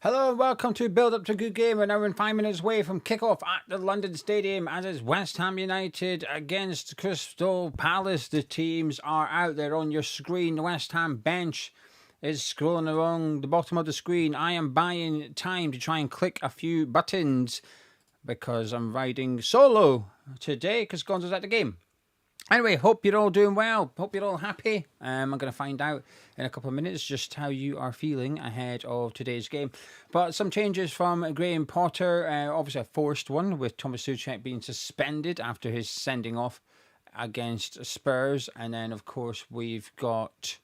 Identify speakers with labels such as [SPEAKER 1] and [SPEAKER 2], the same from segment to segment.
[SPEAKER 1] Hello and welcome to Build Up to Good Game. We're now in 5 minutes away from kickoff at the London Stadium as it's West Ham United against Crystal Palace. The teams are out there on your screen. The West Ham bench is scrolling along the bottom of the screen. I am buying time to try and click a few buttons because I'm riding solo today because Gonzo's at the game. Anyway, hope you're all doing well. Hope you're all happy. I'm going to find out in a couple of minutes just how you are feeling ahead of today's game. But some changes from Graham Potter. Obviously a forced one with Thomas Souček being suspended after his sending off against Spurs. And then, of course, we've got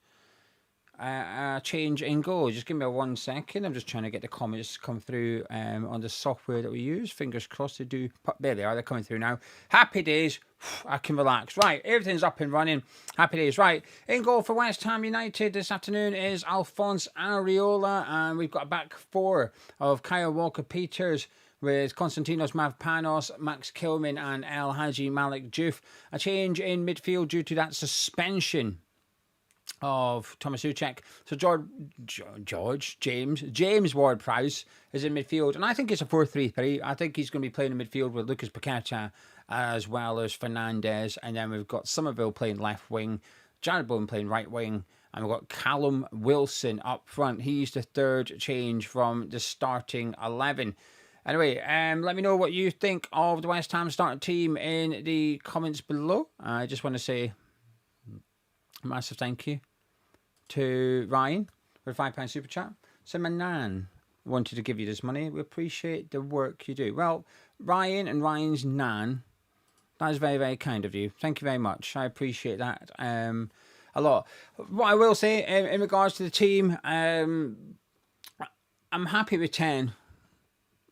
[SPEAKER 1] a change in goal. Just give me 1 second. I'm just trying to get the comments to come through on the software that we use. Fingers crossed they do. There they are. They're coming through now. Happy days. I can relax. Right, everything's up and running. Happy days. Right, in goal for West Ham United this afternoon is Alphonse Areola, and we've got a back four of Kyle Walker-Peters with Konstantinos Mavpanos, Max Kilman and El Hadji Malik Diouf. A change in midfield due to that suspension of Thomas Souček. So James Ward-Prowse is in midfield, and I think it's a 4-3-3. I think he's going to be playing in midfield with Lucas Paqueta as well as Fernandes, and then we've got Somerville playing left wing, Jared Bowen playing right wing, and we've got Callum Wilson up front. He's the third change from the starting 11. Anyway, let me know what you think of the West Ham starting team in the comments below. I just want to say a massive thank you to Ryan with a £5 super chat. So my nan wanted to give you this money. We appreciate the work you do. Well, Ryan and Ryan's nan, that is very, very kind of you. Thank you very much. I appreciate that a lot. What I will say in regards to the team, I'm happy with 10.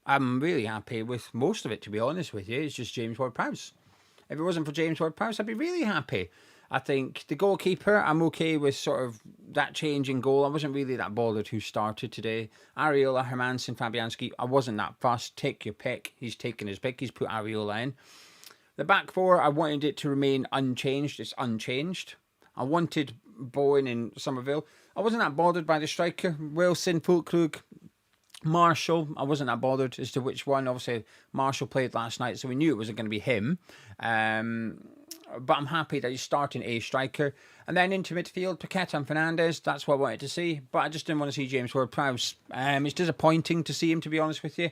[SPEAKER 1] I'm really happy with most of it, to be honest with you. It's just James Ward-Prowse. If it wasn't for James Ward-Prowse, I'd be really happy. I think the goalkeeper, I'm okay with sort of that change in goal. I wasn't really that bothered who started today. Areola, Hermansen, Fabianski, I wasn't that fussed. Take your pick. He's taken his pick. He's put Areola in. The back four, I wanted it to remain unchanged. It's unchanged. I wanted Bowen and Somerville. I wasn't that bothered by the striker. Wilson, Füllkrug, Marshall, I wasn't that bothered as to which one. Obviously, Marshall played last night, so we knew it wasn't going to be him. But I'm happy that he's starting a striker. And then into midfield, Paqueta and Fernandes. That's what I wanted to see. But I just didn't want to see James Ward-Prowse. It's disappointing to see him, to be honest with you.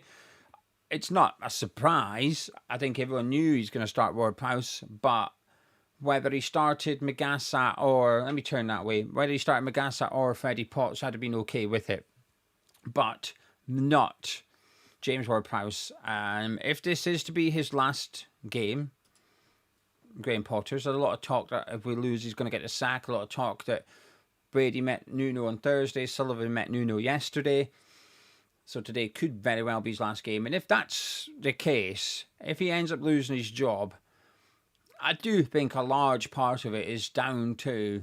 [SPEAKER 1] It's not a surprise. I think everyone knew he's going to start Ward-Prowse. But whether he started Magassa or... Let me turn that way. Whether he started Magassa or Freddie Potts, I'd have been okay with it. But not James Ward-Prowse. If this is to be his last game, Graham Potter's, there's a lot of talk that if we lose, he's going to get the sack. A lot of talk that Brady met Nuno on Thursday, Sullivan met Nuno yesterday. So today could very well be his last game. And if that's the case, if he ends up losing his job, I do think a large part of it is down to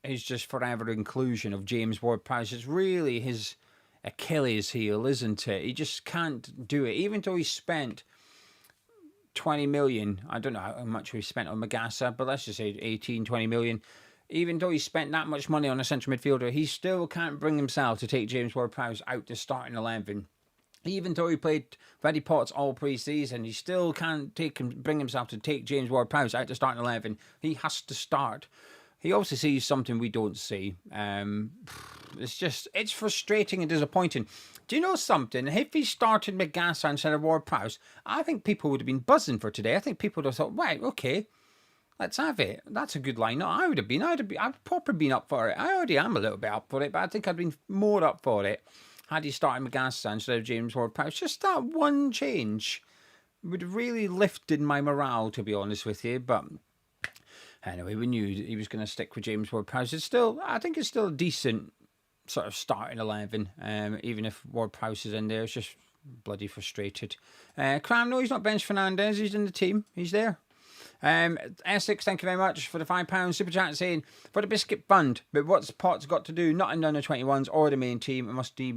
[SPEAKER 1] his just forever inclusion of James Ward-Prowse. It's really his Achilles heel, isn't it? He just can't do it. Even though he spent 20 million, I don't know how much we spent on Magassa, but let's just say 18, 20 million. Even though he spent that much money on a central midfielder, he still can't bring himself to take James Ward-Prowse out to starting 11. Even though he played Freddie Potts all pre-season, he still can't bring himself to take James Ward-Prowse out to starting 11. He has to start. He also sees something we don't see. It's frustrating and disappointing. Do you know something? If he started Magassa instead of Ward-Prowse, I think people would have been buzzing for today. I think people would have thought, right, okay, let's have it. That's a good line. No, I'd probably been up for it. I already am a little bit up for it, but I think I'd been more up for it had he started Magassa instead of James Ward-Prowse. Just that one change would have really lifted my morale, to be honest with you. But anyway, we knew he was going to stick with James Ward-Prowse. I think it's still a decent sort of starting 11, even if Ward-Prowse is in there. It's just bloody frustrated. Cram, no, he's not benched Fernandes. He's in the team. He's there. Essex, thank you very much for the £5 super chat saying, for the biscuit fund, but what's Potts got to do? Not in the under 21s or the main team. It must be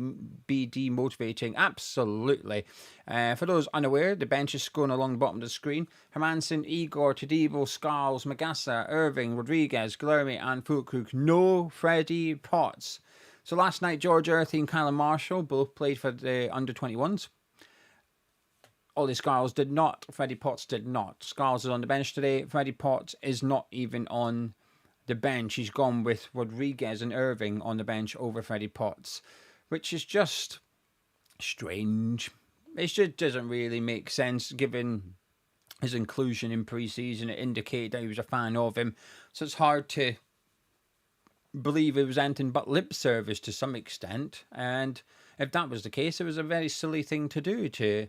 [SPEAKER 1] demotivating. Absolutely. For those unaware, the bench is scrolling along the bottom of the screen. Hermansen, Igor, Todibo, Scarles, Magassa, Irving, Rodriguez, Guilherme and Füllkrug. No Freddie Potts. So last night, George Earthy and Kylan Marshall both played for the under-21s. Ollie Scarles did not. Freddie Potts did not. Scarles is on the bench today. Freddie Potts is not even on the bench. He's gone with Rodriguez and Irving on the bench over Freddie Potts, which is just strange. It just doesn't really make sense given his inclusion in pre-season. It indicated that he was a fan of him. So it's hard to believe it was anything but lip service to some extent. And if that was the case, it was a very silly thing to do, to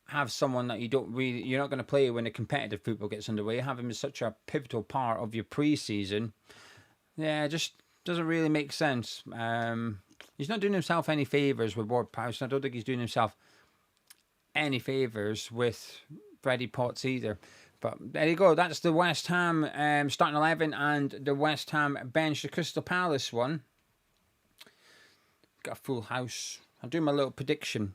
[SPEAKER 1] have someone that you're not going to play when the competitive football gets underway, have him as such a pivotal part of your pre-season. Yeah, it just doesn't really make sense. He's not doing himself any favours with Ward-Prowse. I don't think he's doing himself any favours with Freddie Potts either. But there you go. That's the West Ham starting 11 and the West Ham bench. The Crystal Palace one. Got a full house. I'll do my little prediction.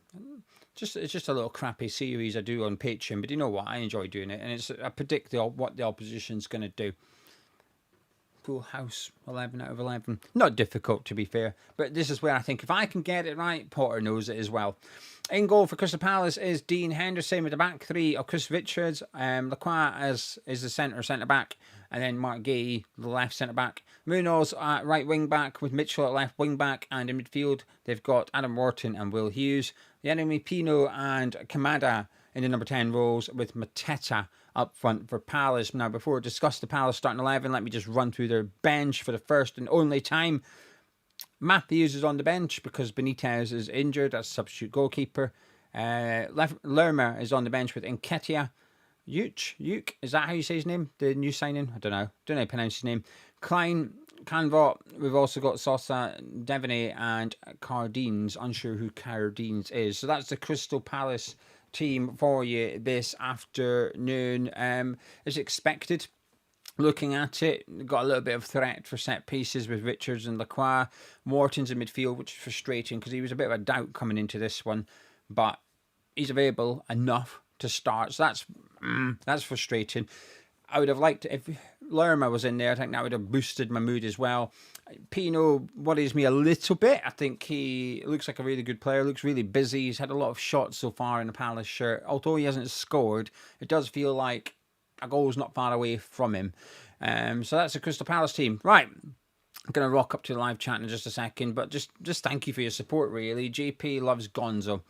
[SPEAKER 1] It's just a little crappy series I do on Patreon, but you know what? I enjoy doing it, and I predict what the opposition's going to do. Full house, 11 out of 11. Not difficult, to be fair, but this is where I think if I can get it right, Potter knows it as well. In goal for Crystal Palace is Dean Henderson with the back three of Chris Richards. Lacroix is the centre back, and then Mark Gay, the left centre back. Munoz at right wing back with Mitchell at left wing back, and in midfield they've got Adam Wharton and Will Hughes. The enemy Pino and Kamada in the number 10 roles with Mateta up front for Palace. Now, before I discuss the Palace starting 11, let me just run through their bench for the first and only time. Matthews is on the bench because Benitez is injured as substitute goalkeeper. Lerma is on the bench with Nketiah. WHUCRY, is that how you say his name? The new signing? I don't know. Don't know how to pronounce his name. Klein, Canvot. We've also got Sosa, Devaney, and Cardines. Unsure who Cardines is. So that's the Crystal Palace team for you this afternoon. As expected, looking at it, got a little bit of threat for set pieces with Richards and Lacroix. Wharton's in midfield, which is frustrating because he was a bit of a doubt coming into this one, but he's available enough to start. So that's frustrating. I would have liked if Lerma was in there. I think that would have boosted my mood as well. Pino worries me a little bit. I think he looks like a really good player. Looks really busy. He's had a lot of shots so far in the Palace shirt. Although he hasn't scored, it does feel like a goal's not far away from him. So that's the Crystal Palace team. Right. I'm going to rock up to the live chat in just a second, but just thank you for your support, really. JP loves Gonzo.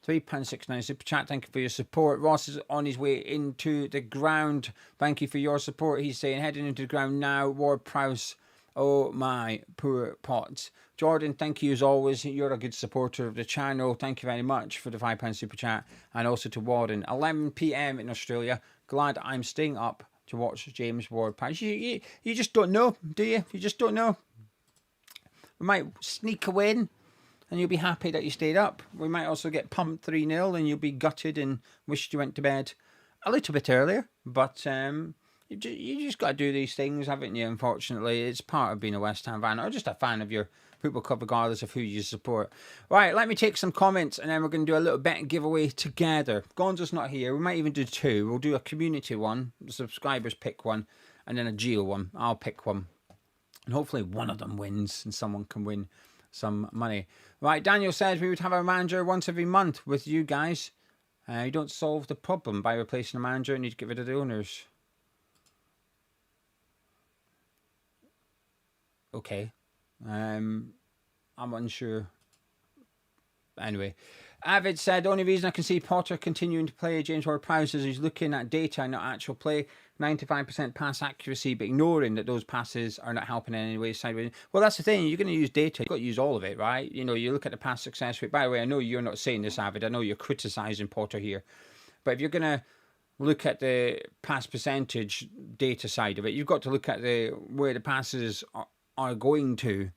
[SPEAKER 1] £3.69 super chat. Thank you for your support. Ross is on his way into the ground. Thank you for your support. He's saying heading into the ground now. Ward-Prowse. Oh my poor Potts. Jordan, thank you as always. You're a good supporter of the channel. Thank you very much for the £5 super chat. And also to Warden. 11 p.m. in Australia. Glad I'm staying up to watch James Ward-Prowse. You just don't know, do you? You just don't know. We might sneak a win and you'll be happy that you stayed up. We might also get pumped 3-0 and you'll be gutted and wished you went to bed a little bit earlier. But you just got to do these things, haven't you? Unfortunately, it's part of being a West Ham fan or just a fan of your football club, regardless of who you support. Right, let me take some comments and then we're going to do a little bet giveaway together. Gonzo's not here. We might even do two. We'll do a community one, the subscribers pick one, and then a Geo one. I'll pick one. And hopefully one of them wins and someone can win some money. Right, Daniel says we would have a manager once every month with you guys. You don't solve the problem by replacing a manager and you need to get rid of the owners. Okay. I'm unsure. Anyway, Avid said the only reason I can see Potter continuing to play James Ward-Prowse is he's looking at data, not actual play. 95% pass accuracy, but ignoring that those passes are not helping in any way sideways. Well, that's the thing. You're going to use data. You've got to use all of it, right? You know, you look at the pass success rate. By the way, I know you're not saying this, Avid. I know you're criticising Potter here. But if you're going to look at the pass percentage data side of it, you've got to look at where the passes are going to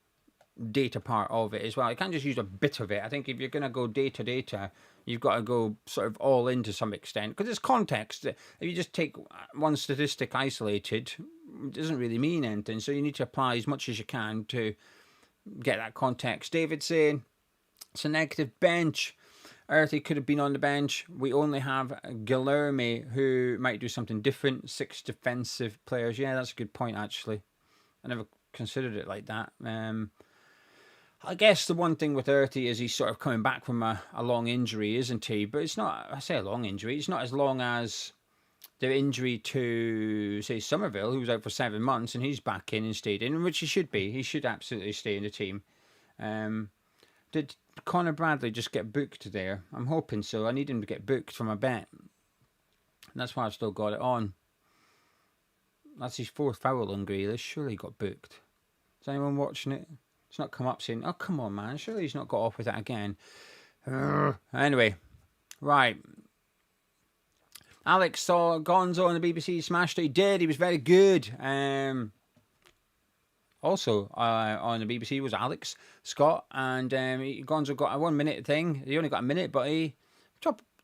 [SPEAKER 1] data part of it as well. You can't just use a bit of it. I think if you're going to go data, you've got to go sort of all in to some extent because it's context. If you just take one statistic isolated, it doesn't really mean anything. So you need to apply as much as you can to get that context. David saying it's a negative bench. Earthy could have been on the bench. We only have Guilherme who might do something different. 6 defensive players. Yeah, that's a good point actually. I never considered it like that. I guess the one thing with Earthy is he's sort of coming back from a long injury, isn't he? But it's not, I say a long injury, it's not as long as the injury to, say, Somerville, who was out for 7 months, and he's back in and stayed in, which he should be. He should absolutely stay in the team. Did Connor Bradley just get booked there? I'm hoping so. I need him to get booked from a bet. That's why I've still got it on. That's his 4th foul on Grealish. Surely he got booked. Is anyone watching it? It's not come up saying, oh, come on, man. Surely he's not got off with that again. Anyway, right. Alex saw Gonzo on the BBC smashed it. He did. He was very good. Also on the BBC was Alex Scott. And Gonzo got a 1 minute thing. He only got a minute, but he...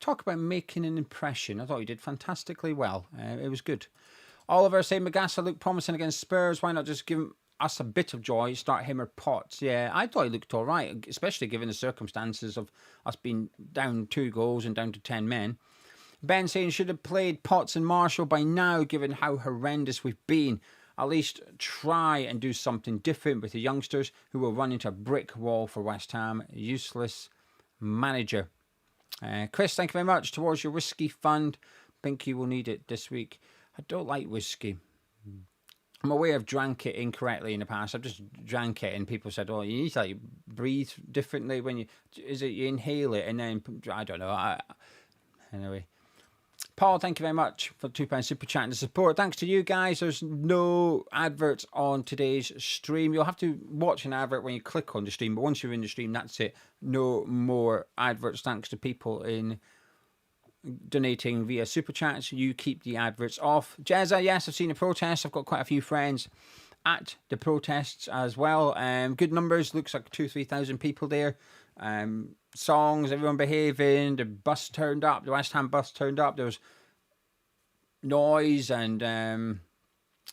[SPEAKER 1] Talk about making an impression. I thought he did fantastically well. It was good. Oliver saying Magassa looked promising against Spurs. Why not just give us a bit of joy, start him or Potts? Yeah, I thought he looked all right, especially given the circumstances of us being down 2 goals and down to 10 men. Ben saying should have played Potts and Marshall by now, given how horrendous we've been. At least try and do something different with the youngsters who will run into a brick wall for West Ham. Useless manager. Chris, thank you very much. Towards your whiskey fund. Think you will need it this week. I don't like whiskey. I'm aware I've drank it incorrectly in the past. I've just drank it and people said, oh, you need to like breathe differently when you... Is it you inhale it and then... I don't know. Anyway. Paul, thank you very much for the £2 super chat and the support. Thanks to you guys. There's no adverts on today's stream. You'll have to watch an advert when you click on the stream, but once you're in the stream, that's it. No more adverts. Thanks to people in donating via super chats. You keep the adverts off. Jezza, yes, I've seen the protests. I've got quite a few friends at the protests as well. Good numbers. Looks like 2,000-3,000 people there. Songs, everyone behaving. The bus turned up. The West Ham bus turned up. There was noise and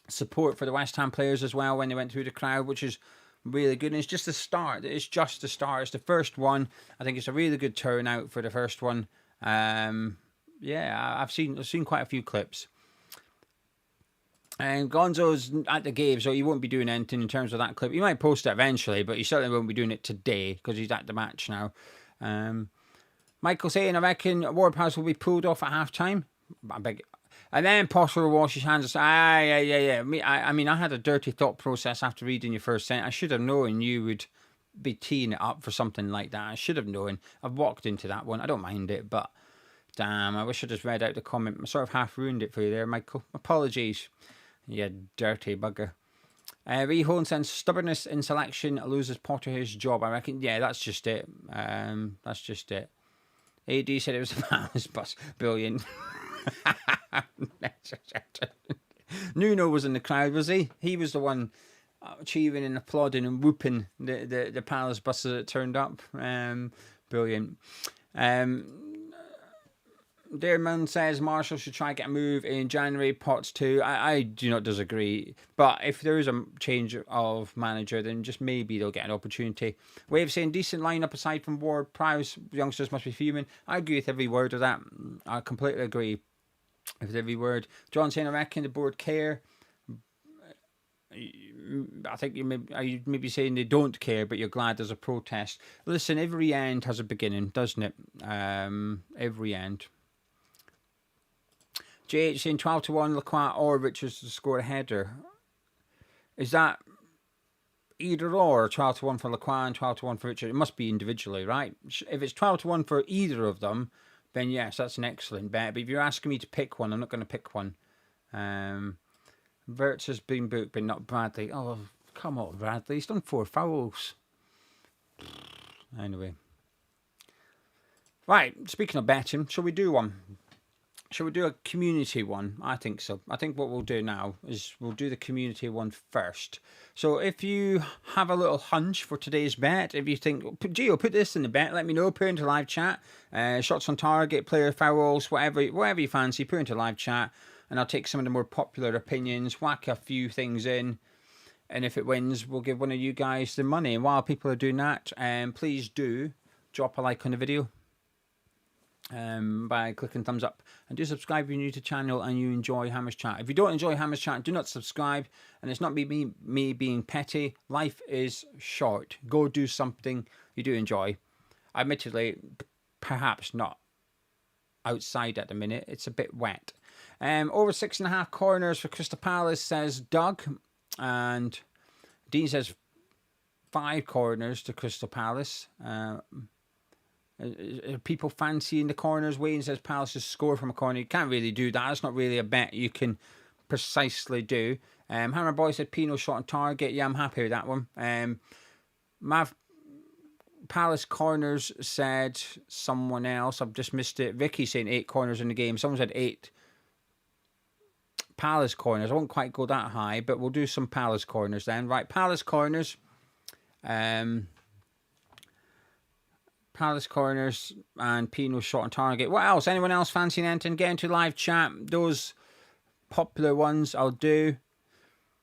[SPEAKER 1] support for the West Ham players as well when they went through the crowd, which is really good. And it's just the start. It's just the start. It's the first one. I think it's a really good turnout for the first one. Yeah, I've seen quite a few clips. And Gonzo's at the game, so he won't be doing anything in terms of that clip. He might post it eventually, but he certainly won't be doing it today because he's at the match now. Michael saying, I reckon Ward-Prowse will be pulled off at half-time. I beg. And then Potter will wash his hands and say, yeah. I mean, I had a dirty thought process after reading your first sentence. I should have known you would be teeing it up for something like that. I should have known. I've walked into that one. I don't mind it, but damn, I wish I just read out the comment. I sort of half ruined it for you there, Michael. Apologies. You dirty bugger. Rehorn says stubbornness in selection loses Potter his job. I reckon. Yeah, that's just it. That's just it. AD said it was a mouse bus. Brilliant. Nuno was in the crowd, was he? He was the one cheering and applauding and whooping the Palace buses that turned up. Brilliant. Dearman says Marshall should try and get a move in January. Potts too. I do not disagree. But if there is a change of manager, then just maybe they'll get an opportunity. Wave saying decent lineup aside from Ward Prowse. Youngsters must be fuming. I agree with every word of that. I completely agree with every word. John saying I reckon the board care. I think you may be saying they don't care, but you're glad there's a protest. Listen, every end has a beginning, doesn't it? Every end. JH saying 12-1 Lacroix or Richards to score a header. Is that either or 12-1 for Lacroix and 12-1 for Richards? It must be individually, right? If it's 12-1 for either of them, then yes, that's an excellent bet. But if you're asking me to pick one, I'm not going to pick one. Verts has been booked, but not Bradley. Oh, come on, Bradley. He's done 4 fouls. Anyway. Right, speaking of betting, shall we do one? Shall we do a community one? I think so. I think what we'll do now is we'll do the community one first. So if you have a little hunch for today's bet, if you think, Gio, put this in the bet, let me know, put it into live chat. Shots on target, player fouls, whatever you fancy, put it into live chat. And I'll take some of the more popular opinions, whack a few things in. And if it wins, we'll give one of you guys the money. And while people are doing that, please do drop a like on the video. by clicking thumbs up, and do subscribe if you're new to the channel and you enjoy Hammers Chat. If you don't enjoy Hammers Chat, do not subscribe. And it's not me being petty. Life is short. Go do something you do enjoy. Admittedly, perhaps not outside at the minute. It's a bit wet. Over 6.5 corners for Crystal Palace, says Doug. And Dean says 5 corners to Crystal Palace. People fancying the corners. Wayne says Palace just score from a corner. You can't really do that. It's not really a bet you can precisely do. Hammer Boy said Pino shot on target. Yeah, I'm happy with that one. Mav Palace corners said someone else. I've just missed it. Vicky saying 8 corners in the game. Someone said 8 Palace corners. I won't quite go that high, but we'll do some Palace corners then. Right, Palace corners. Palace corners and Pino shot on target. What else? Anyone else fancying anything? Get into live chat. Those popular ones I'll do.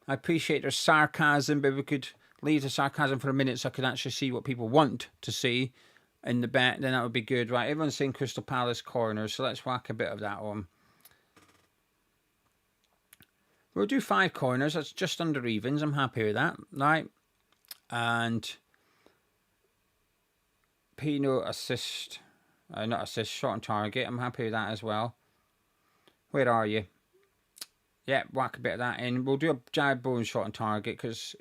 [SPEAKER 1] I appreciate their sarcasm, but we could leave the sarcasm for a minute so I could actually see what people want to see in the bet. Then that would be good. Right, everyone's saying Crystal Palace corners, so let's whack a bit of that one. We'll do 5 corners. That's just under evens. I'm happy with that. Right. And Pino assist. Not assist, shot on target. I'm happy with that as well. Where are you? Yeah, whack a bit of that in. We'll do a Jared Bowen shot on target because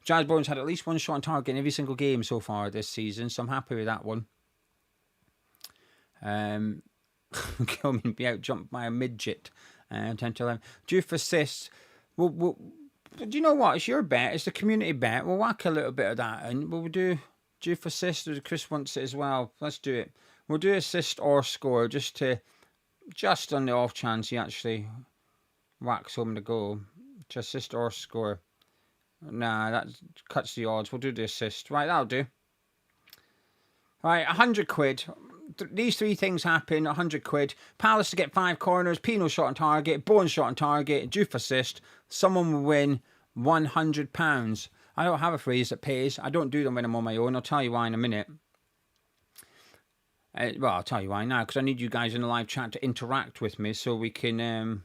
[SPEAKER 1] Jared Bowen's had at least 1 shot on target in every single game so far this season. So I'm happy with that one. Kilman be out jumped by a midget. 10 to 11. Due for assists. We'll, do you know what? It's your bet. It's the community bet. We'll whack a little bit of that in. We'll do due for assist. Chris wants it as well. Let's do it. We'll do assist or score just on the off chance he actually whacks home the goal. To assist or score. Nah, that cuts the odds. We'll do the assist. Right, that'll do. Right, 100 quid. These 3 things happen, 100 quid. Palace to get 5 corners, Pino shot on target, Bowen shot on target, Juve assist. Someone will win £100. I don't have a phrase that pays. I don't do them when I'm on my own. I'll tell you why in a minute. Well, I'll tell you why now, because I need you guys in the live chat to interact with me so we can...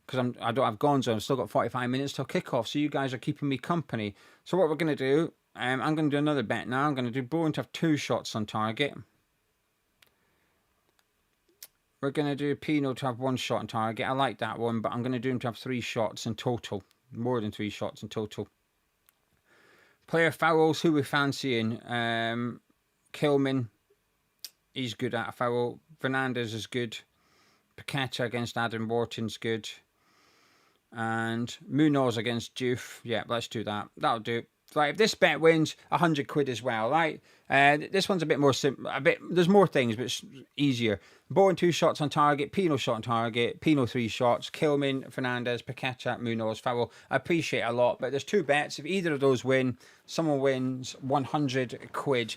[SPEAKER 1] Because I don't have Gonzo. I've still got 45 minutes till kickoff, so you guys are keeping me company. So what we're going to do... I'm going to do another bet now. I'm going to do Bowen to have 2 shots on target. We're going to do Pino to have 1 shot on target. I like that one, but I'm going to do him to have 3 shots in total. More than 3 shots in total. Player fouls, who we're fancying? Kilman, he's good at a foul. Fernandez is good. Paqueta against Adam Wharton's good. And Munoz against Juve. Yeah, let's do that. That'll do. Right, if this bet wins, 100 quid as well, right? This one's a bit more simple. There's more things, but it's easier. Bowen 2 shots on target, Pino shot on target, Pino 3 shots, Kilman, Fernandez, Paqueta, Munoz, foul. I appreciate it a lot, but there's 2 bets. If either of those win, someone wins 100 quid.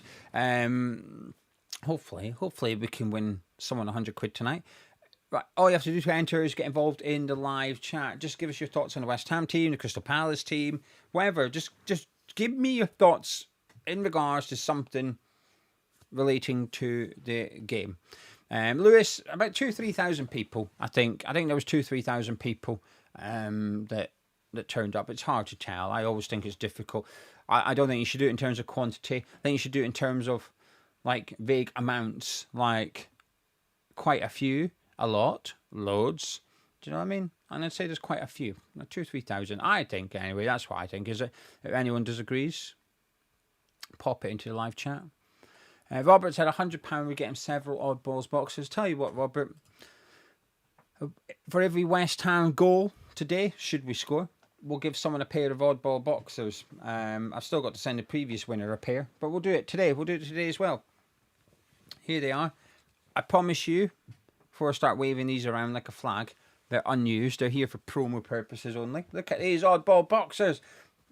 [SPEAKER 1] Hopefully we can win someone 100 quid tonight. Right, all you have to do to enter is get involved in the live chat. Just give us your thoughts on the West Ham team, the Crystal Palace team, whatever. Just give me your thoughts in regards to something relating to the game. Lewis, about 2,000-3,000 people, I think. I think there was 2,000-3,000 people that turned up. It's hard to tell. I always think it's difficult. I don't think you should do it in terms of quantity. I think you should do it in terms of like vague amounts, like quite a few, a lot, loads. Do you know what I mean? And I'd say there's quite a few, 2,000-3,000. I think anyway. That's what I think. Is it? If anyone disagrees, pop it into the live chat. Robert said £100 would get him several odd balls boxes. Tell you what, Robert. For every West Ham goal today, should we score, we'll give someone a pair of oddball boxers. I've still got to send the previous winner a pair, but we'll do it today. We'll do it today as well. Here they are. I promise you, before I start waving these around like a flag, they're unused. They're here for promo purposes only. Look at these oddball boxers.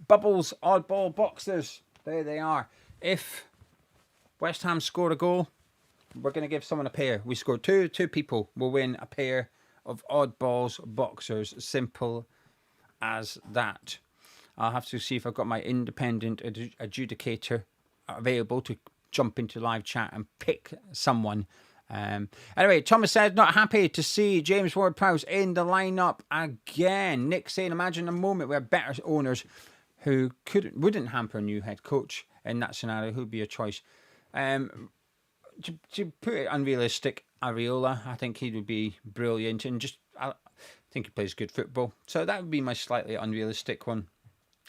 [SPEAKER 1] Bubbles oddball boxers. There they are. If West Ham score a goal, we're going to give someone a pair. We score two people will win a pair of oddballs boxers. Simple as that. I'll have to see if I've got my independent adjudicator available to jump into live chat and pick someone. Anyway, Thomas said, not happy to see James Ward-Prowse in the lineup again. Nick saying, imagine a moment where better owners who wouldn't hamper a new head coach in that scenario. Who'd be your choice? To put it unrealistic, Areola. I think he would be brilliant, and I think he plays good football. So that would be my slightly unrealistic one.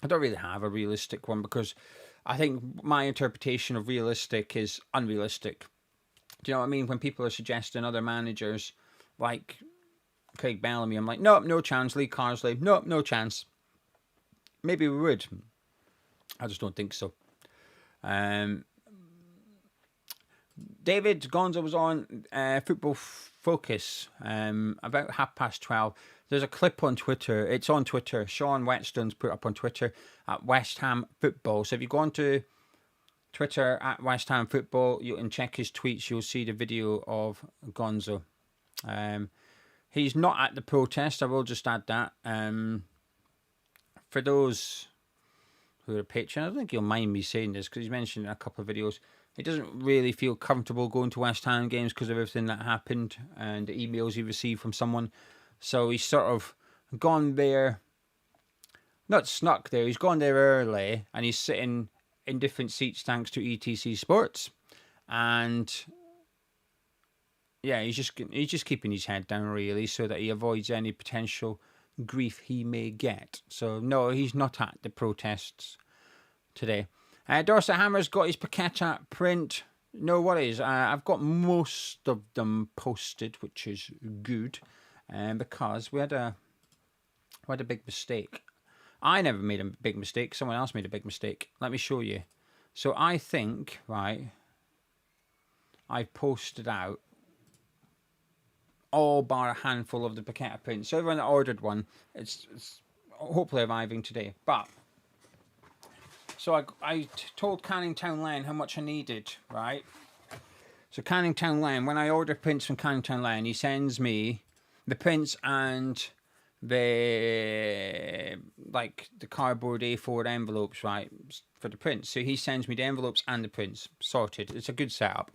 [SPEAKER 1] I don't really have a realistic one because I think my interpretation of realistic is unrealistic. Do you know what I mean? When people are suggesting other managers like Craig Bellamy, I'm like, nope, no chance. Lee Carsley, nope, no chance. Maybe we would. I just don't think so. David Gonzo was on Football Focus about 12:30. There's a clip on Twitter. It's on Twitter. Sean Whetstone's put up on Twitter at West Ham Football. So if you go on to Twitter at West Ham Football, you can check his tweets. You'll see the video of Gonzo. He's not at the protest. I will just add that. For those who are Patreon, I don't think you'll mind me saying this because he's mentioned in a couple of videos. He doesn't really feel comfortable going to West Ham games because of everything that happened and the emails he received from someone. So he's sort of gone there, not snuck there, he's gone there early and he's sitting in different seats thanks to ETC Sports. And yeah, he's just keeping his head down really so that he avoids any potential grief he may get. So no, he's not at the protests today. Dorset Hammer's got his Paqueta print. No worries. I've got most of them posted, which is good, because we had a big mistake. I never made a big mistake. Someone else made a big mistake. Let me show you. So I think, right, I posted out all bar a handful of the Paqueta prints. So everyone that ordered one, it's hopefully arriving today. But so I told Canning Town Lane how much I needed, right? So Canning Town Lane, when I order prints from Canning Town Lane, he sends me the prints and the cardboard A4 envelopes, right, for the prints. So he sends me the envelopes and the prints sorted. It's a good setup.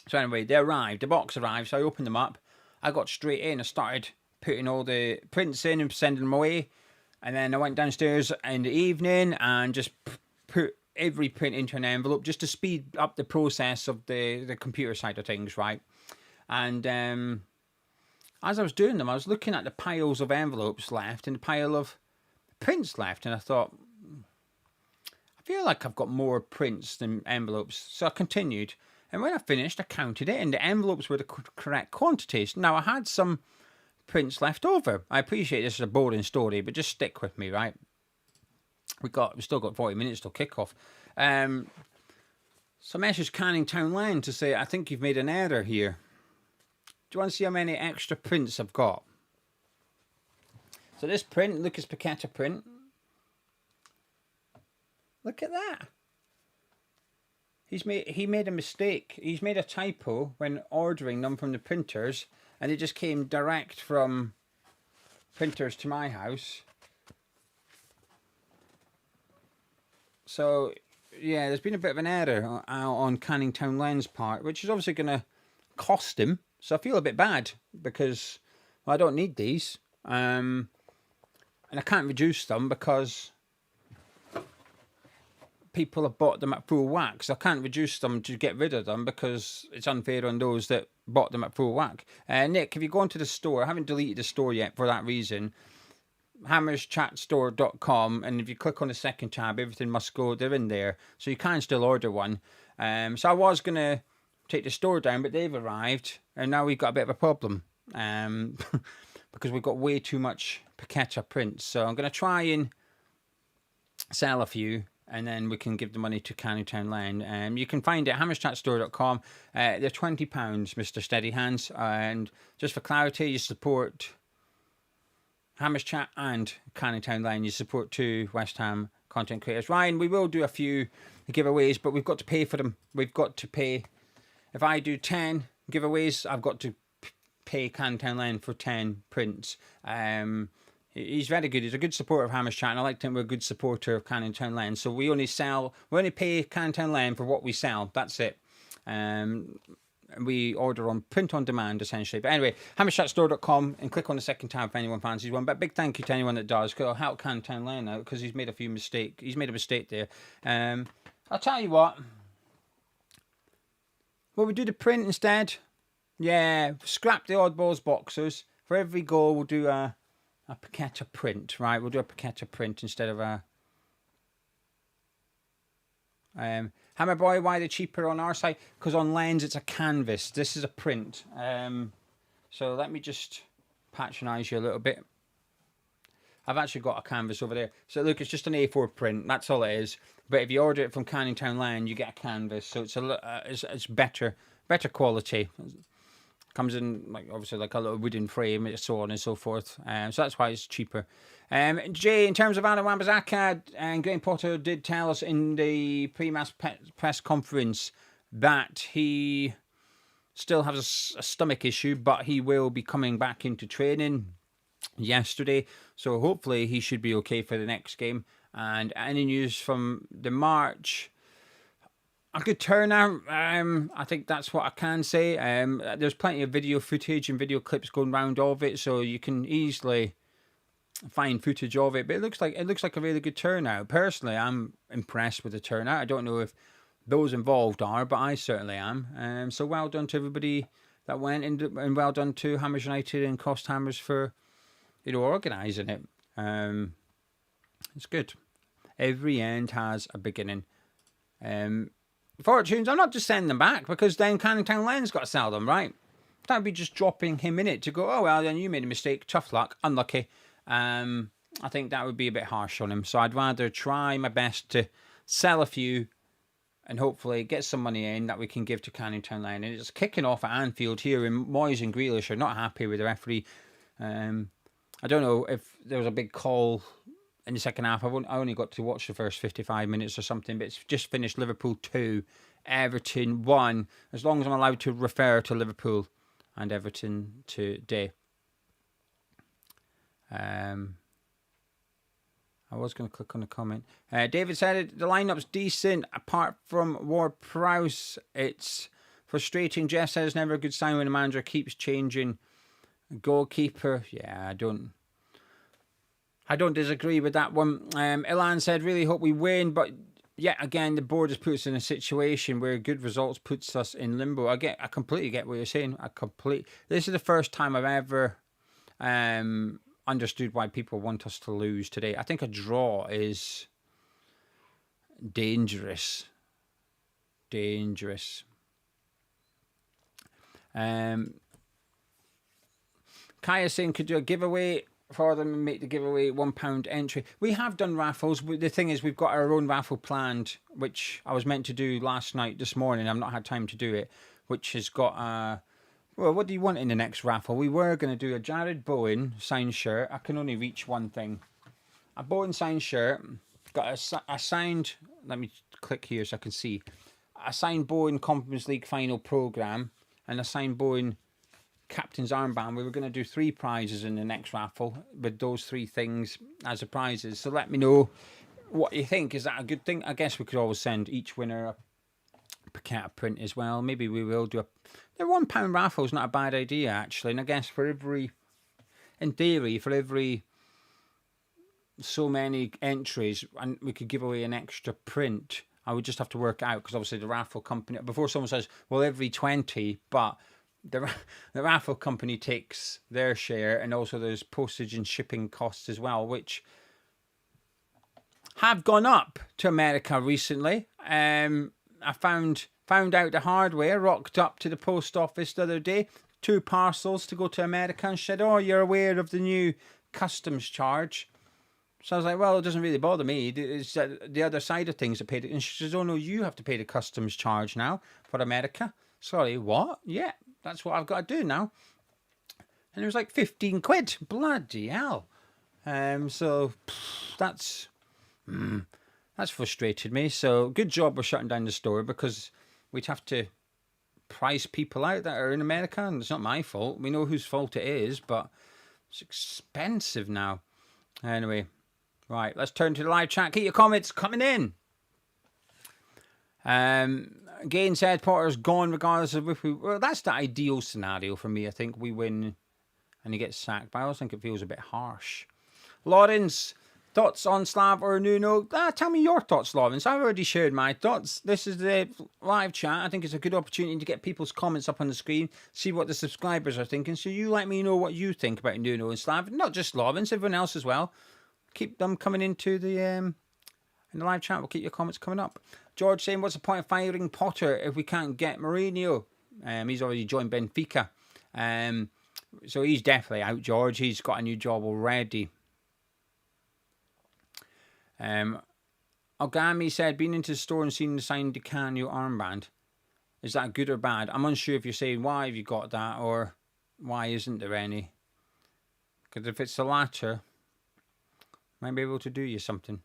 [SPEAKER 1] So anyway, they arrived. The box arrived, so I opened them up. I got straight in. I started putting all the prints in and sending them away. And then I went downstairs in the evening and just put every print into an envelope just to speed up the process of the computer side of things, right? And as I was doing them, I was looking at the piles of envelopes left and the pile of prints left. And I thought, I feel like I've got more prints than envelopes. So I continued. And when I finished, I counted it and the envelopes were the correct quantities. Now, I had some prints left over. I appreciate this is a boring story, but just stick with me, right? We still got 40 minutes till kickoff. So I messaged Canning Town Lane to say, I think you've made an error here. Do you want to see how many extra prints I've got? So this print, Lucas Paqueta print. Look at that. He made a mistake. He's made a typo when ordering them from the printers, and it just came direct from printers to my house. So, yeah, there's been a bit of an error on Canning Town Lane's part, which is obviously going to cost him. So I feel a bit bad because I don't need these. And I can't reduce them because people have bought them at full whack. So I can't reduce them to get rid of them because it's unfair on those that bought them at full whack. Nick, if you go onto the store, I haven't deleted the store yet for that reason, hammerschatstore.com, and if you click on the second tab, everything must go, they're in there. So you can still order one. So I was going to take the store down, but they've arrived, and now we've got a bit of a problem because we've got way too much Paqueta prints. So I'm going to try and sell a few, and then we can give the money to Canning Town Lane. You can find it at hammerschatstore.com. They're £20, Mr. Steady Hands. And just for clarity, you support Hammers Chat and Canning Town Lane. You support two West Ham content creators. Ryan, we will do a few giveaways, but we've got to pay for them. We've got to pay. If I do 10 giveaways, I've got to pay Canning Town Lane for 10 prints. He's very good. He's a good supporter of Hammer's Chat, and I like to think we're a good supporter of Canning Town Lane. So we only pay Canning Town Lane for what we sell. That's it. We order on print on demand, essentially. But anyway, hammerchatstore.com, and click on the second tab if anyone fancies one. But big thank you to anyone that does, because I'll help Canning Town Lane out, because he's made a mistake there. I'll tell you what. Will we do the print instead? Yeah, scrap the oddballs boxers. For every goal, we'll do a Paqueta print, right? We'll do a Paqueta print instead of a... Hammer Boy, why they're cheaper on our site? Because on Lens, it's a canvas. This is a print. So let me just patronise you a little bit. I've actually got a canvas over there. So look, it's just an A4 print. That's all it is. But if you order it from Canning Town Lane, you get a canvas. So it's better quality. Comes in obviously like a little wooden frame, so on and so forth. So that's why it's cheaper. Jay, in terms of Adam Wan-Bissaka, and Graham Potter did tell us in the pre-match press conference that he still has a stomach issue, but he will be coming back into training yesterday. So hopefully he should be okay for the next game. And any news from the March? A good turnout. I think that's what I can say. There's plenty of video footage and video clips going around of it, so you can easily find footage of it. But it looks like a really good turnout. Personally, I'm impressed with the turnout. I don't know if those involved are, but I certainly am. So well done to everybody that went, and well done to Hammers United and Cost Hammers for organising it. It's good. Every end has a beginning. Fortunes, I'm not just sending them back, because then Canning Town Lane's got to sell them, right? That would be just dropping him in it to go, oh, well, then you made a mistake. Tough luck. Unlucky. I think that would be a bit harsh on him. So I'd rather try my best to sell a few and hopefully get some money in that we can give to Canning Town Lane. And it's kicking off at Anfield here, and Moyes and Grealish are not happy with the referee. I don't know if there was a big call in the second half. I only got to watch the first 55 minutes or something, but it's just finished Liverpool 2, Everton 1, as long as I'm allowed to refer to Liverpool and Everton today. I was going to click on the comment. David said the lineup's decent, apart from Ward-Prowse. It's frustrating. Jeff says it's never a good sign when a manager keeps changing. Goalkeeper, yeah, I don't disagree with that one. Ilan said, really hope we win, but yet again, the board has put us in a situation where good results puts us in limbo. I completely get what you're saying. This is the first time I've ever understood why people want us to lose today. I think a draw is dangerous. Kaya saying, could do a giveaway for them and make the giveaway £1 entry. We have done raffles. The thing is, we've got our own raffle planned, which I was meant to do this morning. I've not had time to do it, which has got well, what do you want in the next raffle? We were going to do a Jared Bowen signed shirt. I can only reach one thing. A Bowen signed shirt. Got a signed, let me click here so I can see. A signed Bowen Conference League final programme and a signed Bowen captain's armband. We were going to do 3 prizes in the next raffle with those 3 things as the prizes. So let me know what you think. Is that a good thing? I guess we could always send each winner a Paqueta print as well. Maybe we will do the £1 raffle is not a bad idea, actually. And I guess in theory, for every so many entries, and we could give away an extra print. I would just have to work out, because obviously the raffle company, before someone says, well, every 20, but the raffle company takes their share, and also there's postage and shipping costs as well, which have gone up to America recently. I found out the hard way. I rocked up to the post office the other day, 2 parcels to go to America, and said, oh, you're aware of the new customs charge? So I was like, well, it doesn't really bother me. It's the other side of things that paid it. And she says, oh, no, you have to pay the customs charge now for America. Sorry, what? Yeah, that's what I've got to do now. And it was like 15 quid. Bloody hell. So that's frustrated me. So good job we're shutting down the store, because we'd have to price people out that are in America. And it's not my fault. We know whose fault it is, but it's expensive now. Anyway, right, let's turn to the live chat. Keep your comments coming in. Gain said Potter's gone regardless of if we... Well, that's the ideal scenario for me. I think we win and he gets sacked, but I also think it feels a bit harsh. Lawrence, thoughts on Slav or Nuno? Tell me your thoughts, Lawrence. I've already shared my thoughts. This is the live chat. I think it's a good opportunity to get people's comments up on the screen, see what the subscribers are thinking. So you let me know what you think about Nuno and Slav. Not just Lawrence, everyone else as well. Keep them coming into the in the live chat. We'll keep your comments coming up. George saying, what's the point of firing Potter if we can't get Mourinho? He's already joined Benfica. So he's definitely out, George. He's got a new job already. Ogami said, been into the store and seen the signed DiCanio armband. Is that good or bad? I'm unsure if you're saying why have you got that or why isn't there any. Because if it's the latter, might be able to do you something.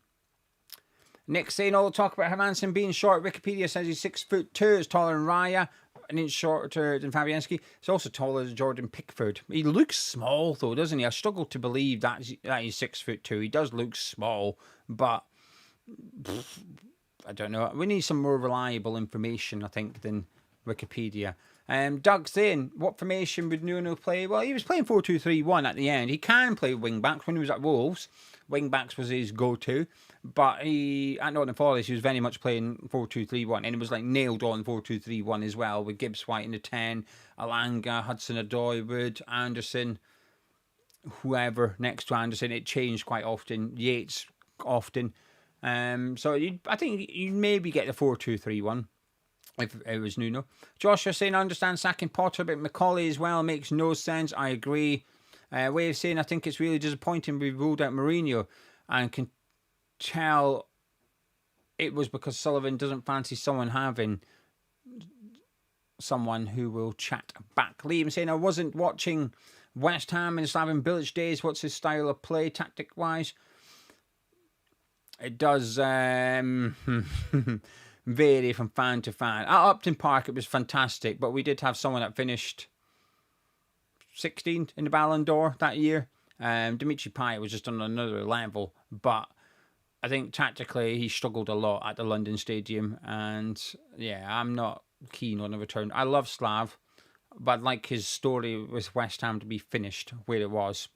[SPEAKER 1] Nick saying all the talk about Hermansen being short. Wikipedia says he's 6'2", is taller than Raya, an inch shorter than Fabianski. He's also taller than Jordan Pickford. He looks small though, doesn't he? I struggle to believe that he's 6'2". He does look small, but I don't know. We need some more reliable information, I think, than Wikipedia. Doug saying, what formation would Nuno play? Well, he was playing 4-2-3-1 at the end. He can play wing backs when he was at Wolves. Wing backs was his go-to. But at Nottingham Forest, he was very much playing 4-2-3-1. And it was like nailed on 4-2-3-1 as well, with Gibbs White in the 10, Alanga, Hudson-Odoi, Wood, Anderson, whoever next to Anderson. It changed quite often. Yates often. So I think you'd maybe get the 4-2-3-1. If it was Nuno. Joshua saying, I understand sacking Potter, but Macaulay as well makes no sense. I agree. Way of saying, I think it's really disappointing we ruled out Mourinho and can tell it was because Sullivan doesn't fancy someone having someone who will chat back. Liam saying, I wasn't watching West Ham in the Slaven Bilic days. What's his style of play, tactic-wise? It does... vary from fan to fan. At Upton Park, it was fantastic, but we did have someone that finished 16th in the Ballon d'Or that year. Dimitri Payet was just on another level, but I think tactically he struggled a lot at the London Stadium, and yeah, I'm not keen on a return. I love Slav, but I'd like his story with West Ham to be finished where it was.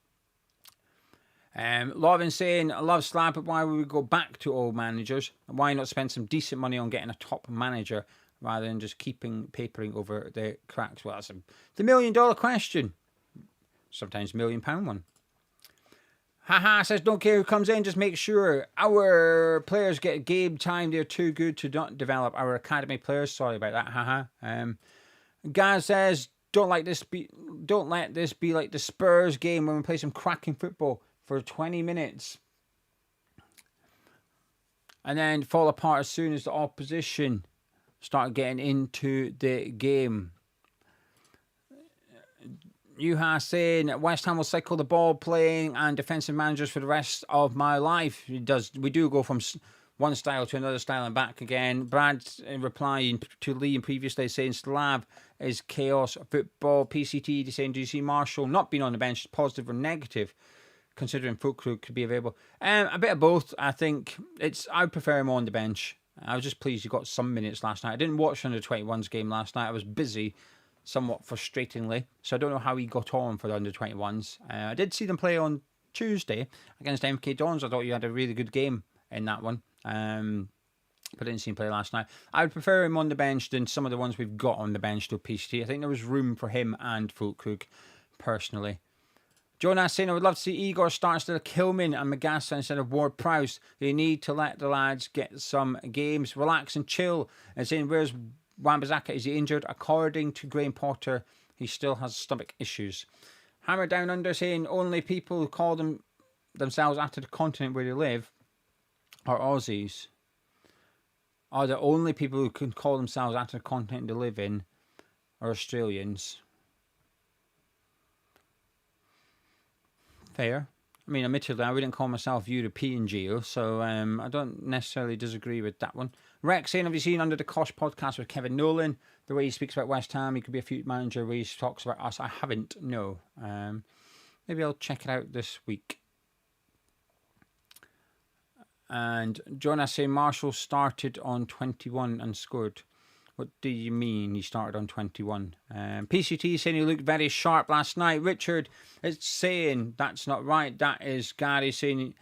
[SPEAKER 1] Lauren saying, I love Slav, but why would we go back to old managers? Why not spend some decent money on getting a top manager rather than just papering over the cracks? Well, that's the $1 million question. Sometimes £1 million one. Haha says, don't care who comes in, just make sure our players get game time. They're too good to not develop our academy players. Sorry about that. Haha. Gaz says, don't let this be like the Spurs game when we play some cracking football for 20 minutes and then fall apart as soon as the opposition start getting into the game. Yuha saying West Ham will cycle the ball playing and defensive managers for the rest of my life. We do go from one style to another style and back again. Brad replying to Lee previously saying Slav is chaos football. PCT saying, do you see Marshall not being on the bench positive or negative? Considering WHUCRY could be available. A bit of both. I think I prefer him on the bench. I was just pleased he got some minutes last night. I didn't watch under 21's game last night. I was busy, somewhat frustratingly. So I don't know how he got on for the under 21's. I did see them play on Tuesday against MK Dons. I thought he had a really good game in that one. But I didn't see him play last night. I would prefer him on the bench than some of the ones we've got on the bench to PCT. I think there was room for him and WHUCRY, personally. Jonas saying, I would love to see Igor start instead of Kilman and Magassa instead of Ward-Prowse. They need to let the lads get some games. Relax and chill. And saying, where's Wan-Bissaka? Is he injured? According to Graham Potter, he still has stomach issues. Hammer Down Under saying, only people who call themselves after the continent where they live are Aussies. Are the only people who can call themselves after the continent they live in are Australians? Fair. I mean, admittedly, I wouldn't call myself European Geo, so I don't necessarily disagree with that one. Rex saying, have you seen Under the Kosh podcast with Kevin Nolan? The way he speaks about West Ham, he could be a future manager where he talks about us. I haven't, no. Maybe I'll check it out this week. And Jonas saying Marshall started on 21 and scored. What do you mean he started on 21? PCT saying he looked very sharp last night. Richard is saying that's not right. That is Gary saying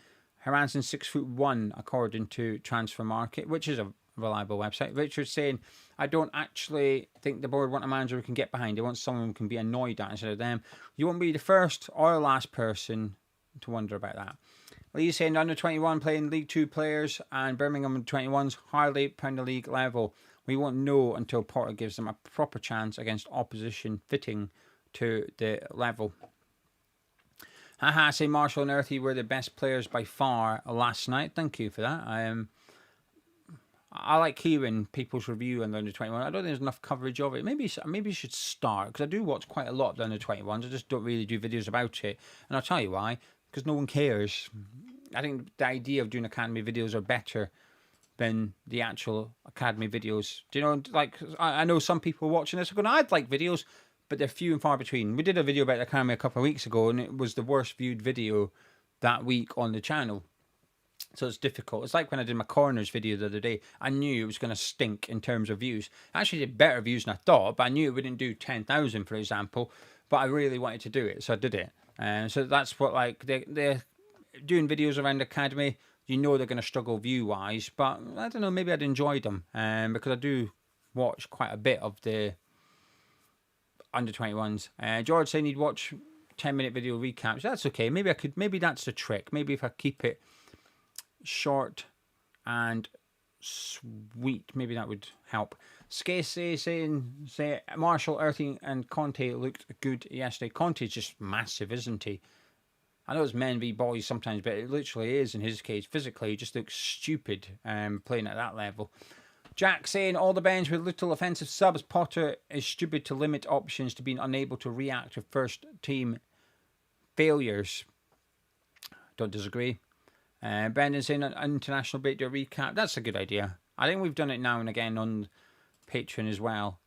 [SPEAKER 1] Hermansen 6'1" according to Transfer Market, which is a reliable website. Richard saying I don't actually think the board want a manager who can get behind. They want someone who can be annoyed at instead of them. You won't be the first or last person to wonder about that. Lee's saying under 21 playing League 2 players and Birmingham under 21s hardly Premier League level. We won't know until Porter gives them a proper chance against opposition fitting to the level. Haha, say Marshall and Earthy were the best players by far last night. Thank you for that. I like hearing people's review on the under 21. I don't think there's enough coverage of it. Maybe you should start, because I do watch quite a lot of the under 21s. I just don't really do videos about it. And I'll tell you why. Because no one cares. I think the idea of doing academy videos are better than the actual academy videos. Do you know, like, I know some people watching this are going, I'd like videos, but they're few and far between. We did a video about the academy a couple of weeks ago, and it was the worst viewed video that week on the channel. So it's difficult. It's like when I did my corners video the other day. I knew it was going to stink in terms of views. I actually did better views than I thought, but I knew it wouldn't do 10,000, for example. But I really wanted to do it, so I did it. So that's what, like, they're doing videos around the academy. You know they're going to struggle view-wise, but I don't know, maybe I'd enjoy them because I do watch quite a bit of the under-21s. George saying he'd watch 10-minute video recaps. That's okay. Maybe that's the trick. Maybe if I keep it short and sweet, maybe that would help. Scasey saying Marshall, Earthing and Conte looked good yesterday. Conte's just massive, isn't he? I know it's men v boys sometimes, but it literally is in his case. Physically, he just looks stupid playing at that level. Jack saying all the bench with little offensive subs. Potter is stupid to limit options to being unable to react to first team failures. Don't disagree. Brendan saying an international break to a recap. That's a good idea. I think we've done it now and again on Patreon as well.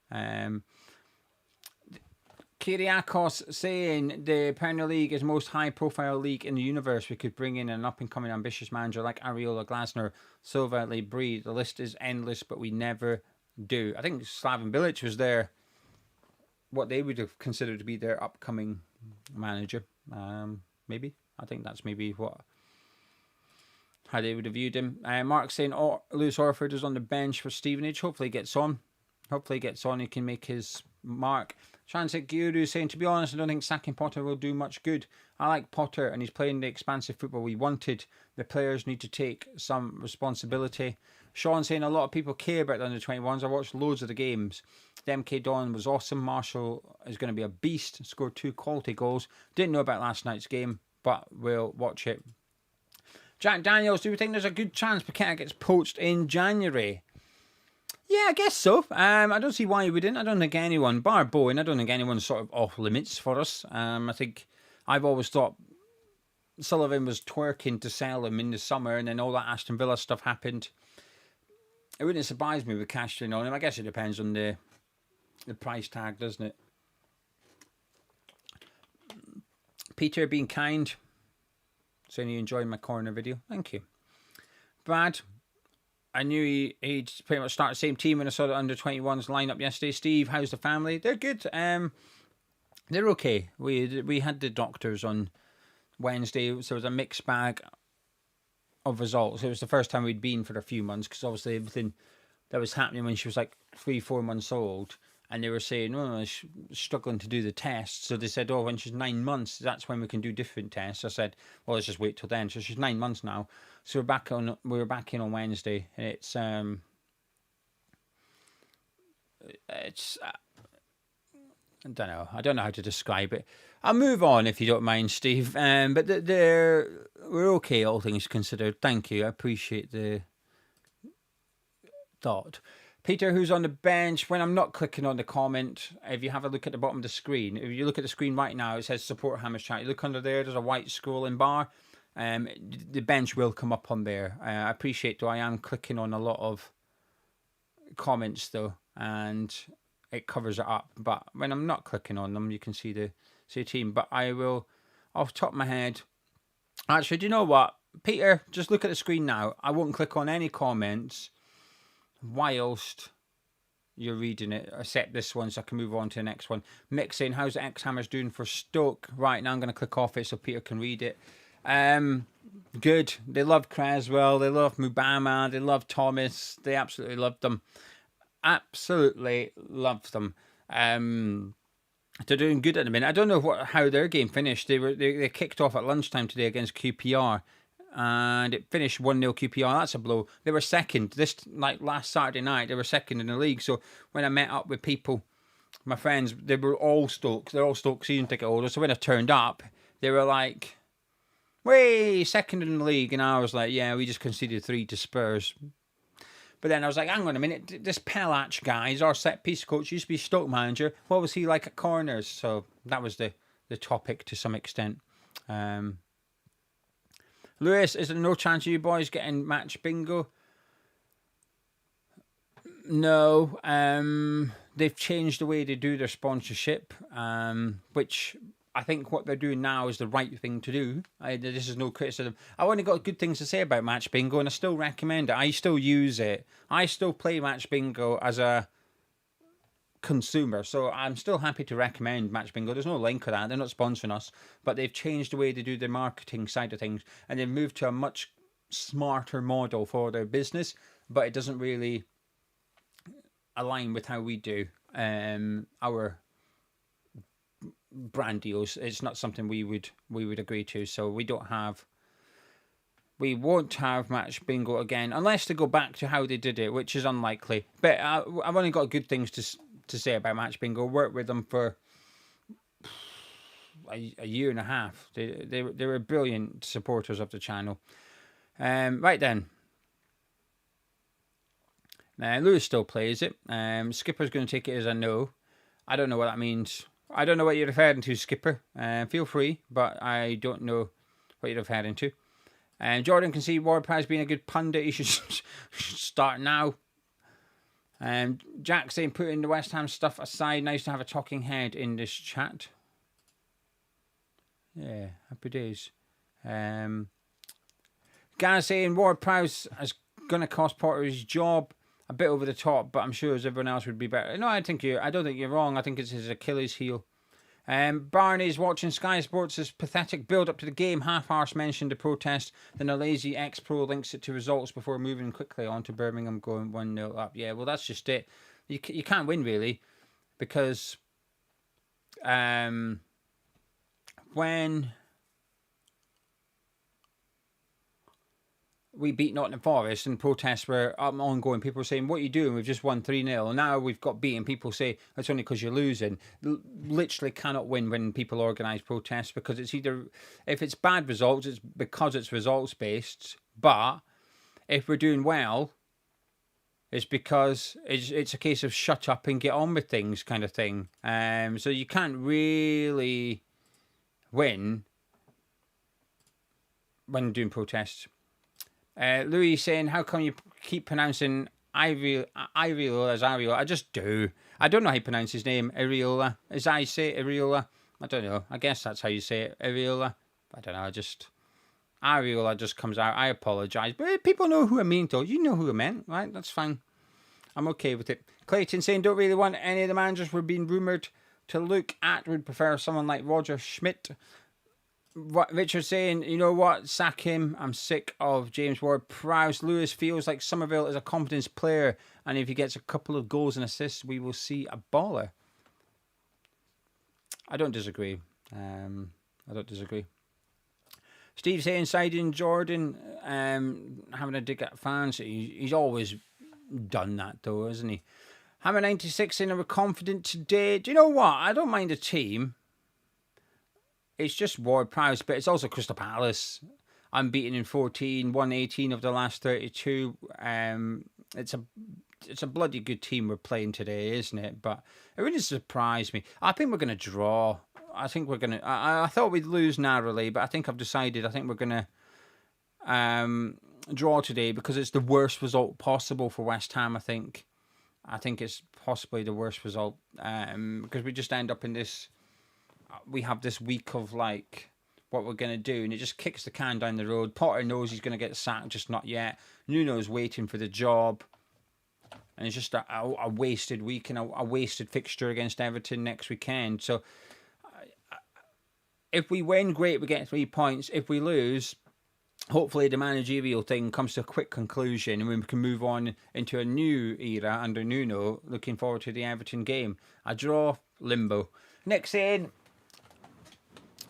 [SPEAKER 1] Kyriakos saying the Premier League is the most high-profile league in the universe. We could bring in an up-and-coming ambitious manager like Areola, Glasner, Silva, Lebrie. The list is endless, but we never do. I think Slaven Bilic was there, what they would have considered to be their upcoming manager. Maybe. I think that's maybe how they would have viewed him. Mark saying Lewis Orford is on the bench for Stevenage. Hopefully he gets on. He can make his mark. Transit Guru saying, to be honest, I don't think sacking Potter will do much good. I like Potter and he's playing the expansive football we wanted. The players need to take some responsibility. Sean saying a lot of people care about the under-21s. I watched loads of the games. The MK Don was awesome. Marshall is going to be a beast. Scored 2 quality goals. Didn't know about last night's game, but we'll watch it. Jack Daniels, do we think there's a good chance Paqueta gets poached in January? Yeah, I guess so. I don't see why we didn't. I don't think anyone, bar Bowen, I don't think anyone's sort of off limits for us. I think I've always thought Sullivan was twerking to sell him in the summer, and then all that Aston Villa stuff happened. It wouldn't surprise me with cashing on him. I guess it depends on the price tag, doesn't it? Peter being kind, saying you enjoyed my corner video. Thank you. Brad, I knew he'd pretty much start the same team when I saw the under-21s lineup yesterday. Steve, how's the family? They're good. They're okay. We had the doctors on Wednesday, so it was a mixed bag of results. It was the first time we'd been for a few months, because obviously everything that was happening when she was like 3-4 months old, and they were saying, oh, she's struggling to do the tests. So they said, oh, when she's 9 months, that's when we can do different tests. I said, well, let's just wait till then. So she's 9 months now. So we were back in on Wednesday. It's I don't know. I don't know how to describe it. I'll move on if you don't mind, Steve. But we're okay, all things considered. Thank you. I appreciate the thought. Peter, who's on the bench, when I'm not clicking on the comment, if you have a look at the bottom of the screen, if you look at the screen right now, it says support Hammers Chat. You look under there, there's a white scrolling bar. The bench will come up on there. I appreciate, though, I am clicking on a lot of comments, though, and it covers it up. But when I'm not clicking on them, you can see the team. But I will, off the top of my head, actually, do you know what? Peter, just look at the screen now. I won't click on any comments whilst you're reading it, except this one, so I can move on to the next one. Mick saying, how's the X-Hammers doing for Stoke? Right, now I'm going to click off it so Peter can read it. Good. They love Creswell. They love Mubama. They love Thomas. They absolutely loved them. Absolutely loved them. They're doing good at the minute. I don't know how their game finished. They kicked off at lunchtime today against QPR. And it finished 1-0 QPR. That's a blow. They were second. Last Saturday night, they were second in the league. So when I met up with people, my friends, they were all Stoke. They're all Stoke season ticket holders. So when I turned up, they were like, way, second in the league. And I was like, yeah, we just conceded 3 to Spurs. But then I was like, hang on a minute. This Pelach guy is our set piece coach. Used to be Stoke manager. What was he like at corners? So that was the topic to some extent. Lewis, is there no chance of you boys getting match bingo? No. They've changed the way they do their sponsorship, which I think what they're doing now is the right thing to do. This is no criticism. I've only got good things to say about match bingo, and I still recommend it. I still use it. I still play match bingo as a consumer, so I'm still happy to recommend match bingo. There's no link for that. They're not sponsoring us, but they've changed the way they do their marketing side of things, and they've moved to a much smarter model for their business, but it doesn't really align with how we do our brand deals. It's not something we would agree to, so we won't have match bingo again unless they go back to how they did it, which is unlikely. But I've only got good things to say about match bingo. Worked with them for a year and a half. They were brilliant supporters of the channel. Right then. Lewis still plays it. Skipper's going to take it as a no. I don't know what that means. I don't know what you're referring to, Skipper. Feel free, but I don't know what you're referring to. Jordan can see Ward-Prowse being a good pundit. He should start now. Jack saying, putting the West Ham stuff aside, nice to have a talking head in this chat. Yeah, happy days. Gaz saying, Ward-Prowse is going to cost Potter his job. A bit over the top, but I'm sure as everyone else would be better. No, I don't think you're wrong. I think it's his Achilles heel. Barney's watching Sky Sports' pathetic build-up to the game. Half-arse mentioned the protest, then a lazy ex-pro links it to results before moving quickly on to Birmingham going 1-0 up. Yeah, well, that's just it. You can't win, really, because when we beat Nottingham Forest and protests were ongoing, people were saying, what are you doing? We've just won 3-0. And now we've got beaten. People say, it's only because you're losing. Literally cannot win when people organise protests, because it's either, if it's bad results, it's because it's results-based. But if we're doing well, it's because it's a case of shut up and get on with things kind of thing. So you can't really win when doing protests. Louis saying, how come you keep pronouncing Iriola as Ariola? I just do. I don't know how you pronounce his name. Ariola. As I say Ariola. I don't know. I guess that's how you say it. Ariola. I don't know. Ariola just comes out. I apologise. But people know who I mean, though. You know who I meant, right? That's fine. I'm okay with it. Clayton saying, don't really want any of the managers we're being rumoured to look at. Would prefer someone like Roger Schmidt. Richard saying, you know what, sack him. I'm sick of James Ward-Prowse. Lewis feels like Somerville is a confidence player, and if he gets a couple of goals and assists, we will see a baller. I don't disagree. Steve saying, siding Jordan, having a dig at fans. He's always done that, though, hasn't he? Hammer 96 saying, we're confident today. Do you know what? I don't mind a team. It's just Ward-Prowse, but it's also Crystal Palace. Unbeaten in 14, won 18 of the last 32. It's a bloody good team we're playing today, isn't it? But it really surprised me. I think we're going to draw. I thought we'd lose narrowly, but I think I've decided. I think we're going to draw today because it's the worst result possible for West Ham, I think. I think it's possibly the worst result because we just end up in this... We have this week of what we're going to do, and it just kicks the can down the road. Potter knows he's going to get sacked, just not yet. Nuno's waiting for the job. And it's just a wasted week and a wasted fixture against Everton next weekend. So if we win, great, we get 3 points. If we lose, hopefully the managerial thing comes to a quick conclusion and we can move on into a new era under Nuno. Looking forward to the Everton game. A draw, limbo. Next in,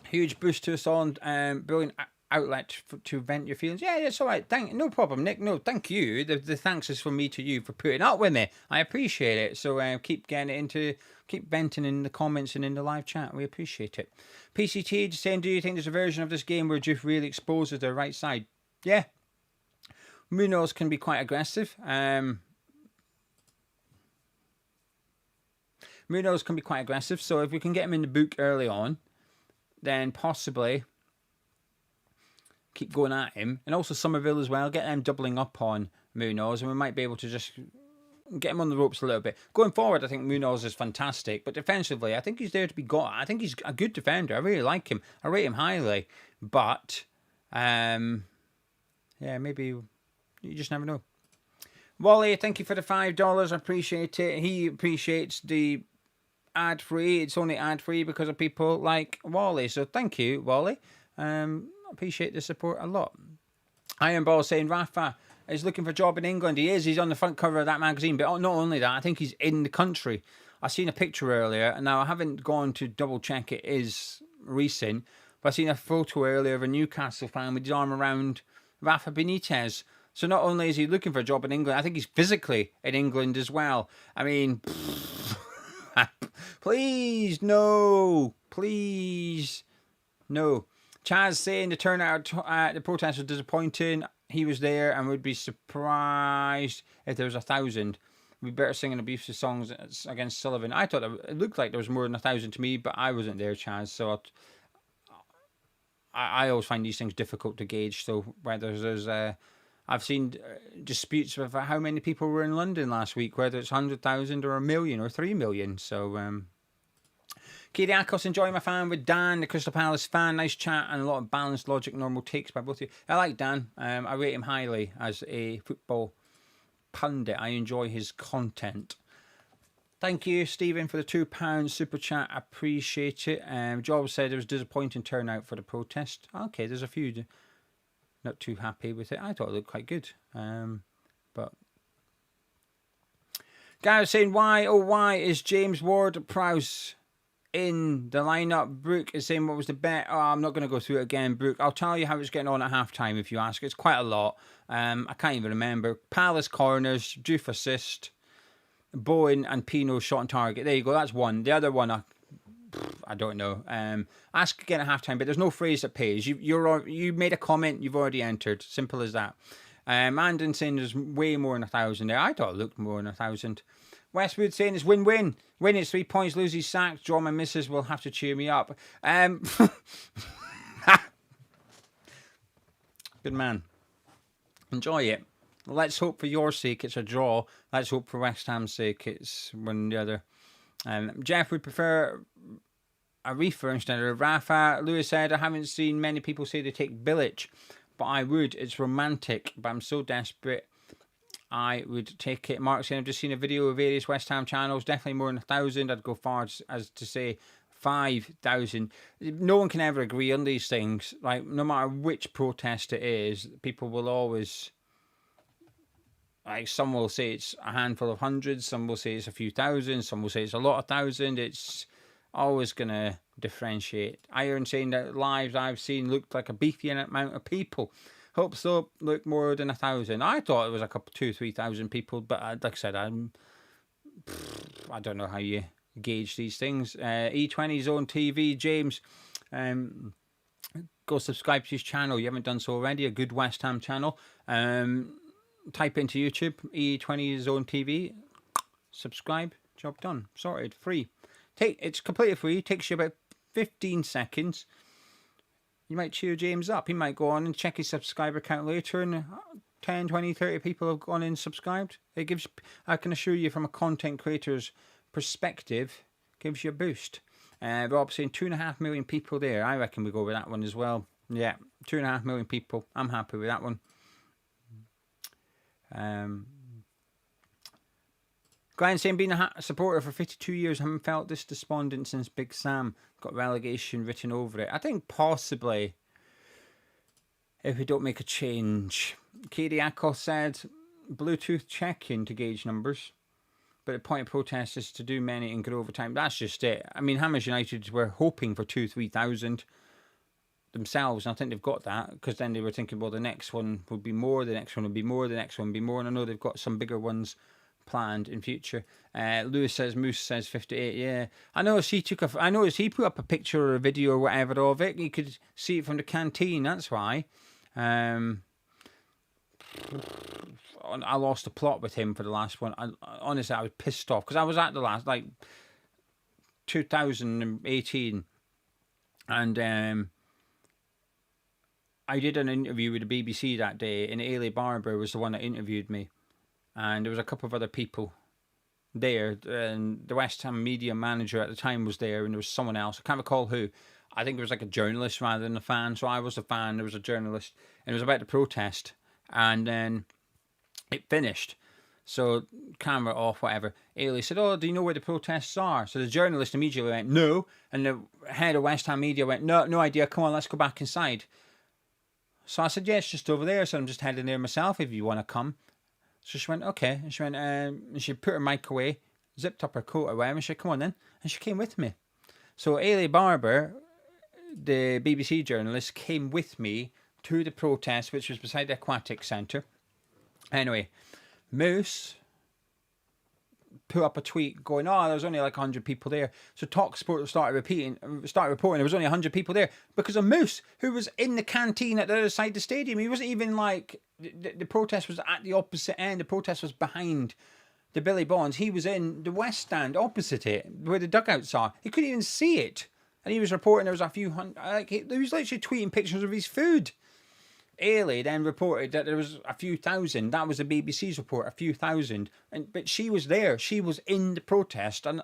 [SPEAKER 1] huge boost to us on brilliant outlet to vent your feelings. Yeah, it's all right. No problem, Nick. No, thank you. The thanks is from me to you for putting up with me. I appreciate it. So keep venting in the comments and in the live chat. We appreciate it. PCT just saying, do you think there's a version of this game where Juve really exposes their right side? Yeah. Munoz can be quite aggressive. Munoz can be quite aggressive. So if we can get him in the book early on, then possibly keep going at him. And also Somerville as well. Get them doubling up on Munoz, and we might be able to just get him on the ropes a little bit. Going forward, I think Munoz is fantastic. But defensively, I think he's there to be got. I think he's a good defender. I really like him. I rate him highly. But, yeah, maybe you just never know. Wally, thank you for the $5. I appreciate it. He appreciates the ad-free. It's only ad-free because of people like Wally. So thank you, Wally. Appreciate the support a lot. Iron Ball saying Rafa is looking for a job in England. He is. He's on the front cover of that magazine. But not only that, I think he's in the country. I seen a picture earlier, and now I haven't gone to double check it is recent, but I seen a photo earlier of a Newcastle fan with his arm around Rafa Benitez. So not only is he looking for a job in England, I think he's physically in England as well. I mean, please, no. Please, no. Chaz saying the turnout at the protest was disappointing. He was there and would be surprised if there was 1,000. We better singing abusive songs against Sullivan. I thought it looked like there was more than 1,000 to me, but I wasn't there, Chaz. So I always find these things difficult to gauge. So whether there's I've seen disputes of how many people were in London last week, whether it's 100,000 or 1 million or 3 million. So Kyriakos, enjoying my fan with Dan, the Crystal Palace fan. Nice chat and a lot of balanced logic, normal takes by both of you. I like Dan. I rate him highly as a football pundit. I enjoy his content. Thank you, Stephen, for the £2 super chat. I appreciate it. Job said there was disappointing turnout for the protest. Okay, there's a few not too happy with it. I thought it looked quite good. But Gareth saying, why is James Ward-Prowse in the lineup? Brooke is saying, what was the bet? Oh, I'm not going to go through it again, Brooke. I'll tell you how it's getting on at halftime if you ask. It's quite a lot. I can't even remember. Palace corners, Juve assist, Bowen and Pino shot on target. There you go. That's one. The other one, I don't know. Ask again at halftime, but there's no phrase that pays. You made a comment, you've already entered. Simple as that. Andon saying there's way more than 1,000 there. I thought it looked more than 1,000. Westwood saying it's win-win. Win is 3 points, lose he's sacked. Draw my missus will have to cheer me up. Good man. Enjoy it. Let's hope for your sake it's a draw. Let's hope for West Ham's sake it's one or the other. Jeff would prefer a reefer instead of Rafa. Lewis said, I haven't seen many people say they take Bilic, but I would. It's romantic, but I'm so desperate. I would take it. Mark saying, I've just seen a video of various West Ham channels. Definitely more than 1,000. I'd go far as to say 5,000. No one can ever agree on these things. Like, no matter which protest it is, people will always... Like, some will say it's a handful of hundreds. Some will say it's a few thousand. Some will say it's a lot of thousand. It's always going to differentiate. Iron saying that lives I've seen looked like a beefy amount of people. Hope so. Look more than 1,000. I thought it was like 2,000-3,000 people, but like I said, I don't know how you gauge these things. E20 Zone TV, James, go subscribe to his channel. You haven't done so already. A good West Ham channel. Type into YouTube E20 Zone TV. Subscribe. Job done. Sorted. Free. It's completely free. Takes you about 15 seconds. You might cheer James up. He might go on and check his subscriber count later, and 10, 20, 30 people have gone and subscribed. It gives, I can assure you, from a content creator's perspective, gives you a boost. Rob saying 2.5 million people there. I reckon we go with that one as well. Yeah, 2.5 million people. I'm happy with that one. Glenn saying, being a supporter for 52 years, I haven't felt this despondent since Big Sam got relegation written over it. I think possibly if we don't make a change. Katie Ackle said, Bluetooth check-in to gauge numbers, but the point of protest is to do many and grow over time. That's just it. I mean, Hammers United were hoping for 2,000-3,000 themselves, and I think they've got that, because then they were thinking, well, the next one would be more, the next one would be more, the next one would be more, and I know they've got some bigger ones planned in future. Lewis says, Moose says 58. Yeah, I noticed he put up a picture or a video or whatever of it. You could see it from the canteen. That's why. I lost the plot with him for the last one. Honestly, I was pissed off because I was at the last, like 2018, and I did an interview with the BBC that day, and Ailey Barber was the one that interviewed me. And there was a couple of other people there, and the West Ham media manager at the time was there, and there was someone else. I can't recall who. I think it was like a journalist rather than a fan. So I was a fan, there was a journalist, and it was about the protest. And then it finished. So camera off, whatever. Ailey said, oh, do you know where the protests are? So the journalist immediately went, no. And the head of West Ham media went, no idea. Come on, let's go back inside. So I said, yeah, it's just over there. So I'm just heading there myself if you want to come. So she went, okay. And she went, and she put her mic away, zipped up her coat away, and she said, come on then. And she came with me. So Ailey Barber, the BBC journalist, came with me to the protest, which was beside the Aquatic Centre. Anyway, Moose put up a tweet going, oh, there was only like 100 people there. So TalkSport started reporting there was only 100 people there because of Moose, who was in the canteen at the other side of the stadium. He wasn't even like, the protest was at the opposite end. The protest was behind the Billy Bonds. He was in the West Stand opposite it, where the dugouts are. He couldn't even see it. And he was reporting there was a few hundred, like, he was literally tweeting pictures of his food. Ailey then reported that there was a few thousand. That was the BBC's report, a few thousand. But she was there. She was in the protest. And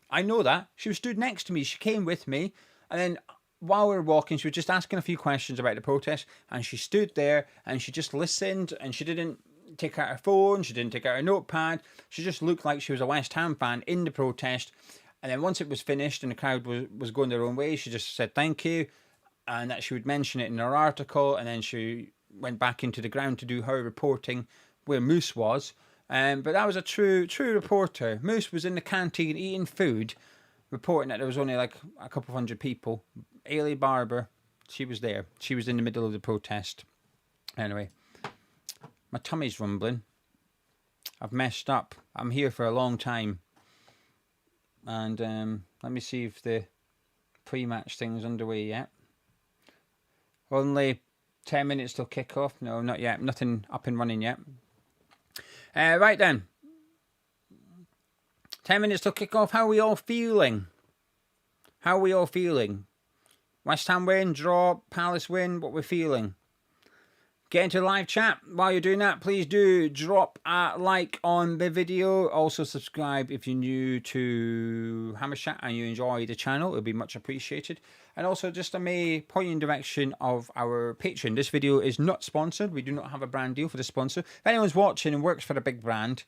[SPEAKER 1] I know that. She was stood next to me. She came with me. And then while we were walking, she was just asking a few questions about the protest. And she stood there and she just listened. And she didn't take out her phone. She didn't take out her notepad. She just looked like she was a West Ham fan in the protest. And then once it was finished and the crowd was going their own way, she just said thank you. And that she would mention it in her article, and then she went back into the ground to do her reporting where Moose was. But that was a true reporter. Moose was in the canteen eating food, reporting that there was only like a couple of hundred people. Ailey Barber, she was there. She was in the middle of the protest. Anyway, my tummy's rumbling. I've messed up. I'm here for a long time. And let me see if the pre-match thing's underway yet. Only 10 minutes till kick-off. No, not yet. Nothing up and running yet. Right then. 10 minutes till kick-off. How are we all feeling? West Ham win, draw, Palace win. What we're feeling? Get into the live chat. While you're doing that, please do drop a like on the video. Also subscribe if you're new to Hammer Chat and you enjoy the channel. It'll be much appreciated. And also just a point in direction of our Patreon. This video is not sponsored. We do not have a brand deal for the sponsor. If anyone's watching and works for a big brand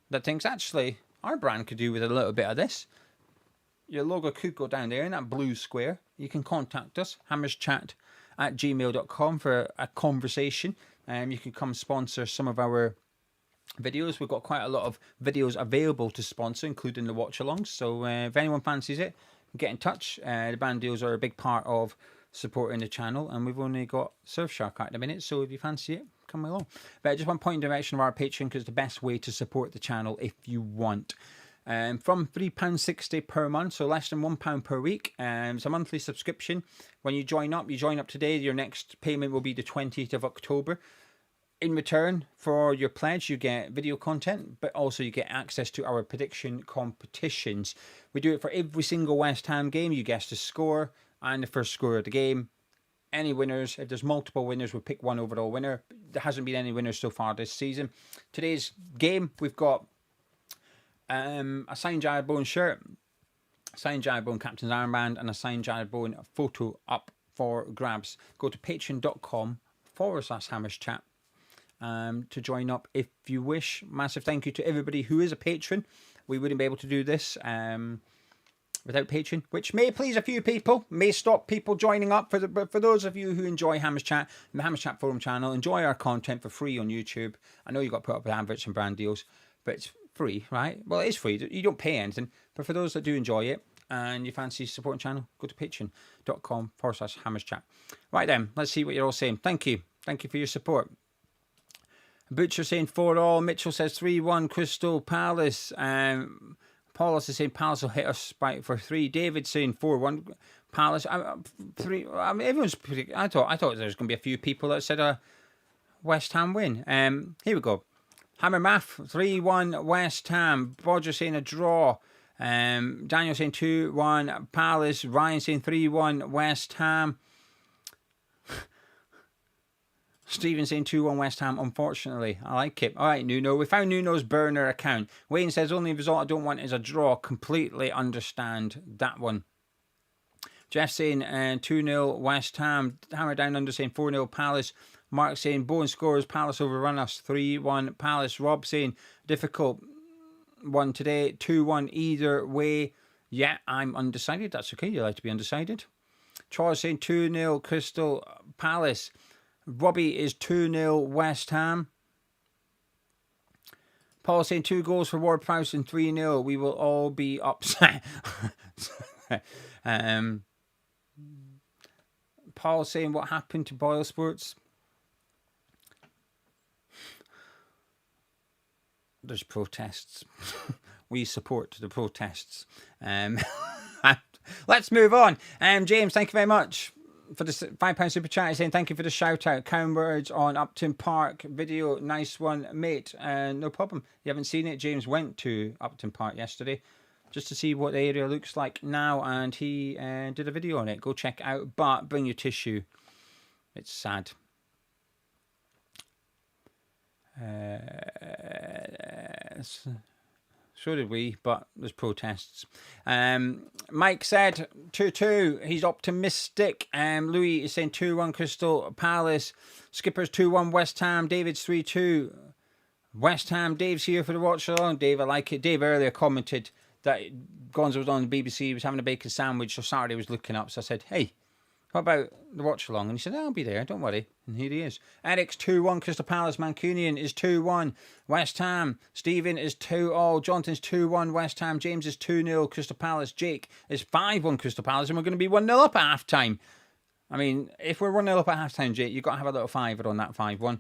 [SPEAKER 1] that thinks actually our brand could do with a little bit of this, your logo could go down there in that blue square. You can contact us, hammerschat@gmail.com, for a conversation. You can come sponsor some of our videos. We've got quite a lot of videos available to sponsor, including the watch-alongs. So if anyone fancies it, get in touch. The band deals are a big part of supporting the channel, and we've only got Surfshark at the minute, so if you fancy it, come along. But just one point in direction of our Patreon, because it's the best way to support the channel if you want. From £3.60 per month, so less than £1 per week. It's a monthly subscription. When you join up today, your next payment will be the 20th of October. In return for your pledge, you get video content, but also you get access to our prediction competitions. We do it for every single West Ham game. You guess the score and the first score of the game. Any winners, if there's multiple winners, we'll pick one overall winner. There hasn't been any winners so far this season. Today's game, we've got a signed Jared Bowen shirt, signed Jared Bowen captain's armband, and a signed Jared Bowen photo up for grabs. Go to patreon.com/Hammers Chat to join up if you wish. Massive thank you to everybody who is a patron. We wouldn't be able to do this without Patreon, which may please a few people, may stop people joining up. But for those of you who enjoy Hammers Chat and the Hammers Chat forum channel, enjoy our content for free on YouTube. I know you've got to put up with adverts and brand deals, but it's free, right? Well, it is free. You don't pay anything. But for those that do enjoy it and you fancy supporting the channel, go to patreon.com/Hammers Chat. Right then, let's see what you're all saying. Thank you. Thank you for your support. Butcher saying 4-all. Mitchell says 3-1 Crystal Palace. Paulus is saying Palace will hit us for 3. David saying 4-1 Palace. 3. I mean, everyone's pretty. I thought there was going to be a few people that said a West Ham win. Here we go. Hammer Math 3-1 West Ham. Roger saying a draw. Daniel saying 2-1 Palace. Ryan saying 3-1 West Ham. Stephen saying 2-1 West Ham, unfortunately. I like it. All right, Nuno. We found Nuno's burner account. Wayne says, only result I don't want is a draw. Completely understand that one. Jeff saying 2-0 West Ham. Hammer Down Under saying 4-0 Palace. Mark saying Bowen scores. Palace overrun us. 3-1 Palace. Rob saying difficult one today. 2-1 either way. Yeah, I'm undecided. That's okay. You like to be undecided. Charles saying 2-0 Crystal Palace. Robbie is 2-0 West Ham. Paul saying 2 goals for Ward-Prowse and 3-0. We will all be upset. Paul saying what happened to Boyle Sports. There's protests. We support the protests. Let's move on. James, thank you very much for the £5 super chat. Saying thank you for the shout out. Kind words on Upton Park video. Nice one, mate. No problem. You haven't seen it. James went to Upton Park yesterday just to see what the area looks like now, and he did a video on it. Go check it out. But bring your tissue. It's sad. So did we, but there's protests. Mike said 2-2. He's optimistic. Louis is saying 2-1 Crystal Palace. Skipper's 2-1 West Ham. David's 3-2 West Ham. Dave's here for the watch along. Dave, I like it. Dave earlier commented that Gonzo was on the BBC. He was having a bacon sandwich, so Saturday was looking up. So I said, hey, what about the watch along? And he said, I'll be there, don't worry. And here he is. Eric's 2-1 Crystal Palace. Mancunian is 2-1 West Ham. Stephen is 2-all. Jonathan's 2-1 West Ham. James is 2-0 Crystal Palace. Jake is 5-1 Crystal Palace. And we're going to be 1-0 up at half time. I mean, if we're 1-0 up at half time, Jake, you've got to have a little fiver on that 5-1.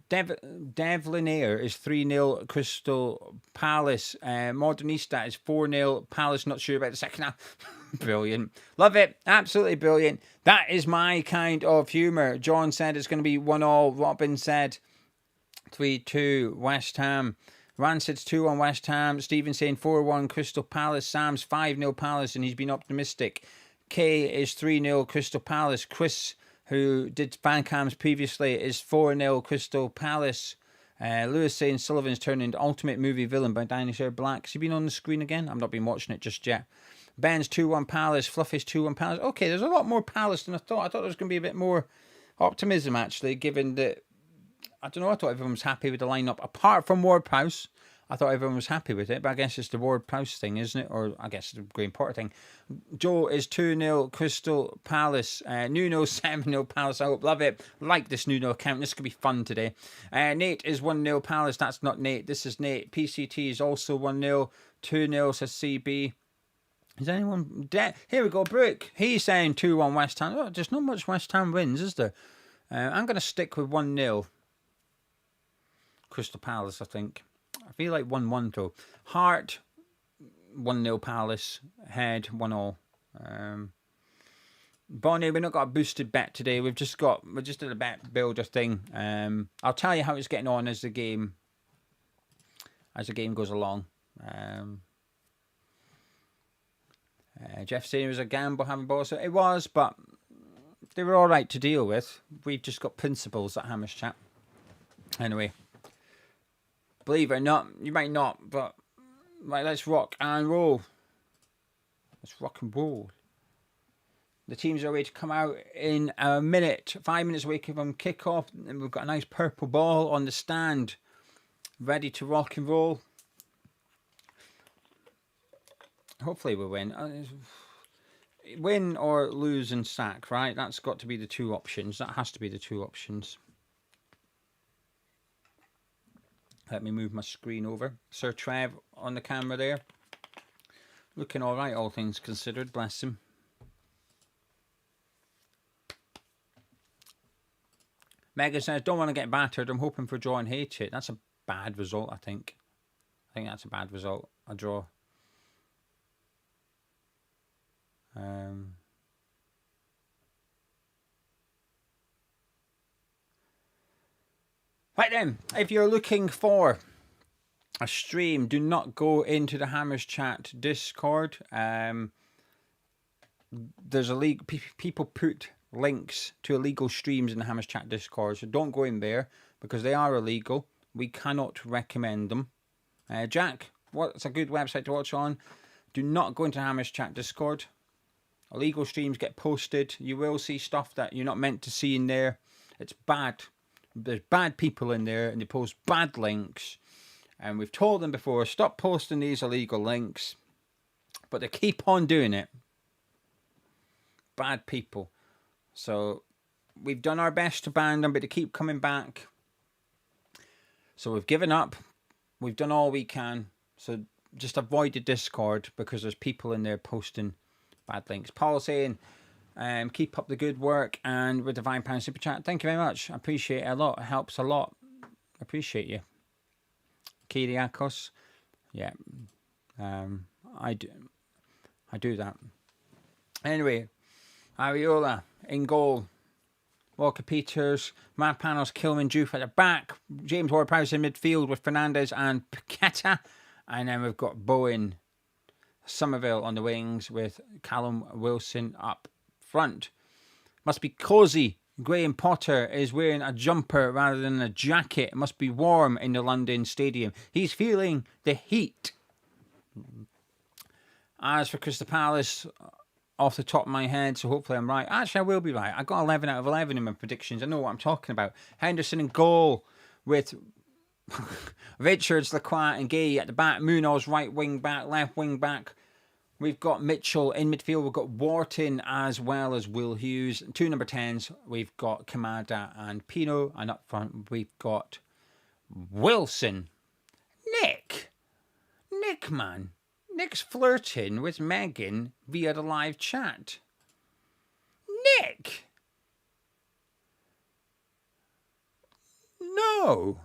[SPEAKER 1] Dev Lanier is 3-0 Crystal Palace. Modernista is 4-0 Palace. Not sure about the second half. Brilliant. Love it. Absolutely brilliant. That is my kind of humour. John said it's going to be 1-all. Robin said 3-2 West Ham. Rancid's 2-1 West Ham. Stephen saying 4-1 Crystal Palace. Sam's 5-0 Palace, and he's been optimistic. Kay is 3-0 Crystal Palace. Chris, who did fan cams previously, is 4-0 Crystal Palace. Lewis saying Sullivan's turned into ultimate movie villain by Dinosaur Black. Has he been on the screen again? I've not been watching it just yet. Ben's 2-1 Palace. Fluffy's 2-1 Palace. Okay, there's a lot more Palace than I thought. I thought there was going to be a bit more optimism, actually, given that, I don't know, I thought everyone was happy with the lineup. Apart from Ward-Prowse, I thought everyone was happy with it, but I guess it's the Ward-Prowse thing, isn't it? Or I guess the Graham Potter thing. Joe is 2-0 Crystal Palace. Nuno 7-0 Palace. I hope. Love it. Like this Nuno account. This could be fun today. Nate is 1-0 Palace. That's not Nate. This is Nate. PCT is also 1-0. 2-0 says CB. Is anyone dead? Here we go, Brooke. He's saying 2-1 West Ham. Oh, there's not much West Ham wins, is there? I'm going to stick with 1-0 Crystal Palace, I think. I feel like 1-1 though. Heart, 1-0 Palace. Head, 1-all. Bonnie, we've not got a boosted bet today. We just did a bet builder thing. I'll tell you how it's getting on as the game goes along. Jeff saying it was a gamble having balls. So it was, but they were all right to deal with. We've just got principles at Hammers Chat. Anyway, believe it or not, you might not, but right, let's rock and roll. Let's rock and roll. The teams are ready to come out in a minute. 5 minutes away from kickoff. And we've got a nice purple ball on the stand. Ready to rock and roll. Hopefully we win. Win or lose and sack, right? That's got to be the two options. That has to be the two options. Let me move my screen over. Sir Trev on the camera there. Looking all right, all things considered. Bless him. Megan says, don't want to get battered. I'm hoping for draw and hate it. That's a bad result, I think. I think that's a bad result. A draw. Right then, if you're looking for a stream, do not go into the Hammers Chat Discord. There's people put links to illegal streams in the Hammers Chat Discord, so don't go in there because they are illegal. We cannot recommend them. Jack, what's a good website to watch on? Do not go into Hammers Chat Discord. Illegal streams get posted. You will see stuff that you're not meant to see in there. It's bad. There's bad people in there and they post bad links. And we've told them before, stop posting these illegal links. But they keep on doing it. Bad people. So we've done our best to ban them, but they keep coming back. So we've given up. We've done all we can. So just avoid the Discord because there's people in there posting bad links. Paul saying, keep up the good work, and with the £5 super chat. Thank you very much. I appreciate it a lot. It helps a lot. Appreciate you. Kyriakos. Yeah. I do that. Anyway, Ariola in goal. Walker Peters, Matt Panos, Kilman, Juve at the back. James Ward-Prowse in midfield with Fernandez and Paqueta. And then we've got Bowen, Somerville on the wings with Callum Wilson up front. Must be cosy. Graham Potter is wearing a jumper rather than a jacket. It must be warm in the London Stadium. He's feeling the heat. As for Crystal Palace, off the top of my head, so hopefully I'm right. Actually, I will be right. I got 11 out of 11 in my predictions. I know what I'm talking about. Henderson in goal with Richards, Lacroix and Gay at the back. Munoz right wing back, left wing back. We've got Mitchell in midfield. We've got Wharton as well as Will Hughes. Two number 10s. We've got Kamada and Pino. And up front, we've got Wilson. Nick, man. Nick's flirting with Megan via the live chat. Nick! No!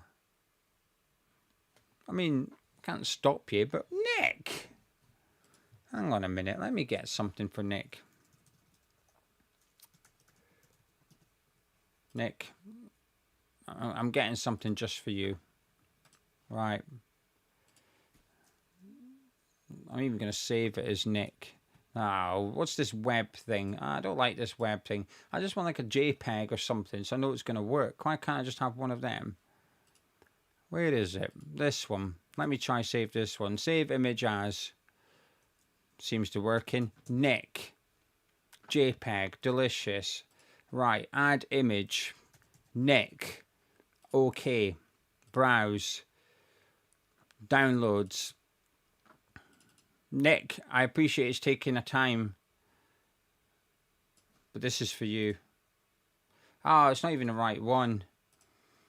[SPEAKER 1] I mean, can't stop you, but Nick! Hang on a minute, let me get something for Nick. Nick, I'm getting something just for you. Right. I'm even going to save it as Nick. Oh, what's this web thing? I don't like this web thing. I just want like a JPEG or something so I know it's going to work. Why can't I just have one of them? Where is it? This one. Let me try save this one. Save image as. Seems to work in. Nick. JPEG. Delicious. Right. Add image. Nick. Okay. Browse. Downloads. Nick, I appreciate it's taking a time. But this is for you. Oh, it's not even the right one.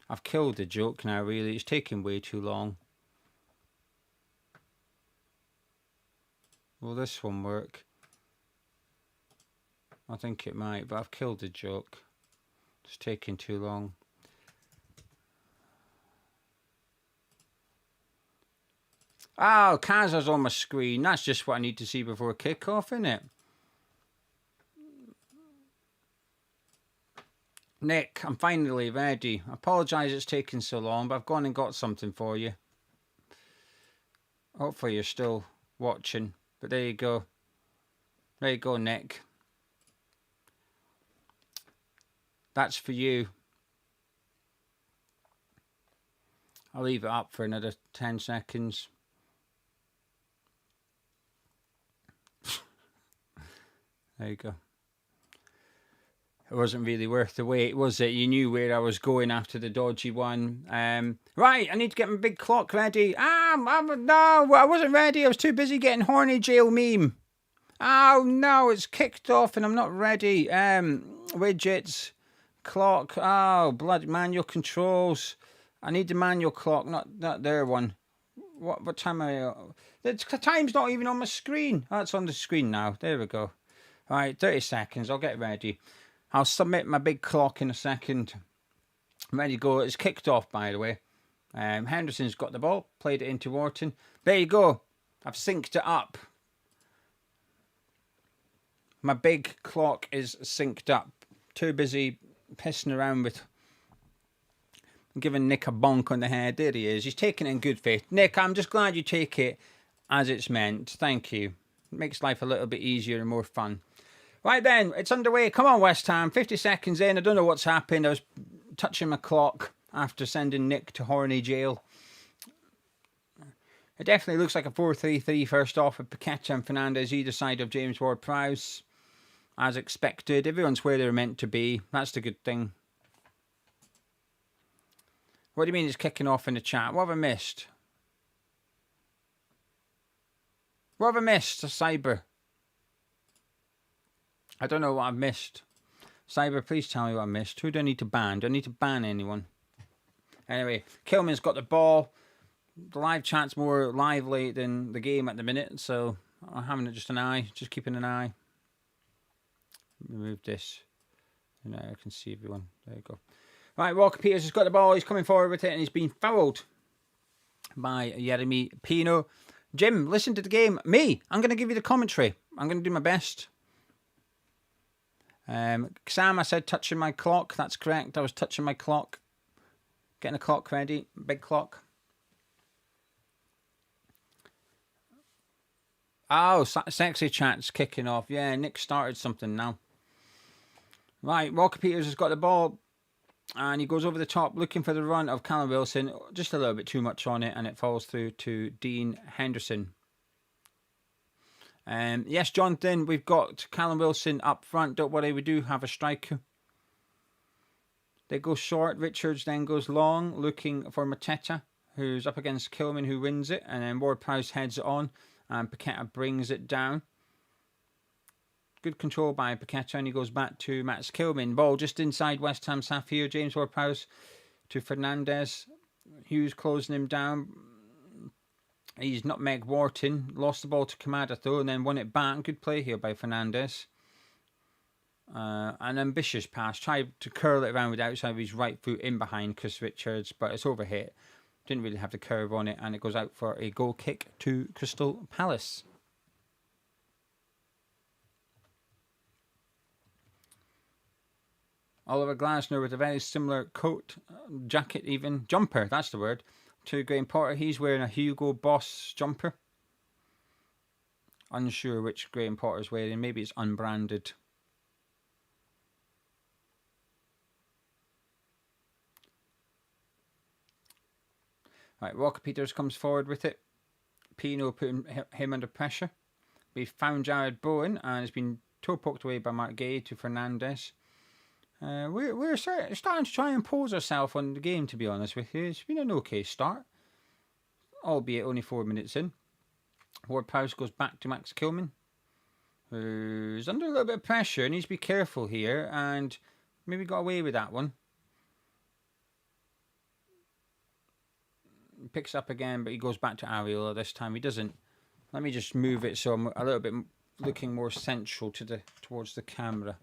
[SPEAKER 1] I've killed the joke now, really. It's taking way too long. Will this one work? I think it might, but I've killed the joke. It's taking too long. Oh, Kaz's on my screen. That's just what I need to see before kickoff, isn't it? Nick, I'm finally ready. I apologise it's taking so long, but I've gone and got something for you. Hopefully you're still watching. But there you go. There you go, Nick. That's for you. I'll leave it up for another 10 seconds. There you go. It wasn't really worth the wait, was it? You knew where I was going after the dodgy one. Right, I need to get my big clock ready. No, I wasn't ready. I was too busy getting horny jail meme. Oh, no, it's kicked off and I'm not ready. Widgets, clock. Oh, bloody manual controls. I need the manual clock, not their one. What time are you? The time's not even on my screen. Oh, it's on the screen now. There we go. All right, 30 seconds. I'll get ready. I'll submit my big clock in a second. I'm ready to go. It's kicked off, by the way. Henderson's got the ball. Played it into Wharton. There you go. I've synced it up. My big clock is synced up. Too busy pissing around with giving Nick a bonk on the head. There he is. He's taking it in good faith. Nick, I'm just glad you take it as it's meant. Thank you. It makes life a little bit easier and more fun. Right then, it's underway. Come on, West Ham. 50 seconds in. I don't know what's happened. I was touching my clock after sending Nick to horny jail. It definitely looks like a 4-3-3 first off with Paqueta and Fernandes either side of James Ward-Prowse. As expected. Everyone's where they're meant to be. That's the good thing. What do you mean it's kicking off in the chat? What have I missed? What have I missed? A Cyber. I don't know what I've missed. Cyber, please tell me what I missed. Who do I need to ban? Do I need to ban anyone? Anyway, Kilman's got the ball. The live chat's more lively than the game at the minute, so I'm having just an eye, just keeping an eye. Remove this. Now I can see everyone. There you go. Right, Walker Peters has got the ball. He's coming forward with it, and he's been fouled by Yeremy Pino. Jim, listen to the game. Me, I'm going to give you the commentary. I'm going to do my best. Sam, I said touching my clock. That's correct. I was touching my clock. Getting the clock ready. Big clock. Oh, sexy chat's kicking off. Yeah, Nick started something now. Right, Walker Peters has got the ball. And he goes over the top looking for the run of Callum Wilson. Just a little bit too much on it. And it falls through to Dean Henderson. Yes, Jonathan, we've got Callum Wilson up front. Don't worry, we do have a striker. They go short. Richards then goes long, looking for Mateta, who's up against Kilman, who wins it. And then Ward-Prowse heads it on, and Paqueta brings it down. Good control by Paqueta, and he goes back to Max Kilman. Ball just inside West Ham's half here. James Ward-Prowse to Fernandes. Hughes closing him down. He's nutmeg Wharton. Lost the ball to Kamada though, and then won it back. Good play here by Fernandes. An ambitious pass. Tried to curl it around with the outside of his right foot in behind Chris Richards, but it's overhit. Didn't really have the curve on it, and it goes out for a goal kick to Crystal Palace. Oliver Glasner with a very similar coat, jacket even, jumper, that's the word, to Graham Potter. He's wearing a Hugo Boss jumper. Unsure which Graham Potter's wearing. Maybe it's unbranded. Right, Walker Peters comes forward with it. Pino putting him under pressure. We've found Jared Bowen and has been toe poked away by Mark Gay to Fernandes. We're starting to try and pose ourselves on the game, to be honest with you. It's been an okay start, albeit only 4 minutes in. Ward-Prowse goes back to Max Kilman, who's under a little bit of pressure. Needs to be careful here, and maybe got away with that one. He picks up again, but he goes back to Areola this time. He doesn't. Let me just move it so I'm a little bit looking more central towards the camera.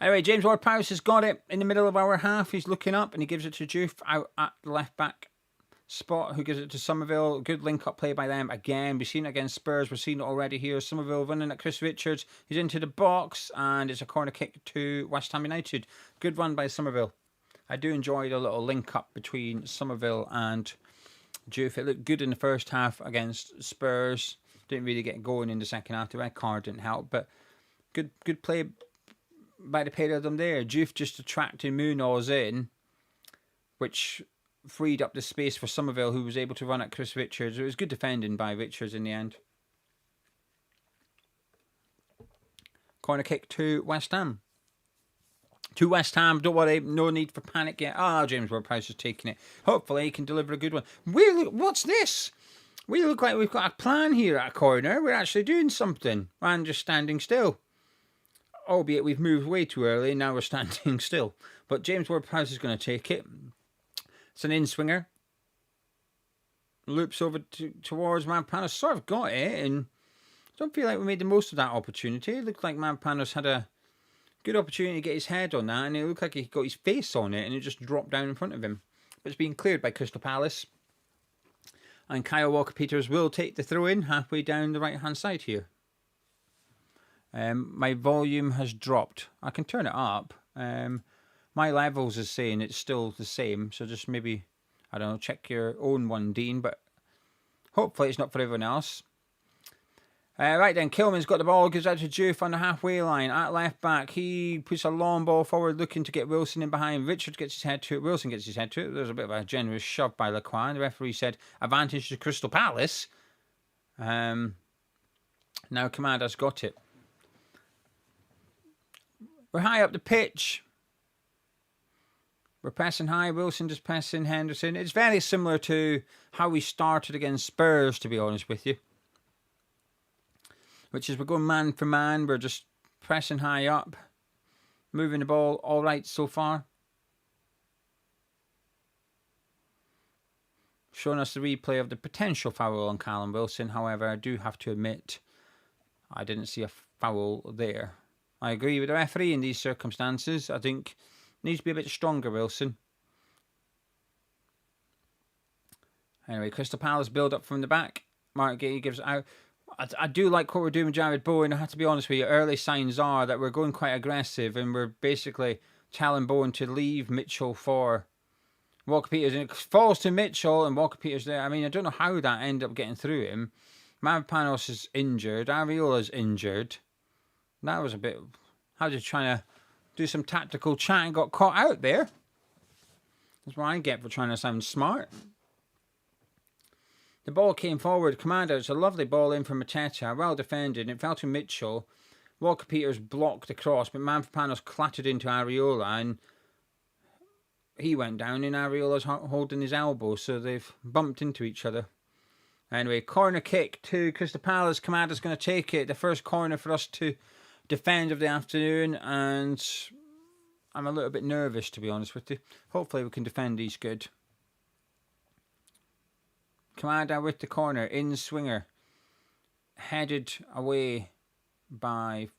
[SPEAKER 1] Anyway, James Ward-Prowse has got it in the middle of our half. He's looking up and he gives it to Juve out at the left back spot, who gives it to Somerville. Good link-up play by them again. We've seen it against Spurs. We've seen it already here. Somerville running at Chris Richards. He's into the box and it's a corner kick to West Ham United. Good run by Somerville. I do enjoy the little link-up between Somerville and Juve. It looked good in the first half against Spurs. Didn't really get going in the second half. The red card didn't help, but good play by the pair of them there. Juve just attracting Munoz in, which freed up the space for Somerville, who was able to run at Chris Richards. It was good defending by Richards in the end. Corner kick to West Ham. To West Ham, don't worry, no need for panic yet. James Ward-Prowse is taking it. Hopefully he can deliver a good one. What's this? We look like we've got a plan here at a corner. We're actually doing something. And just standing still. Albeit we've moved way too early, now we're standing still. But James Ward-Prowse is going to take it. It's an in-swinger. Loops over towards Mavropanos. Sort of got it, and I don't feel like we made the most of that opportunity. It looked like Mavropanos had a good opportunity to get his head on that, and it looked like he got his face on it, and it just dropped down in front of him. But it's been cleared by Crystal Palace. And Kyle Walker-Peters will take the throw-in halfway down the right-hand side here. My volume has dropped. I can turn it up. My levels is saying it's still the same, so just maybe, I don't know, check your own one, Dean, but hopefully it's not for everyone else. Right then, Kilman's got the ball, gives out to Juve on the halfway line. At left back, he puts a long ball forward, looking to get Wilson in behind. Richard gets his head to it. Wilson gets his head to it. There's a bit of a generous shove by Lacroix. The referee said, advantage to Crystal Palace. Now Kamada's got it. We're high up the pitch. We're pressing high. Wilson just pressing Henderson. It's very similar to how we started against Spurs, to be honest with you. Which is we're going man for man. We're just pressing high up. Moving the ball all right so far. Showing us the replay of the potential foul on Callum Wilson. However, I do have to admit, I didn't see a foul there. I agree with the referee in these circumstances. I think needs to be a bit stronger, Wilson. Anyway, Crystal Palace build up from the back. Mark Gay gives it out. I do like what we're doing with Jared Bowen. I have to be honest with you. Early signs are that we're going quite aggressive and we're basically telling Bowen to leave Mitchell for Walker-Peters. And it falls to Mitchell and Walker-Peters there. I mean, I don't know how that ended up getting through him. Mavropanos is injured. Areola's injured. That was a bit... How just trying to do some tactical chat and got caught out there. That's what I get for trying to sound smart. The ball came forward. Commander, it's a lovely ball in from Mateta. Well defended. It fell to Mitchell. Walker-Peters blocked the cross, but Mavropanos clattered into Areola and he went down and Areola's holding his elbow, so they've bumped into each other. Anyway, corner kick to Crystal Palace. Commander's going to take it. The first corner for us to defend of the afternoon, and I'm a little bit nervous, to be honest with you. Hopefully we can defend these good. Commander with the corner, in swinger, headed away by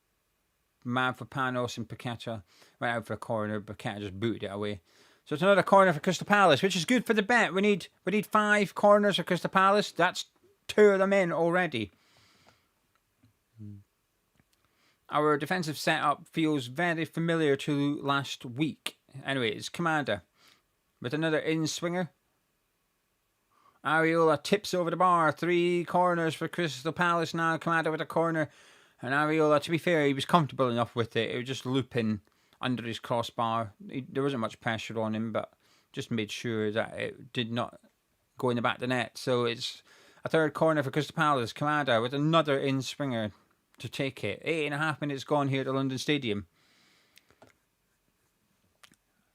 [SPEAKER 1] Mavropanos and Paqueta. Right out for a corner, Paqueta just booted it away. So it's another corner for Crystal Palace, which is good for the bet. We need 5 corners for Crystal Palace. That's 2 of them in already. Our defensive setup feels very familiar to last week. Anyway, it's Commander with another in-swinger. Areola tips over the bar. 3 corners for Crystal Palace now. Commander with a corner. And Areola, to be fair, he was comfortable enough with it. It was just looping under his crossbar. There wasn't much pressure on him, but just made sure that it did not go in the back of the net. So it's a 3rd corner for Crystal Palace. Commander with another in-swinger to take it. 8.5 minutes gone here at the London Stadium.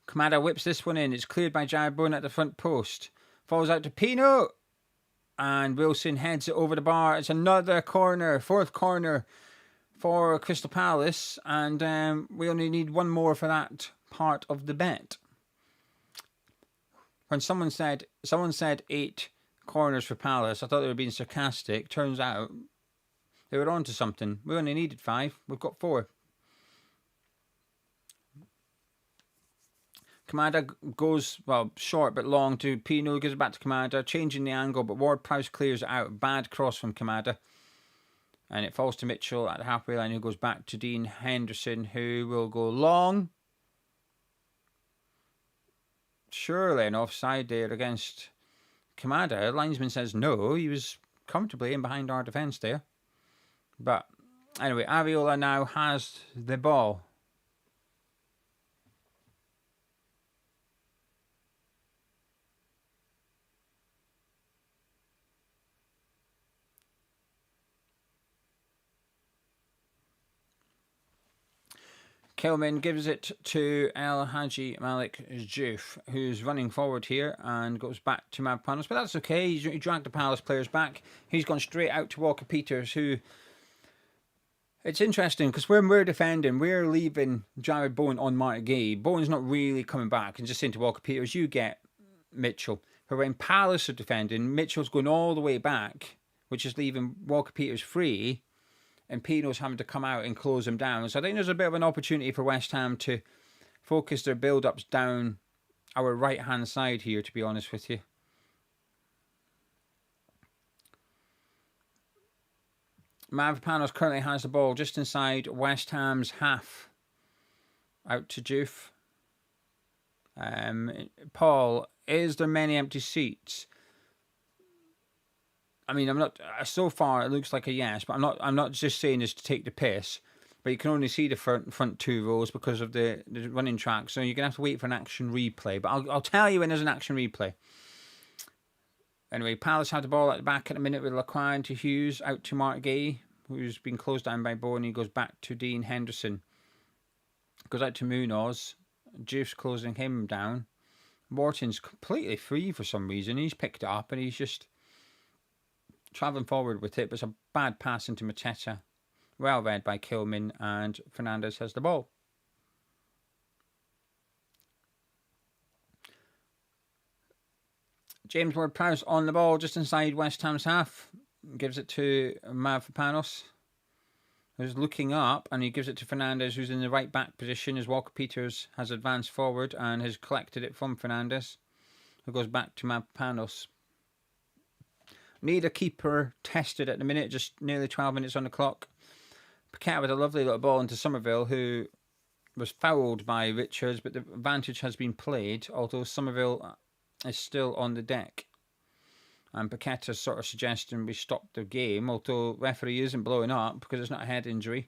[SPEAKER 1] Kamada whips this one in. It's cleared by Jared Bowen at the front post. Falls out to Pino. And Wilson heads it over the bar. It's another corner. 4th corner for Crystal Palace. And we only need 1 more for that part of the bet. When someone said 8 corners for Palace, I thought they were being sarcastic. Turns out they were on to something. We only needed 5. We've got 4. Commander goes, well, short but long to Pino. Gives it back to Commander. Changing the angle, but Ward-Prowse clears it out. Bad cross from Commander. And it falls to Mitchell at the halfway line, who goes back to Dean Henderson, who will go long. Surely an offside there against Commander. Linesman says no. He was comfortably in behind our defence there. But anyway, Areola now has the ball. Kilman gives it to El Hadji Malik Juf, who's running forward here and goes back to Mavpanos. But that's okay. He dragged the Palace players back. He's gone straight out to Walker Peters, who... It's interesting because when we're defending, we're leaving Jared Bowen on Mark Gay. Bowen's not really coming back and just saying to Walker Peters, you get Mitchell. But when Palace are defending, Mitchell's going all the way back, which is leaving Walker Peters free, and Pino's having to come out and close him down. So I think there's a bit of an opportunity for West Ham to focus their build-ups down our right-hand side here, to be honest with you. Mavropanos currently has the ball just inside West Ham's half. Out to Juf. Paul, is there many empty seats? I mean, I'm not. So far, it looks like a yes, but I'm not just saying this to take the piss. But you can only see the front two rows because of the running track, so you're gonna have to wait for an action replay. But I'll tell you when there's an action replay. Anyway, Palace had the ball at the back at the minute with Lacroix to Hughes, out to Mark Gay, who's been closed down by Bowen. He goes back to Dean Henderson. Goes out to Munoz. Jeff's closing him down. Morton's completely free for some reason. He's picked it up and he's just travelling forward with it. But it's a bad pass into Mateta. Well read by Kilman, and Fernandez has the ball. James Ward-Prowse on the ball just inside West Ham's half. Gives it to Mavropanos, who's looking up, and he gives it to Fernandez, who's in the right back position as Walker Peters has advanced forward and has collected it from Fernandez, who goes back to Mavropanos. Need a keeper tested at the minute, just nearly 12 minutes on the clock. Paqueta with a lovely little ball into Somerville, who was fouled by Richards, but the advantage has been played, although Somerville is still on the deck. And Paqueta's sort of suggesting we stop the game, although referee isn't blowing up because it's not a head injury.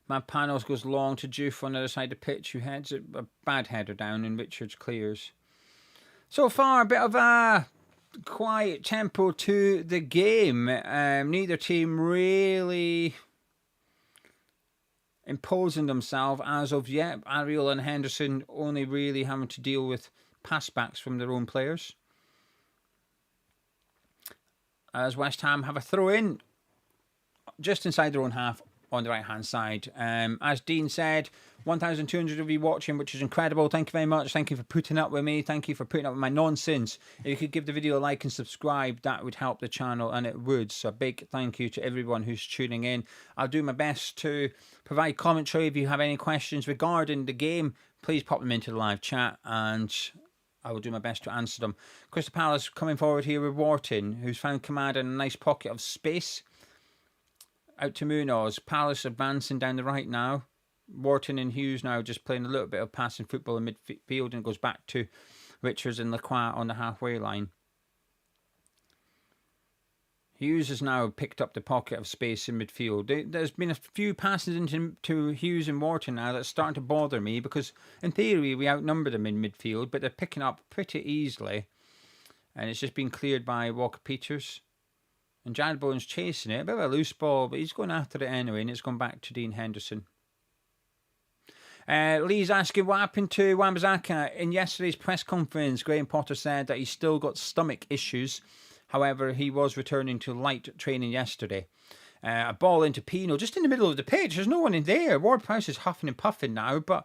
[SPEAKER 1] Mavpanos goes long to Juf on the other side of the pitch, who heads a bad header down, and Richards clears. So far, a bit of a quiet tempo to the game. Neither team really imposing themselves as of yet. Ariel and Henderson only really having to deal with passbacks from their own players. As West Ham have a throw in just inside their own half on the right hand side. As Dean said, 1,200 of you watching, which is incredible. Thank you very much. Thank you for putting up with me. Thank you for putting up with my nonsense. If you could give the video a like and subscribe, that would help the channel, and it would. So a big thank you to everyone who's tuning in. I'll do my best to provide commentary. If you have any questions regarding the game, please pop them into the live chat and I will do my best to answer them. Crystal Palace coming forward here with Wharton, who's found Kamada in a nice pocket of space. Out to Munoz. Palace advancing down the right now. Wharton and Hughes now just playing a little bit of passing football in midfield, and goes back to Richards and Lacroix on the halfway line. Hughes has now picked up the pocket of space in midfield. There's been a few passes into Hughes and Wharton now that's starting to bother me, because in theory we outnumber them in midfield, but they're picking up pretty easily, and it's just been cleared by Walker Peters. And Jared Bowen's chasing it. A bit of a loose ball, but he's going after it anyway, and it's gone back to Dean Henderson. Lee's asking what happened to Wan-Bissaka. In yesterday's press conference, Graham Potter said that he's still got stomach issues. However, he was returning to light training yesterday. A ball into Pino, just in the middle of the pitch. There's no one in there. Ward-Prowse is huffing and puffing now, but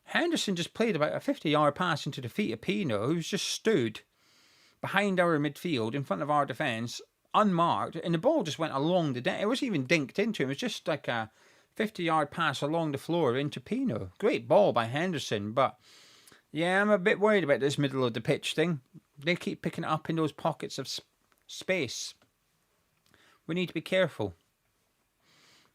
[SPEAKER 1] Henderson just played about a 50-yard pass into the feet of Pino, who's just stood behind our midfield in front of our defence, unmarked, and the ball just went along the deck. It wasn't even dinked into him. It was just like a 50-yard pass along the floor into Pino. Great ball by Henderson, but yeah, I'm a bit worried about this middle of the pitch thing. They keep picking it up in those pockets of space. We need to be careful.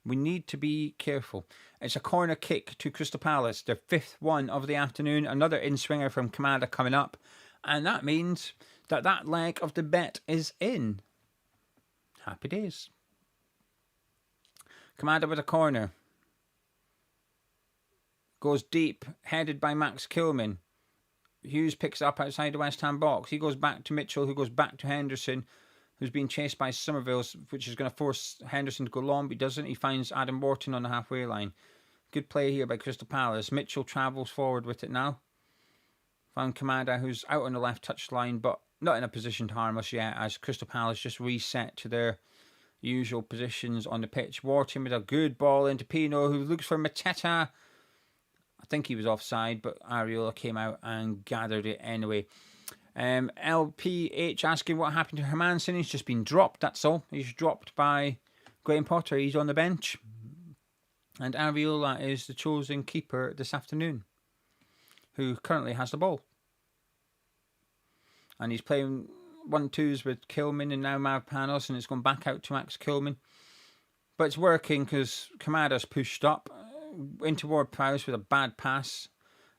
[SPEAKER 1] We need to be careful. It's a corner kick to Crystal Palace, their fifth one of the afternoon. Another in-swinger from Kamada coming up, and that means that leg of the bet is in. Happy days. Kamada with a corner. Goes deep, headed by Max Kilman. Hughes picks it up outside the West Ham box. He goes back to Mitchell, who goes back to Henderson. who's being chased by Somerville's, which is going to force Henderson to go long, but he doesn't. He finds Adam Wharton on the halfway line. Good play here by Crystal Palace. Mitchell travels forward with it now. Found Kamada, who's out on the left touchline, but not in a position to harm us yet, as Crystal Palace just reset to their usual positions on the pitch. Wharton with a good ball into Pino, who looks for Mateta. I think he was offside, but Areola came out and gathered it anyway. LPH asking what happened to Hermansen. He's just been dropped, that's all. He's dropped by Graham Potter. He's on the bench. And Areola is the chosen keeper this afternoon, who currently has the ball. And he's playing 1-2s with Kilman and now Mavpanos, and it's gone back out to Max Kilman. But it's working because Kamada's pushed up into Ward-Prowse with a bad pass.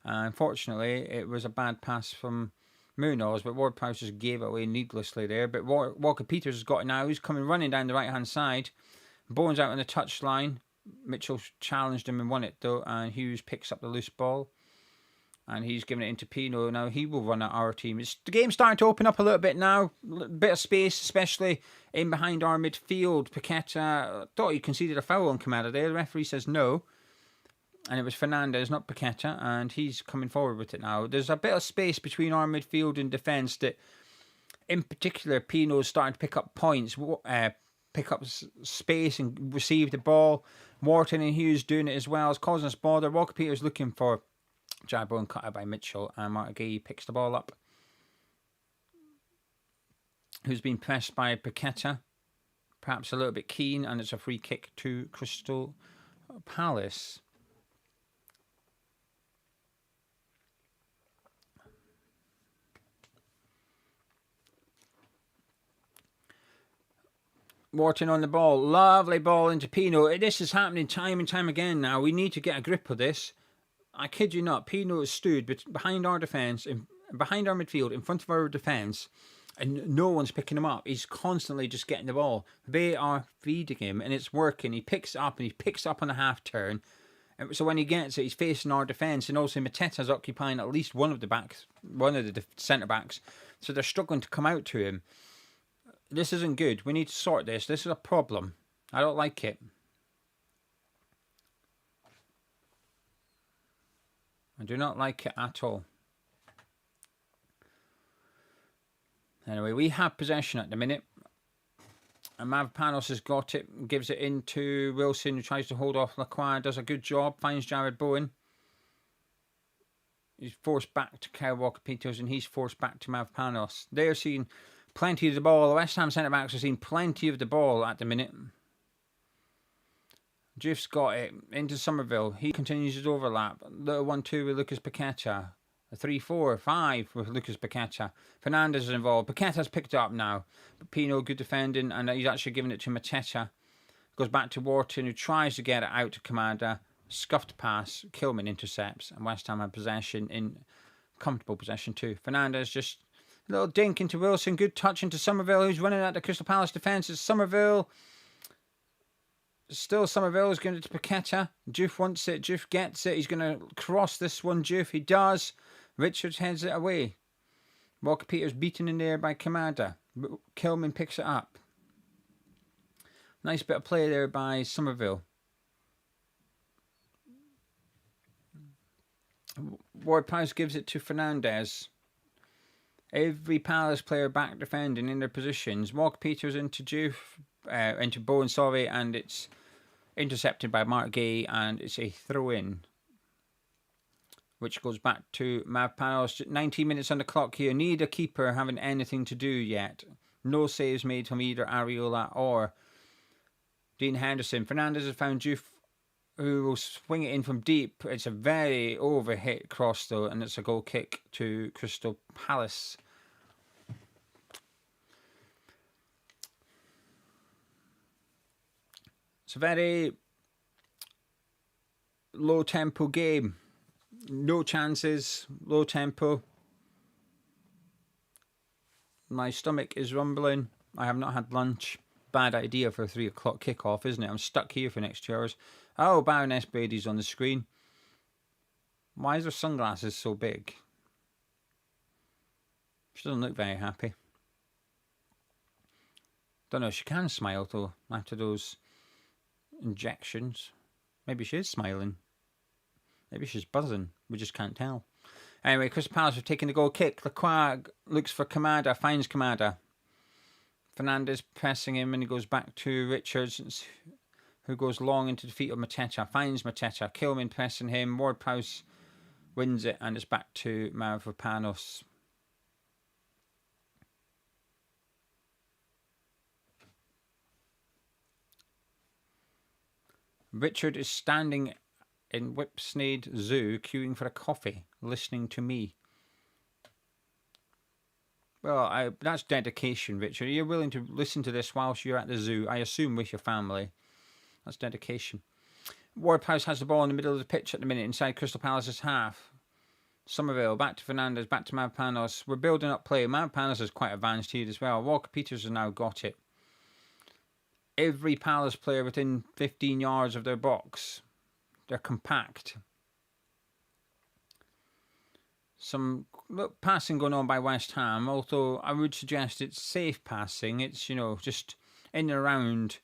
[SPEAKER 1] Unfortunately, it was a bad pass from Munoz, but Ward-Prowse just gave it away needlessly there. But Walker-Peters has got it now. He's coming running down the right-hand side. Bowen's out on the touchline. Mitchell challenged him and won it though, and Hughes picks up the loose ball. And he's giving it into Pino. Now he will run at our team. The game's starting to open up a little bit now. A bit of space, especially in behind our midfield. Paqueta thought he conceded a foul on Kamada there. The referee says no. And it was Fernandez, not Paqueta. And he's coming forward with it now. There's a bit of space between our midfield and defence that, in particular, Pino's starting to pick up points, pick up space and receive the ball. Wharton and Hughes doing it as well. It's causing us bother. Walker-Peters looking for Jabbo and cut out by Mitchell, and Martigay picks the ball up, who's been pressed by Paqueta, perhaps a little bit keen, and it's a free kick to Crystal Palace. Wharton on the ball, lovely ball into Pino. This is happening time and time again now. We need to get a grip of this. I kid you not, Pino is stood behind our defence, behind our midfield, in front of our defence, and no one's picking him up. He's constantly just getting the ball. They are feeding him, and it's working. He picks it up, and he picks it up on a half turn. And so when he gets it, he's facing our defence, and also Mateta's occupying at least one of the backs, one of the centre backs. So they're struggling to come out to him. This isn't good. We need to sort this. This is a problem. I don't like it. I do not like it at all. Anyway, we have possession at the minute. And Mavpanos has got it, gives it into Wilson, who tries to hold off Lacroix, does a good job, finds Jared Bowen. He's forced back to Kyle Walker-Peters, and he's forced back to Mavpanos. They're seeing plenty of the ball. The West Ham centre-backs are seeing plenty of the ball at the minute. Juff's got it into Somerville. He continues his overlap. Little 1-2 with Lucas Paqueta. A 3-4-5 with Lucas Paqueta. Fernandez is involved. Paqueta's picked it up now. But Pino, good defending, and he's actually giving it to Mateta. Goes back to Wharton, who tries to get it out to Kamada. Scuffed pass. Kilman intercepts. And West Ham have possession, in comfortable possession too. Fernandez just a little dink into Wilson. Good touch into Somerville, who's running at the Crystal Palace defence. It's Somerville. Still Somerville is giving it to Paqueta. Juff wants it. Juff gets it. He's going to cross this one. Juff, he does. Richards heads it away. Walker-Peters beaten in there by Kamada. Kilman picks it up. Nice bit of play there by Somerville. Ward-Prowse gives it to Fernandez. Every Palace player back defending in their positions. Walker-Peters into Juff. Into Bowen, sorry, and it's intercepted by Martigay, and it's a throw-in, which goes back to Mavpanos. 19 minutes on the clock here. Need a keeper having anything to do yet. No saves made from either Areola or Dean Henderson. Fernandez has found Juff, who will swing it in from deep. It's a very overhit cross, though, and it's a goal kick to Crystal Palace. It's a very low tempo game. No chances, low tempo. My stomach is rumbling. I have not had lunch. Bad idea for a 3 o'clock kickoff, isn't it? I'm stuck here for the next 2 hours. Oh, Baroness Brady's on the screen. Why is her sunglasses so big? She doesn't look very happy. Don't know if she can smile though after those injections. Maybe she is smiling. Maybe she's buzzing. We just can't tell. Anyway, Crystal Palace have taken the goal kick. Lacroix looks for Kamada, finds Kamada. Fernandez pressing him, and he goes back to Richards, who goes long into the feet of Mateta. Finds Mateta. Kilman pressing him. Ward-Prowse wins it, and it's back to Mavropanos. Richard is standing in Whipsnade Zoo, queuing for a coffee, listening to me. Well, that's dedication, Richard. You're willing to listen to this whilst you're at the zoo, I assume with your family. That's dedication. Ward-Prowse has the ball in the middle of the pitch at the minute, inside Crystal Palace's half. Somerville, back to Fernandez, back to Mavropanos. We're building up play. Mavropanos is quite advanced here as well. Walker-Peters has now got it. Every Palace player within 15 yards of their box. They're compact. Some passing going on by West Ham, although I would suggest it's safe passing. It's, just in and around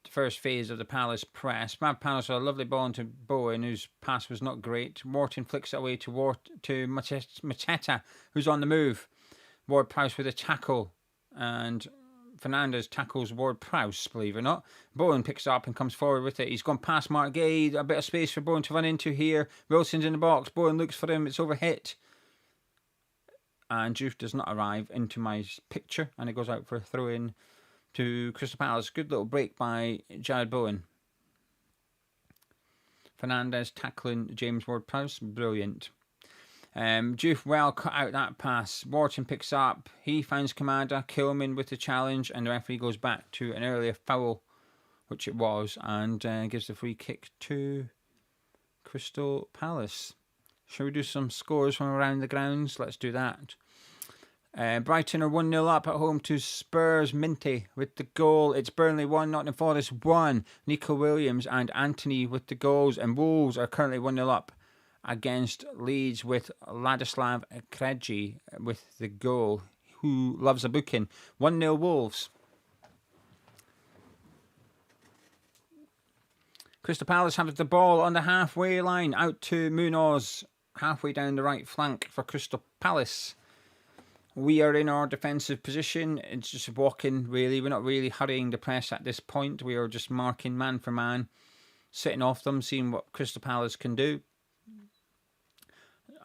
[SPEAKER 1] the first phase of the Palace press. Mavropanos had a lovely ball into Bowen, whose pass was not great. Wharton flicks it away to Mateta, who's on the move. Ward-Prowse with a tackle, and Fernandez tackles Ward-Prowse, believe it or not. Bowen picks it up and comes forward with it. He's gone past Mark Gay. A bit of space for Bowen to run into here. Wilson's in the box. Bowen looks for him. It's overhit. And Juve does not arrive into my picture. And it goes out for a throw-in to Crystal Palace. Good little break by Jared Bowen. Fernandez tackling James Ward-Prowse. Brilliant. Juve well cut out that pass. Wharton picks up. He finds Kamada. Kilman with the challenge, and the referee goes back to an earlier foul, which it was, and gives the free kick to Crystal Palace. Shall we do some scores from around the grounds? Let's do that. Brighton are 1-0 up at home to Spurs. Minty with the goal. It's Burnley 1, Nottingham Forest 1. Nico Williams and Anthony with the goals, and Wolves are currently 1-0 up against Leeds with Ladislav Krejci with the goal, who loves a booking. 1-0 Wolves. Crystal Palace have the ball on the halfway line, out to Munoz, halfway down the right flank for Crystal Palace. We are in our defensive position. It's just walking, really. We're not really hurrying the press at this point. We are just marking man for man, sitting off them, seeing what Crystal Palace can do.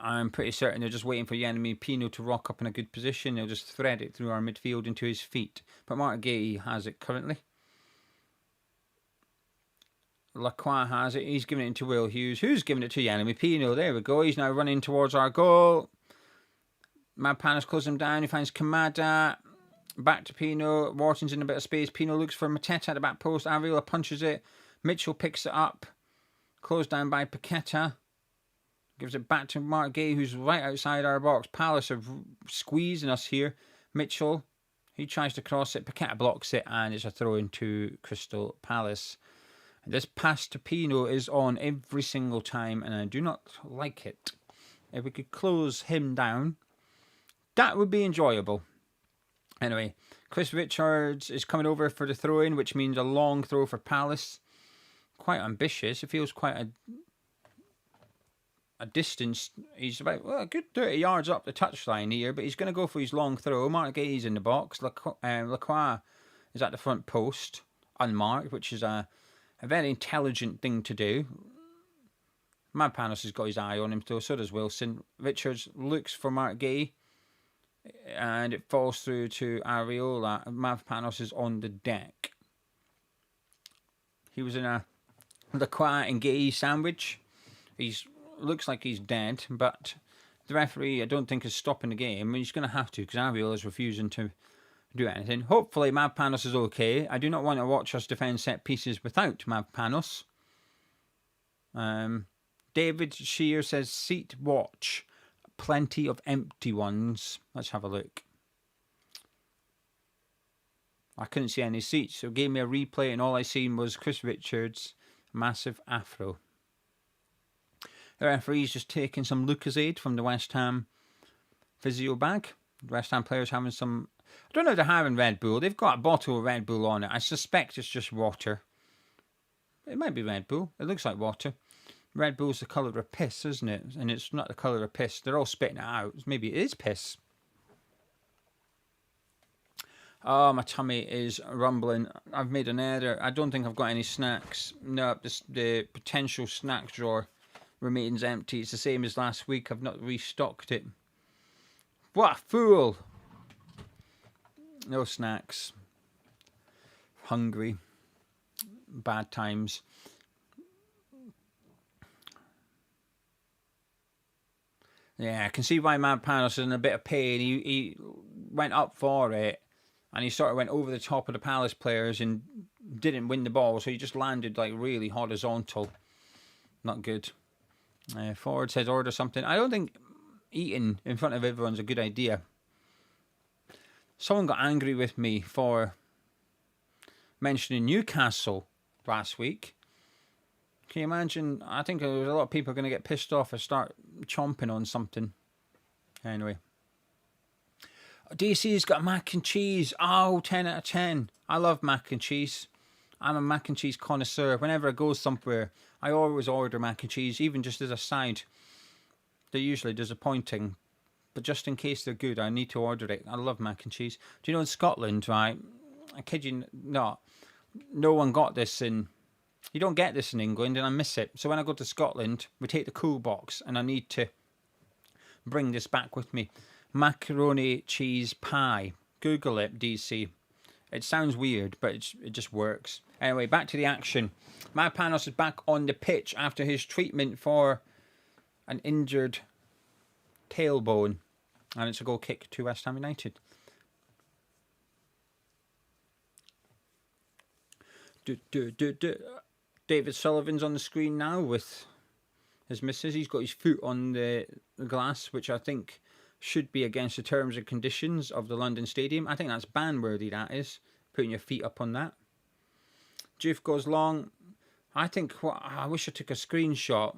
[SPEAKER 1] I'm pretty certain they're just waiting for Yanemi Pino to rock up in a good position. They'll just thread it through our midfield into his feet. But Mark Gay has it currently. Lacroix has it. He's giving it to Will Hughes. Who's giving it to Yanemi Pino? There we go. He's now running towards our goal. Mavropanos closes him down. He finds Kamada. Back to Pino. Wharton's in a bit of space. Pino looks for Mateta at the back post. Ariola punches it. Mitchell picks it up. Closed down by Paqueta. Gives it back to Mark Gay, who's right outside our box. Palace are squeezing us here. Mitchell, he tries to cross it. Paqueta blocks it, and it's a throw into Crystal Palace. And this pass to Pino is on every single time, and I do not like it. If we could close him down, that would be enjoyable. Anyway, Chris Richards is coming over for the throw-in, which means a long throw for Palace. Quite ambitious. It feels quite a distance. He's about a good 30 yards up the touchline here, but he's going to go for his long throw. Mark Gay's in the box. Lacroix is at the front post, unmarked, which is a very intelligent thing to do. Mavropanos has got his eye on him, though, so does Wilson. Richards looks for Mark Gay, and it falls through to Ariola. Mavropanos is on the deck. He was in a Lacroix and Gay sandwich. Looks like he's dead, but the referee I don't think is stopping the game. He's going to have to, because Ariola is refusing to do anything. Hopefully Mavropanos is okay. I do not want to watch us defend set pieces without Mavropanos. David Shear says seat watch, plenty of empty ones. Let's have a look. I couldn't see any seats, so it gave me a replay, and all I seen was Chris Richards' massive afro. The referee's just taking some Lucozade from the West Ham physio bag. The West Ham players having some I don't know if they're having Red Bull. They've got a bottle of Red Bull on it. I suspect it's just water. It might be Red Bull. It looks like water. Red Bull's the colour of piss, isn't it? And it's not the colour of piss. They're all spitting it out. Maybe it is piss. Oh, my tummy is rumbling. I've made an error. I don't think I've got any snacks. No, the potential snack drawer remains empty. It's the same as last week. I've not restocked it. What a fool! No snacks. Hungry. Bad times. Yeah, I can see why Mad Panos is in a bit of pain. He went up for it, and he sort of went over the top of the Palace players and didn't win the ball, so he just landed like really horizontal. Not good. Forward says order something. I don't think eating in front of everyone's a good idea. Someone got angry with me for mentioning Newcastle last week. Can you imagine? I think there was a lot of people going to get pissed off and start chomping on something. Anyway. DC's got mac and cheese. Oh, 10 out of 10. I love mac and cheese. I'm a mac and cheese connoisseur. Whenever I go somewhere, I always order mac and cheese, even just as a side. They're usually disappointing, but just in case they're good, I need to order it. I love mac and cheese. Do you know in Scotland, right? I kid you not, no one got this in... You don't get this in England, and I miss it. So when I go to Scotland, we take the cool box, and I need to bring this back with me. Macaroni cheese pie. Google it, DC. It sounds weird, but it just works. Anyway, back to the action. Mad Panos is back on the pitch after his treatment for an injured tailbone. And it's a goal kick to West Ham United. David Sullivan's on the screen now with his missus. He's got his foot on the glass, which I think should be against the terms and conditions of the London Stadium. I think that's ban-worthy, that is, putting your feet up on that. Joof goes long. I think, I wish I took a screenshot.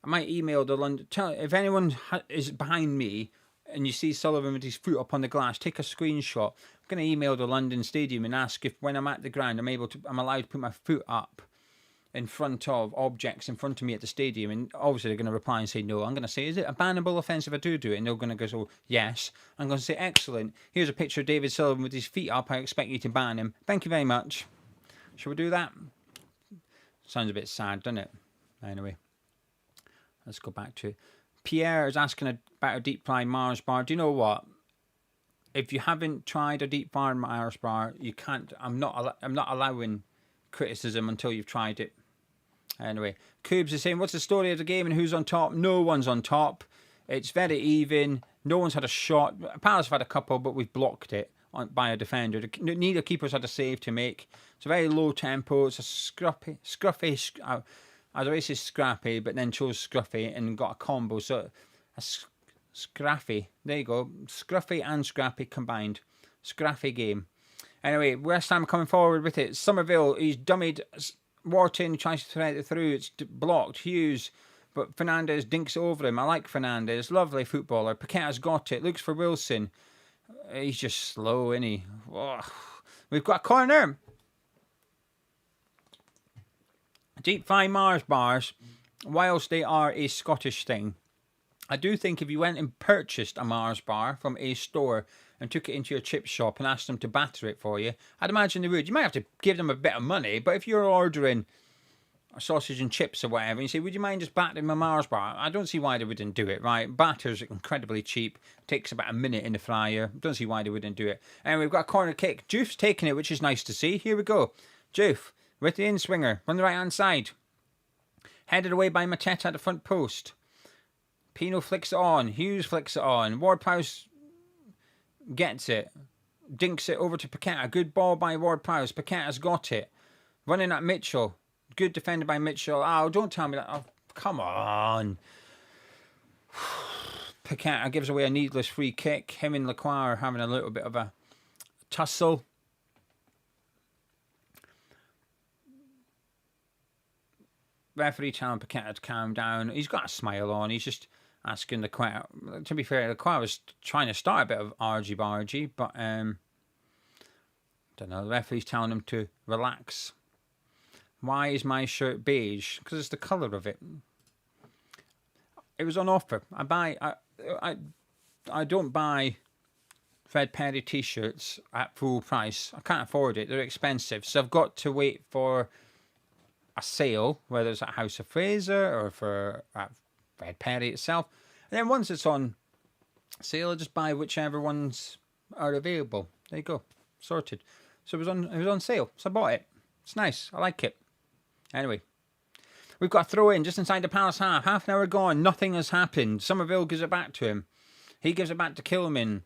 [SPEAKER 1] I might email the London... If anyone is behind me and you see Sullivan with his foot up on the glass, take a screenshot. I'm going to email the London Stadium and ask if when I'm at the ground I'm allowed to put my foot up in front of objects in front of me at the stadium, and obviously they're going to reply and say no. I'm going to say, is it a bannable offence if I do it? And they're going to go, so yes. I'm going to say, excellent. Here's a picture of David Sullivan with his feet up. I expect you to ban him. Thank you very much. Shall we do that? Sounds a bit sad, doesn't it? Anyway, let's go back to it. Pierre is asking about a deep fried Mars bar. Do you know what? If you haven't tried a deep fried Mars bar, you can't. I'm not allowing criticism until you've tried it. Anyway, Coobs is saying, what's the story of the game and who's on top? No one's on top. It's very even. No one's had a shot. Palace have had a couple, but we've blocked it by a defender. Neither keeper's had a save to make. It's a very low tempo. It's a scruffy. I was always say scrappy, but then chose scruffy and got a combo. So a scraffy. There you go. Scruffy and scrappy combined. Scraffy game. Anyway, West Ham coming forward with it. Somerville, he's dummied Wharton, tries to thread it through. It's blocked. Hughes, but Fernandez dinks over him. I like Fernandez. Lovely footballer. Paqueta's got it. Looks for Wilson. He's just slow, isn't he? Oh. We've got a corner. Deep fried Mars bars, whilst they are a Scottish thing, I do think if you went and purchased a Mars bar from a store and took it into your chip shop and asked them to batter it for you, I'd imagine they would. You might have to give them a bit of money, but if you're ordering a sausage and chips or whatever, and you say, would you mind just battering my Mars bar? I don't see why they wouldn't do it, right? Batter's incredibly cheap. Takes about a minute in the fryer. Don't see why they wouldn't do it. And we've got a corner kick. Joof's taking it, which is nice to see. Here we go. Joof with the in-swinger on the right-hand side. Headed away by Mateta at the front post. Pino flicks it on. Hughes flicks it on. Ward-Prowse gets it. Dinks it over to Paqueta. Good ball by Ward-Prowse. Paqueta's got it. Running at Mitchell. Good defended by Mitchell. Oh, don't tell me that. Oh, come on. Paqueta gives away a needless free kick. Him and Lacroix are having a little bit of a tussle. Referee telling Paqueta to calm down. He's got a smile on. He's just asking Lacroix. To be fair, Lacroix was trying to start a bit of argy-bargy, but don't know. The referee's telling him to relax. Why is my shirt beige? Because it's the colour of it. It was on offer. I don't buy Fred Perry t-shirts at full price. I can't afford it. They're expensive. So I've got to wait for a sale, whether it's at House of Fraser or for Fred Perry itself. And then once it's on sale, I just buy whichever ones are available. There you go. Sorted. So it was on sale. So I bought it. It's nice. I like it. Anyway. We've got a throw in just inside the Palace half. Half an hour gone. Nothing has happened. Somerville gives it back to him. He gives it back to Kilman.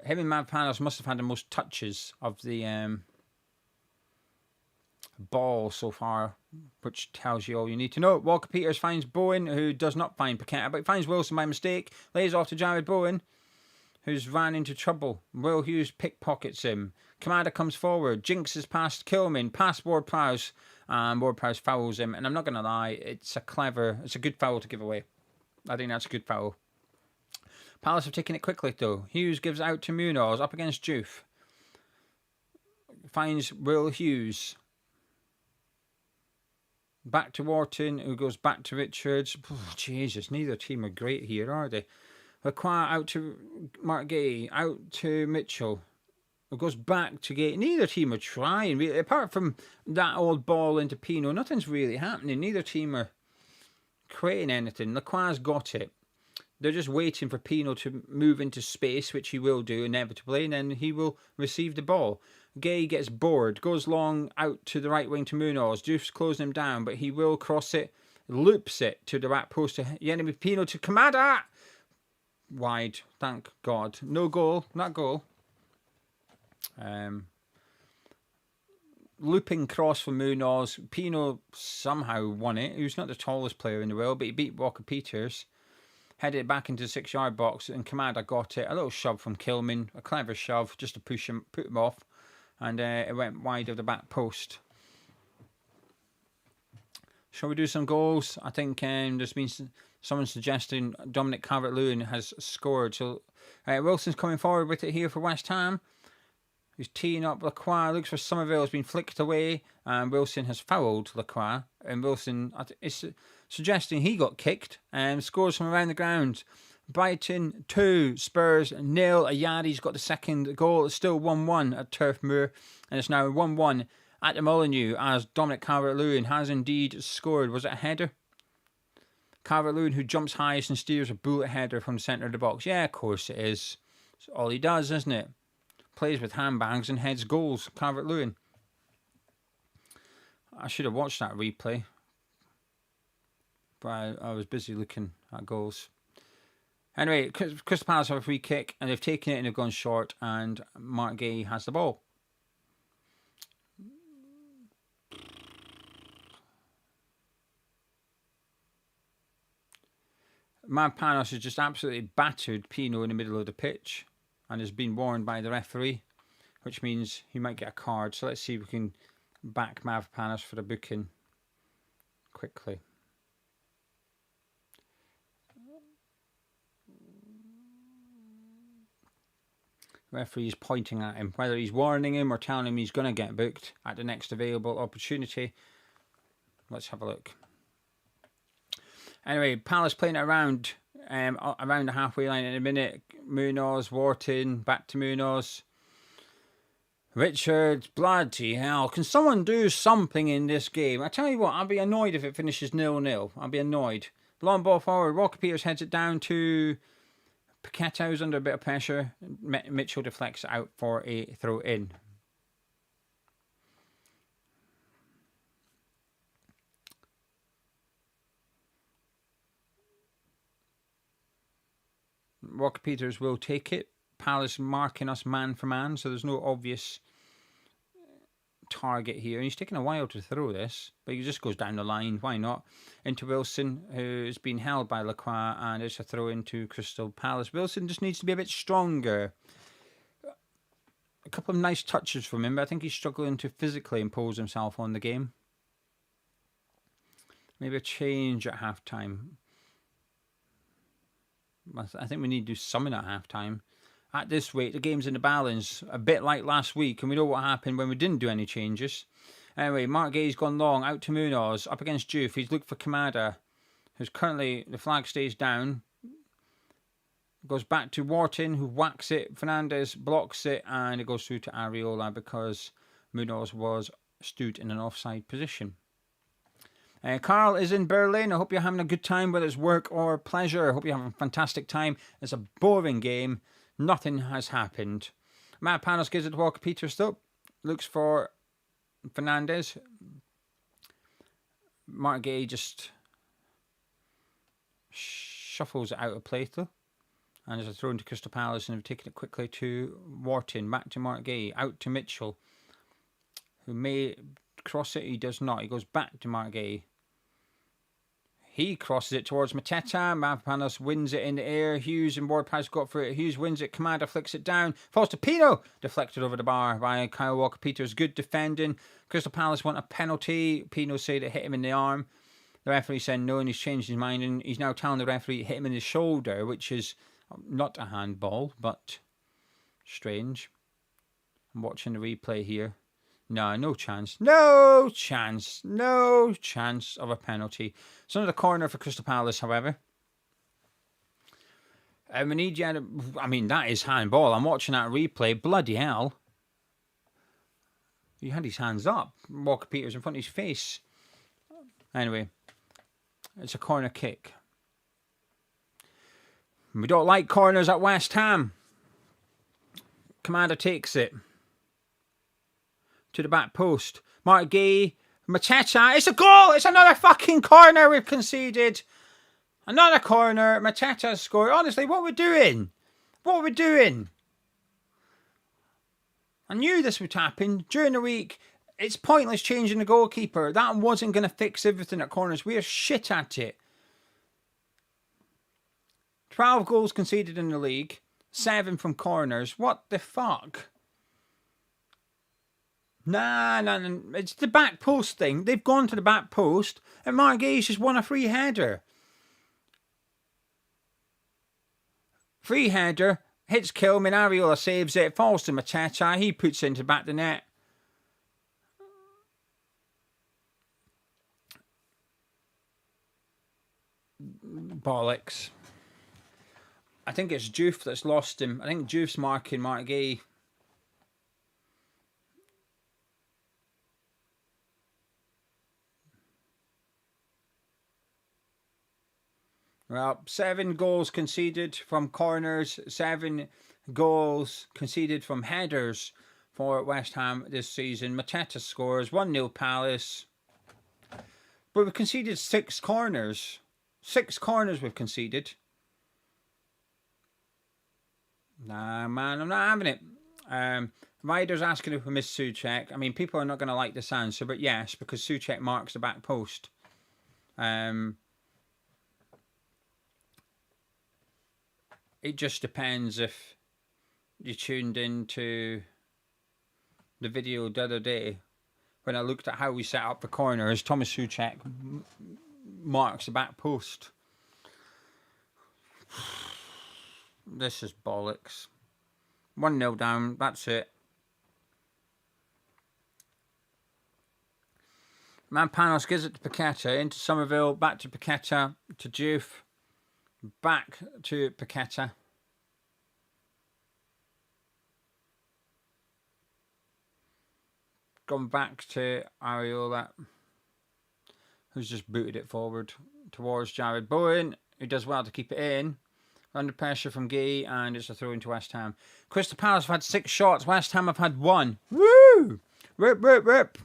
[SPEAKER 1] Him and Mavpanos must have had the most touches of the ball so far, which tells you all you need to know. Walker Peters finds Bowen, who does not find Paqueta, but finds Wilson by mistake. Lays off to Jared Bowen, who's ran into trouble. Will Hughes pickpockets him. Kamada comes forward. Jinxes past Kilman, past Ward-Prowse, and Ward-Prowse fouls him. And I'm not going to lie, it's a good foul to give away. I think that's a good foul. Palace have taken it quickly though. Hughes gives out to Munoz, up against Juve. Finds Will Hughes. Back to Wharton, who goes back to Richards. Oh, Jesus, neither team are great here, are they? Lacroix out to Mark Gay, out to Mitchell. It goes back to Gay. Neither team are trying, really. Apart from that old ball into Pino, nothing's really happening. Neither team are creating anything. Lacroix's got it. They're just waiting for Pino to move into space, which he will do inevitably, and then he will receive the ball. Gay gets bored, goes long out to the right wing to Munoz. Juve's closing him down, but he will cross it, loops it to the back post to Yenemy Pino to Kamada. Wide, thank God. No goal, not goal. Looping cross for Munoz. Pino somehow won it. He was not the tallest player in the world, but he beat Walker Peters. Headed it back into the 6-yard box, and Kamada got it. A little shove from Kilman, a clever shove just to put him off, and it went wide of the back post. Shall we do some goals? I think there's been someone suggesting Dominic Calvert-Lewin has scored. So Wilson's coming forward with it here for West Ham. He's teeing up Lacroix, looks for Somerville, has been flicked away, and Wilson has fouled Lacroix. And Wilson is suggesting he got kicked and scores from around the ground. Brighton 2, Spurs 0. Ayari's got the second goal. It's still 1-1 at Turf Moor, and it's now 1-1 at the Molineux as Dominic Calvert-Lewin has indeed scored. Was it a header? Calvert-Lewin, who jumps highest and steers a bullet header from the centre of the box. Yeah, of course it is. It's all he does, isn't it? Plays with handbags and heads goals. Calvert-Lewin. I should have watched that replay, but I was busy looking at goals. Anyway, Crystal Palace have a free kick, and they've taken it and they've gone short, and Mark Gay has the ball. Mavpanos has just absolutely battered Pino in the middle of the pitch and has been warned by the referee, which means he might get a card. So let's see if we can back Mavpanos for the booking quickly. The referee is pointing at him, whether he's warning him or telling him he's going to get booked at the next available opportunity. Let's have a look. Anyway, Palace playing it around the halfway line in a minute. Munoz, Wharton, back to Munoz. Richards, bloody hell. Can someone do something in this game? I tell you what, I'll be annoyed if it finishes 0-0. I'll be annoyed. Long ball forward. Walker Peters heads it down to Paqueta, who's under a bit of pressure. Mitchell deflects out for a throw in. Walker Peters will take it. Palace marking us man for man, so there's no obvious target here. And he's taking a while to throw this, but he just goes down the line. Why not? Into Wilson, who's been held by Lacroix, and it's a throw into Crystal Palace. Wilson just needs to be a bit stronger. A couple of nice touches from him, but I think he's struggling to physically impose himself on the game. Maybe a change at half-time. I think we need to do something at half-time. At this rate, the game's in the balance, a bit like last week, and we know what happened when we didn't do any changes. Anyway, Mark Gay's gone long, out to Munoz, up against Juve. He's looked for Kamada, who's currently, the flag stays down. Goes back to Wharton, who whacks it. Fernandez blocks it, and it goes through to Areola because Munoz was stood in an offside position. Carl is in Berlin. I hope you're having a good time, whether it's work or pleasure. I hope you're having a fantastic time. It's a boring game. Nothing has happened. Matt Panos gives it to Walker Peters, though. Looks for Fernandez. Mark Gay just shuffles it out of play, though. And there's a throw into Crystal Palace, and they've taken it quickly to Wharton. Back to Mark Gay. Out to Mitchell, who may cross it. He does not. He goes back to Mark Gay. He crosses it towards Mateta. Mavropanos wins it in the air. Hughes and Ward-Prowse got for it. Hughes wins it. Kamada flicks it down. Falls to Pino. Deflected over the bar by Kyle Walker-Peters. Good defending. Crystal Palace want a penalty. Pino said it hit him in the arm. The referee said no, and he's changed his mind. And he's now telling the referee it hit him in the shoulder, which is not a handball, but strange. I'm watching the replay here. No chance. No chance. No chance of a penalty. It's another corner for Crystal Palace, however. We need you. I mean, that is handball. I'm watching that replay. Bloody hell. He had his hands up. Walker Peters in front of his face. Anyway, it's a corner kick. We don't like corners at West Ham. Commander takes it to the back post. Mark Gay, Mateta. It's a goal! It's another fucking corner we've conceded. Another corner. Mateta scored. Honestly, what are we doing? What are we doing? I knew this would happen during the week. It's pointless changing the goalkeeper. That wasn't going to fix everything at corners. We are shit at it. 12 goals conceded in the league. 7 from corners. What the fuck? Nah. It's the back post thing. They've gone to the back post, and Mark Gay's just won a free header. Free header. Hits Kilman. Areola saves it. Falls to Mateta. He puts it into the back of the net. Bollocks. I think it's Juve that's lost him. I think Juve's marking Mark Gay. Well, 7 goals conceded from corners, 7 goals conceded from headers for West Ham this season. Mateta scores, 1-0 Palace. But we've conceded 6 corners. 6 corners we've conceded. Nah, man, I'm not having it. Ryder's asking if we missed Souček. I mean, people are not going to like this answer, but yes, because Souček marks the back post. It just depends if you tuned into the video the other day when I looked at how we set up the corners. Thomas Souček marks the back post. This is bollocks. 1-0 down. That's it. Panos gives it to Paqueta. Into Somerville. Back to Paqueta. To Juve. Back to Paqueta. Gone back to Areola, who's just booted it forward towards Jared Bowen, who does well to keep it in. Under pressure from Gay, and it's a throw into West Ham. Crystal Palace have had 6 shots. West Ham have had 1. Woo! Rip.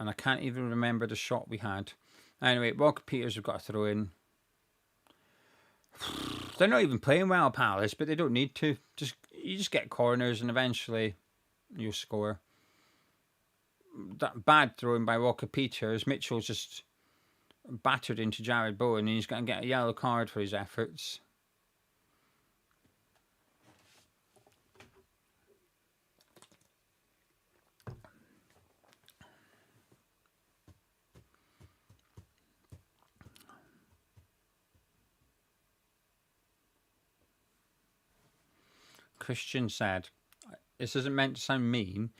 [SPEAKER 1] And I can't even remember the shot we had. Anyway, Walker Peters have got a throw in. They're not even playing well, Palace, but they don't need to. You just get corners, and eventually you'll score. That bad throwing by Walker Peters. Mitchell's just battered into Jared Bowen, and he's going to get a yellow card for his efforts. Christian said. This isn't meant to sound mean,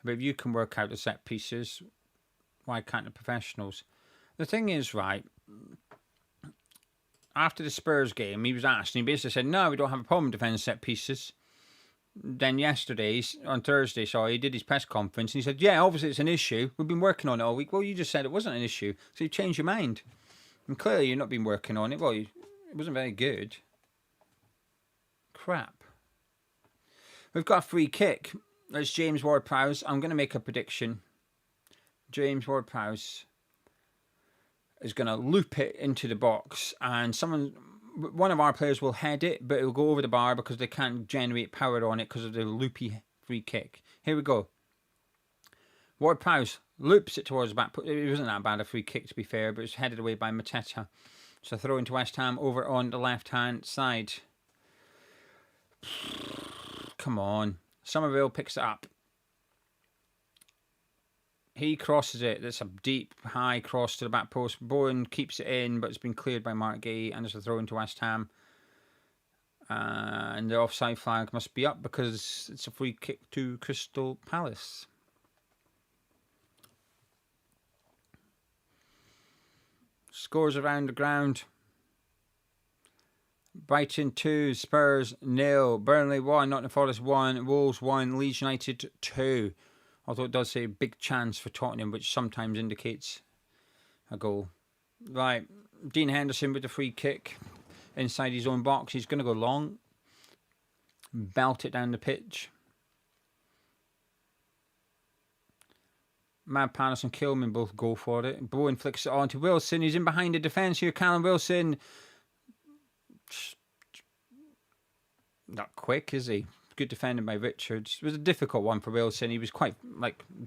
[SPEAKER 1] but if you can work out the set pieces, why can't the professionals? The thing is, right, after the Spurs game, he was asked, and he basically said, no, we don't have a problem defending set pieces. Then yesterday, on Thursday, sorry, he did his press conference, and he said, yeah, obviously it's an issue. We've been working on it all week. Well, you just said it wasn't an issue, so you changed your mind. And clearly you've not been working on it. Well, it wasn't very good. Crap. We've got a free kick. That's James Ward-Prowse. I'm going to make a prediction. James Ward-Prowse is going to loop it into the box, and one of our players will head it, but it will go over the bar because they can't generate power on it because of the loopy free kick. Here we go. Ward-Prowse loops it towards the back. It wasn't that bad a free kick, to be fair, but it's headed away by Mateta. So throw into West Ham over on the left-hand side. Come on. Somerville picks it up. He crosses it. That's a deep, high cross to the back post. Bowen keeps it in, but it's been cleared by Mark Gay, and there's a throw into West Ham. And the offside flag must be up because it's a free kick to Crystal Palace. Scores around the ground. Brighton 2, Spurs 0, Burnley 1, Nottingham Forest 1, Wolves 1, Leeds United 2. Although it does say big chance for Tottenham, which sometimes indicates a goal. Right, Dean Henderson with the free kick inside his own box. He's going to go long. Belt it down the pitch. Mad Panos and Kilman both go for it. Bowen flicks it on to Wilson. He's in behind the defence here. Callum Wilson. Not quick, is he? Good defending by Richards. It was a difficult one for Wilson. He was quite,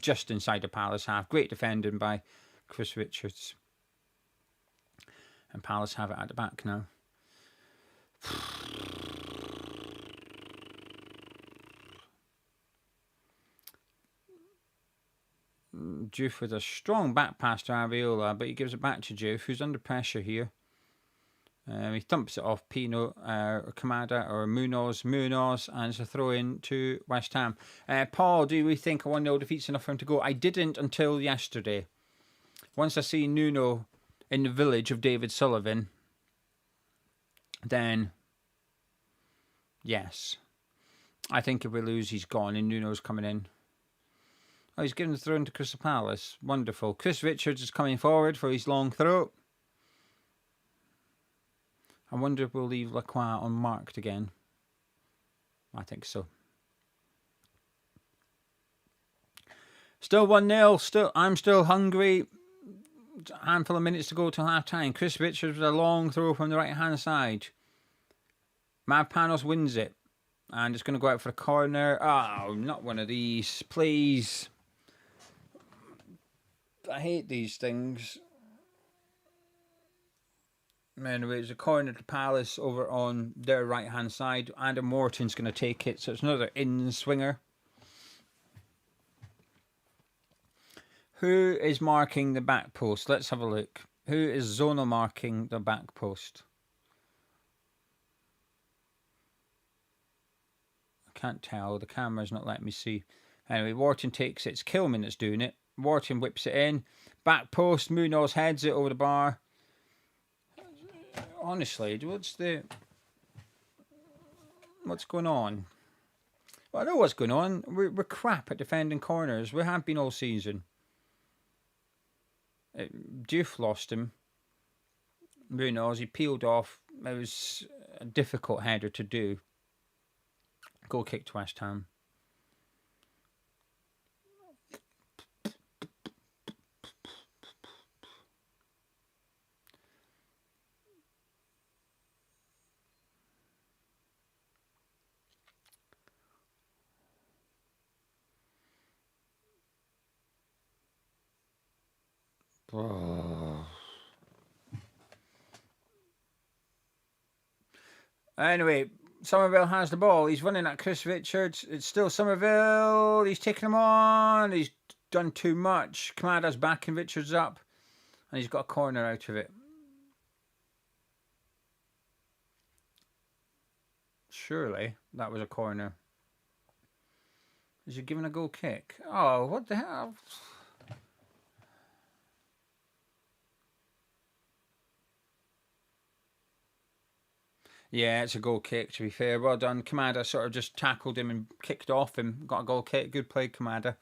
[SPEAKER 1] just inside the Palace half. Great defending by Chris Richards. And Palace have it at the back now. Juve with a strong back pass to Areola, but he gives it back to Juve, who's under pressure here. He thumps it off Pino, Kamada or Munoz, and it's a throw in to West Ham. Paul, do we think a 1-0 defeat's enough for him to go? I didn't until yesterday. Once I see Nuno in the village of David Sullivan, then yes. I think if we lose, he's gone and Nuno's coming in. Oh, he's given the throw into Crystal Palace. Wonderful. Chris Richards is coming forward for his long throw. I wonder if we'll leave Lacroix unmarked again. I think so. Still 1-0. I'm still hungry. A handful of minutes to go till half time. Chris Richards with a long throw from the right hand side. Mavpanos wins it. And it's going to go out for a corner. Oh, not one of these. Please. I hate these things. Anyway, it's a corner to Palace over on their right hand side. Adam Morton's going to take it, so it's another in swinger. Who is marking the back post? Let's have a look. Who is zonal marking the back post? I can't tell. The camera's not letting me see. Anyway, Wharton takes it. It's Kilman that's doing it. Wharton whips it in. Back post. Munoz heads it over the bar. Honestly, what's going on? Well, I know what's going on. We're crap at defending corners. We have been all season. Diouf lost him. Munoz, he peeled off. It was a difficult header to do. Goal kick to West Ham. Oh. Anyway, Somerville has the ball. He's running at Chris Richards. It's still Somerville. He's taking him on. He's done too much. Kamada's backing Richards up. And he's got a corner out of it. Surely that was a corner. Is he giving a goal kick? Oh, what the hell? Yeah, it's a goal kick, to be fair. Well done. Kamada sort of just tackled him and kicked off him. Got a goal kick. Good play, Kamada.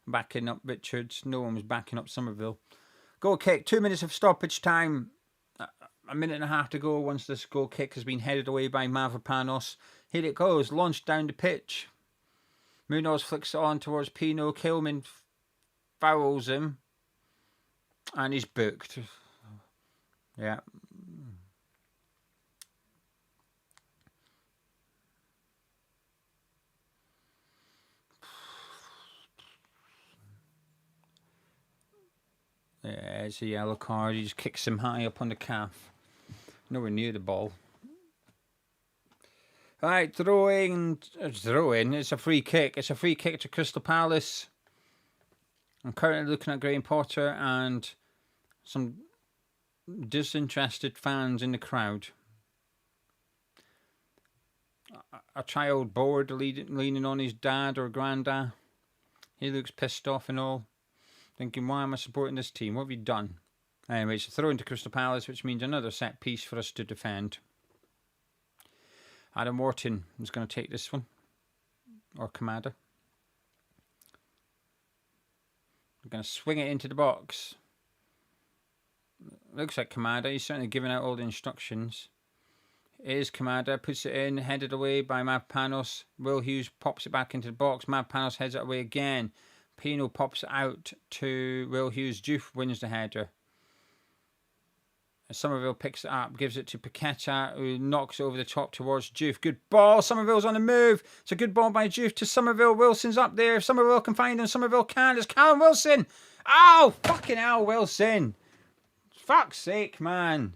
[SPEAKER 1] Backing up Richards. No one was backing up Somerville. Goal kick. 2 minutes of stoppage time. A minute and a half to go once this goal kick has been headed away by Mavropanos. Here it goes. Launched down the pitch. Munoz flicks it on towards Pino. Kilman fouls him. And he's booked. Yeah. Yeah, it's a yellow card. He just kicks him high up on the calf. Nowhere near the ball. Right, throw-in. It's a free kick. It's a free kick to Crystal Palace. I'm currently looking at Graham Potter and some disinterested fans in the crowd. A child bored leaning on his dad or granddad. He looks pissed off and all. Thinking, why am I supporting this team? What have you done? Anyway, it's a throw into Crystal Palace, which means another set piece for us to defend. Adam Wharton is going to take this one. Or Kamada. We're going to swing it into the box. Looks like Kamada. He's certainly giving out all the instructions. It is Kamada. Puts it in. Headed away by Mavropanos. Will Hughes pops it back into the box. Mavropanos heads it away again. Pino pops it out to Will Hughes. Juve wins the header. Somerville picks it up, gives it to Paqueta, who knocks it over the top towards Juve. Good ball. Somerville's on the move. It's a good ball by Juve to Somerville. Wilson's up there. If Somerville can find him, Somerville can. It's Callum Wilson. Oh, fucking hell, Wilson. Fuck's sake, man.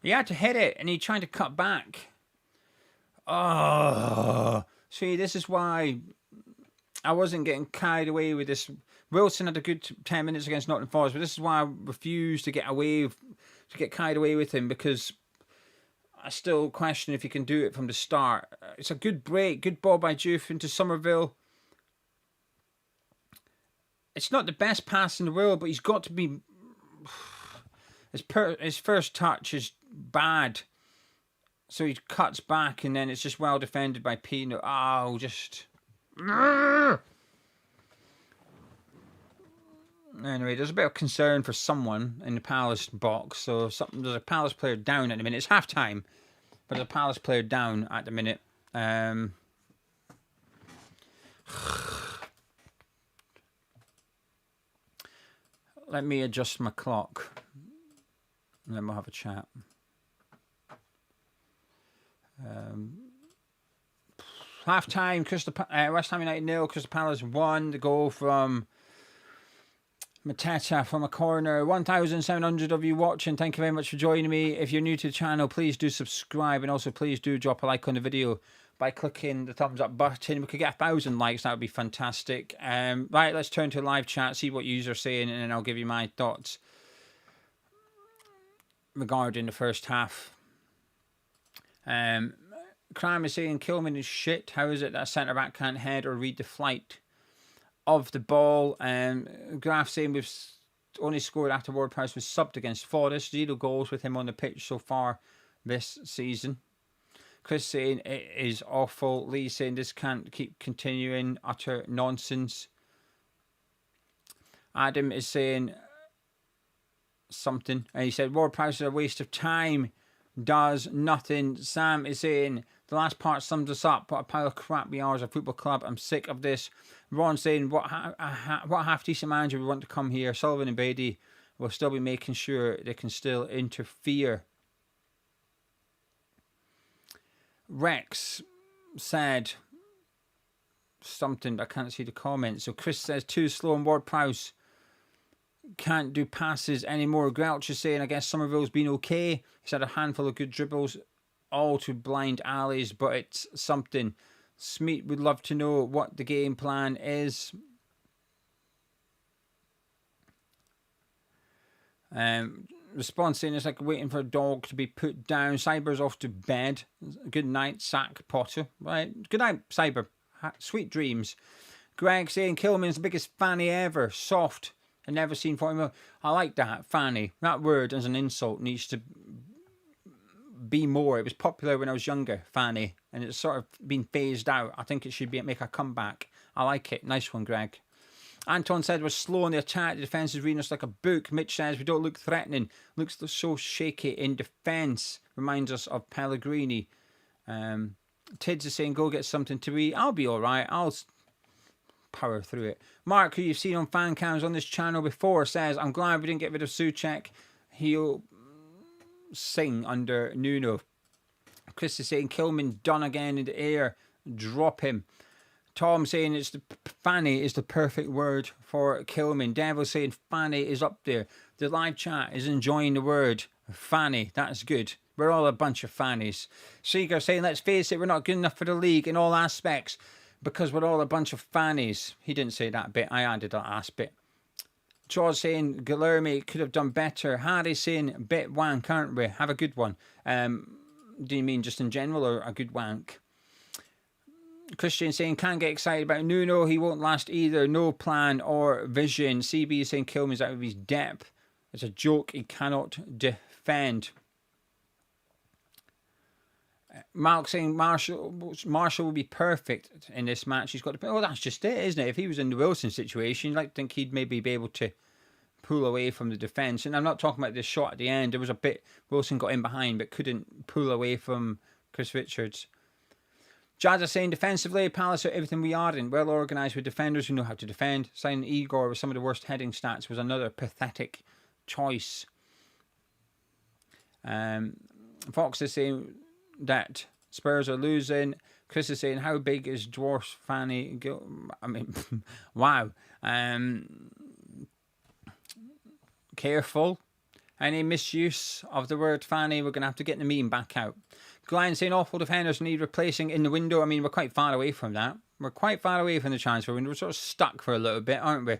[SPEAKER 1] He had to hit it, and he tried to cut back. Oh. See, this is why I wasn't getting carried away with this. Wilson had a good 10 minutes against Nottingham Forest, but this is why I refused to get carried away with him, because I still question if he can do it from the start. It's a good break, good ball by Juve into Somerville. It's not the best pass in the world, but he's got to be. His first touch is bad, so he cuts back, and then it's just well defended by Pino. Oh, just. Anyway, there's a bit of concern for someone in the Palace box. So there's a Palace player down at the minute. It's half time, but there's a Palace player down at the minute. Let me adjust my clock, and then we'll have a chat. Half time, West Ham United 0, Crystal Palace 1. The goal from Mateta from a corner. 1,700 of you watching. Thank you very much for joining me. If you're new to the channel, please do subscribe, and also please do drop a like on the video by clicking the thumbs up button. We could get 1,000 likes. That would be fantastic. Right, let's turn to live chat, see what you are saying, and then I'll give you my thoughts regarding the first half. Cram is saying Kilman is shit. How is it that a centre-back can't head or read the flight of the ball? Graf saying we've only scored after Ward-Prowse was subbed against Forest. 0 goals with him on the pitch so far this season. Chris saying it is awful. Lee saying this can't keep continuing. Utter nonsense. Adam is saying something. And he said Ward-Prowse is a waste of time. Does nothing. Sam is saying the last part sums us up. What a pile of crap we are as a football club. I'm sick of this. Ron saying what half-decent manager we want to come here. Sullivan and Beatty will still be making sure they can still interfere. Rex said something, but I can't see the comments. So Chris says too slow on Ward-Prowse. Can't do passes anymore. Grouch is saying I guess Somerville's been okay. He's had a handful of good dribbles, all to blind alleys, but it's something. Smeet would love to know what the game plan is. Response saying it's like waiting for a dog to be put down. Cyber's off to bed. Good night, Sack Potter. Right. Good night, Cyber. Sweet dreams. Greg saying Kilman's the biggest fanny ever. Soft. I've never seen 40 mil. I like that, fanny. That word as an insult needs to be more. It was popular when I was younger, fanny, and it's sort of been phased out. I think it should make a comeback. I like it. Nice one, Greg. Anton said we're slow on the attack. The defence is reading us like a book. Mitch says we don't look threatening. Looks so shaky in defence. Reminds us of Pellegrini. Tids is saying go get something to eat. I'll be all right. I'll power through it. Mark, who you've seen on fan cams on this channel before, says I'm glad we didn't get rid of Souček. He'll sing under Nuno. Chris is saying Kilman done again in the air. Drop him. Tom saying it's the fanny is the perfect word for Kilman. Devil saying fanny is up there. The live chat is enjoying the word fanny. That's good. We're all a bunch of fannies. Seeger saying let's face it, we're not good enough for the league in all aspects because we're all a bunch of fannies. He didn't say that bit. I added that last bit. George saying Guilherme could have done better. Harry saying bit wank, aren't we? Have a good one. Do you mean just in general or a good wank? Christian saying can't get excited about Nuno. He won't last either. No plan or vision. CB is saying Kilman's out of his depth. It's a joke. He cannot defend. Mark saying Marshall will be perfect in this match. He's got to. Oh, that's just it, isn't it? If he was in the Wilson situation, you'd like to think he'd maybe be able to pull away from the defence. And I'm not talking about this shot at the end. There was a bit Wilson got in behind but couldn't pull away from Chris Richards. Jazza saying defensively, Palace are everything we are in. Well organised with defenders who know how to defend. Signing Igor with some of the worst heading stats was another pathetic choice. Fox is saying that Spurs are losing. Chris is saying how big is Dwarf's fanny? I mean, wow. Careful. Any misuse of the word fanny, we're going to have to get the meme back out. Glenn saying awful defenders need replacing in the window. I mean, we're quite far away from that. We're quite far away from the transfer window. We're sort of stuck for a little bit, aren't we?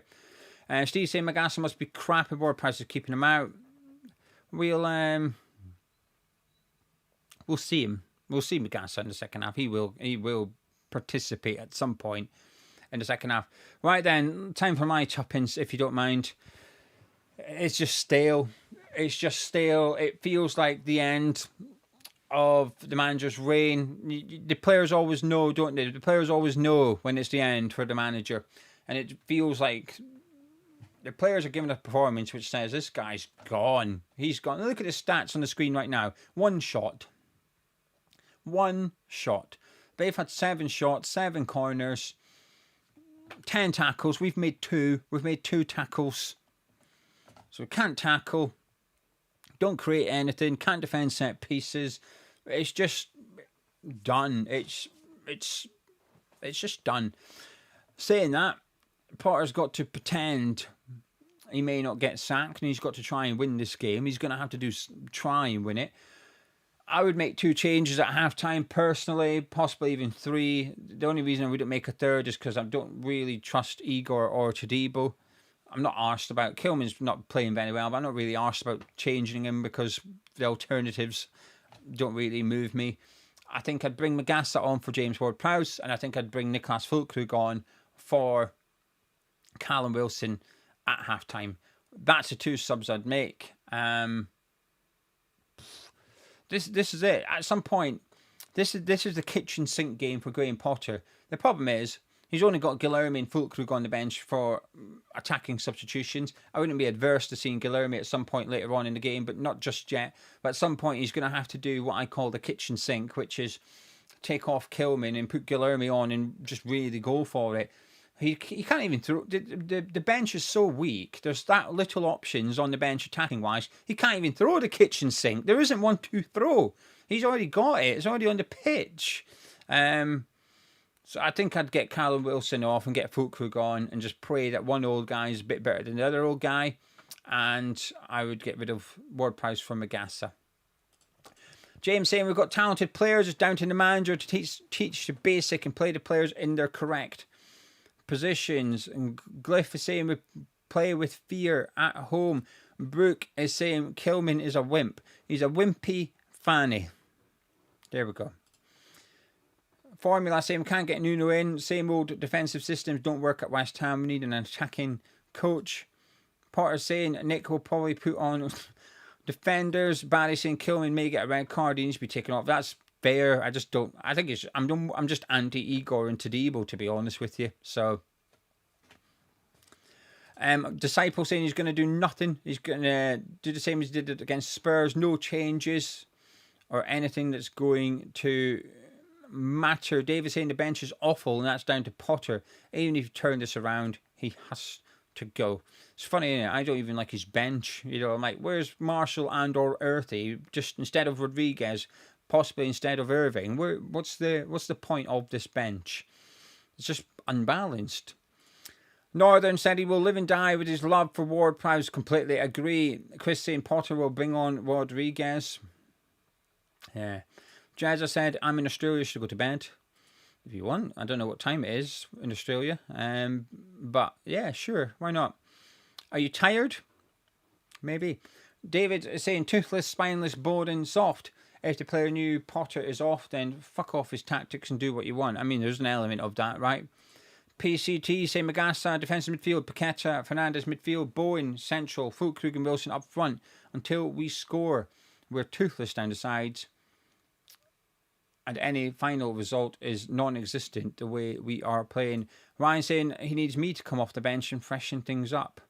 [SPEAKER 1] Steve saying Magassa must be crap at board prices keeping him out. We'll see him. We'll see Magassa in the second half. He will participate at some point in the second half. Right then, time for my tuppence, if you don't mind. It's just stale. It's just stale. It feels like the end of the manager's reign. The players always know, don't they? The players always know when it's the end for the manager. And it feels like the players are giving a performance which says, this guy's gone. He's gone. Look at the stats on the screen right now. One shot. They've had 7 shots, 7 corners, 10 tackles. We've made 2. We've made 2 tackles. So we can't tackle. Don't create anything. Can't defend set pieces. It's just done. It's just done. Saying that, Potter's got to pretend he may not get sacked, and he's got to try and win this game. He's going to have to try and win it. I would make 2 changes at halftime personally, possibly even 3. The only reason I wouldn't make a third is because I don't really trust Igor or Todibo. I'm not arsed about Kilman's not playing very well, but I'm not really arsed about changing him because the alternatives don't really move me. I think I'd bring Magassa on for James Ward-Prowse, and I think I'd bring Niklas Füllkrug on for Callum Wilson at halftime. That's the 2 subs I'd make. This is it. At some point, this is the kitchen sink game for Graham Potter. The problem is he's only got Guilherme and Füllkrug on the bench for attacking substitutions. I wouldn't be adverse to seeing Guilherme at some point later on in the game, but not just yet. But at some point, he's going to have to do what I call the kitchen sink, which is take off Kilman and put Guilherme on and just really go for it. He can't even throw. The bench is so weak. There's that little options on the bench attacking wise. He can't even throw the kitchen sink. There isn't one to throw. He's already got it. It's already on the pitch. So I think I'd get Callum Wilson off and get Füllkrug on and just pray that one old guy is a bit better than the other old guy. And I would get rid of Ward-Prowse from Magassa. James saying we've got talented players. It's down to the manager to teach the basic and play the players in their correct positions. And Glyph is saying we play with fear at home. Brooke is saying Kilman is a wimp. He's a wimpy fanny. There we go. Formula saying we can't get Nuno in. Same old defensive systems don't work at West Ham. We need an attacking coach. Potter saying Nick will probably put on defenders. Barry saying Kilman may get a red card. He needs to be taken off. That's fair. I just don't. I think it's. I'm just anti Igor and Tadibo, to be honest with you. So. Disciple saying he's going to do nothing. He's going to do the same as he did against Spurs. No changes or anything that's going to matter. David saying the bench is awful, and that's down to Potter. Even if you turn this around, he has to go. It's funny, isn't it? I don't even like his bench. You know, I'm like, where's Marshall and or Earthy? Just instead of Rodriguez, possibly instead of Irving. What's the point of this bench? It's just unbalanced. Northern said he will live and die with his love for Ward-Prowse. Completely agree. Chris saying Potter will bring on Rodriguez. Yeah. Jazza said, I'm in Australia, should go to bed. If you want. I don't know what time it is in Australia. But yeah, sure. Why not? Are you tired? Maybe. David is saying toothless, spineless, boring, soft. If the player knew Potter is off, then fuck off his tactics and do what you want. I mean, there's an element of that, right? PCT say Magassa, defensive midfield, Paqueta, Fernandez midfield, Bowen, central, Fulkrug and Wilson up front until we score. We're toothless down the sides. And any final result is non-existent the way we are playing. Ryan saying he needs me to come off the bench and freshen things up.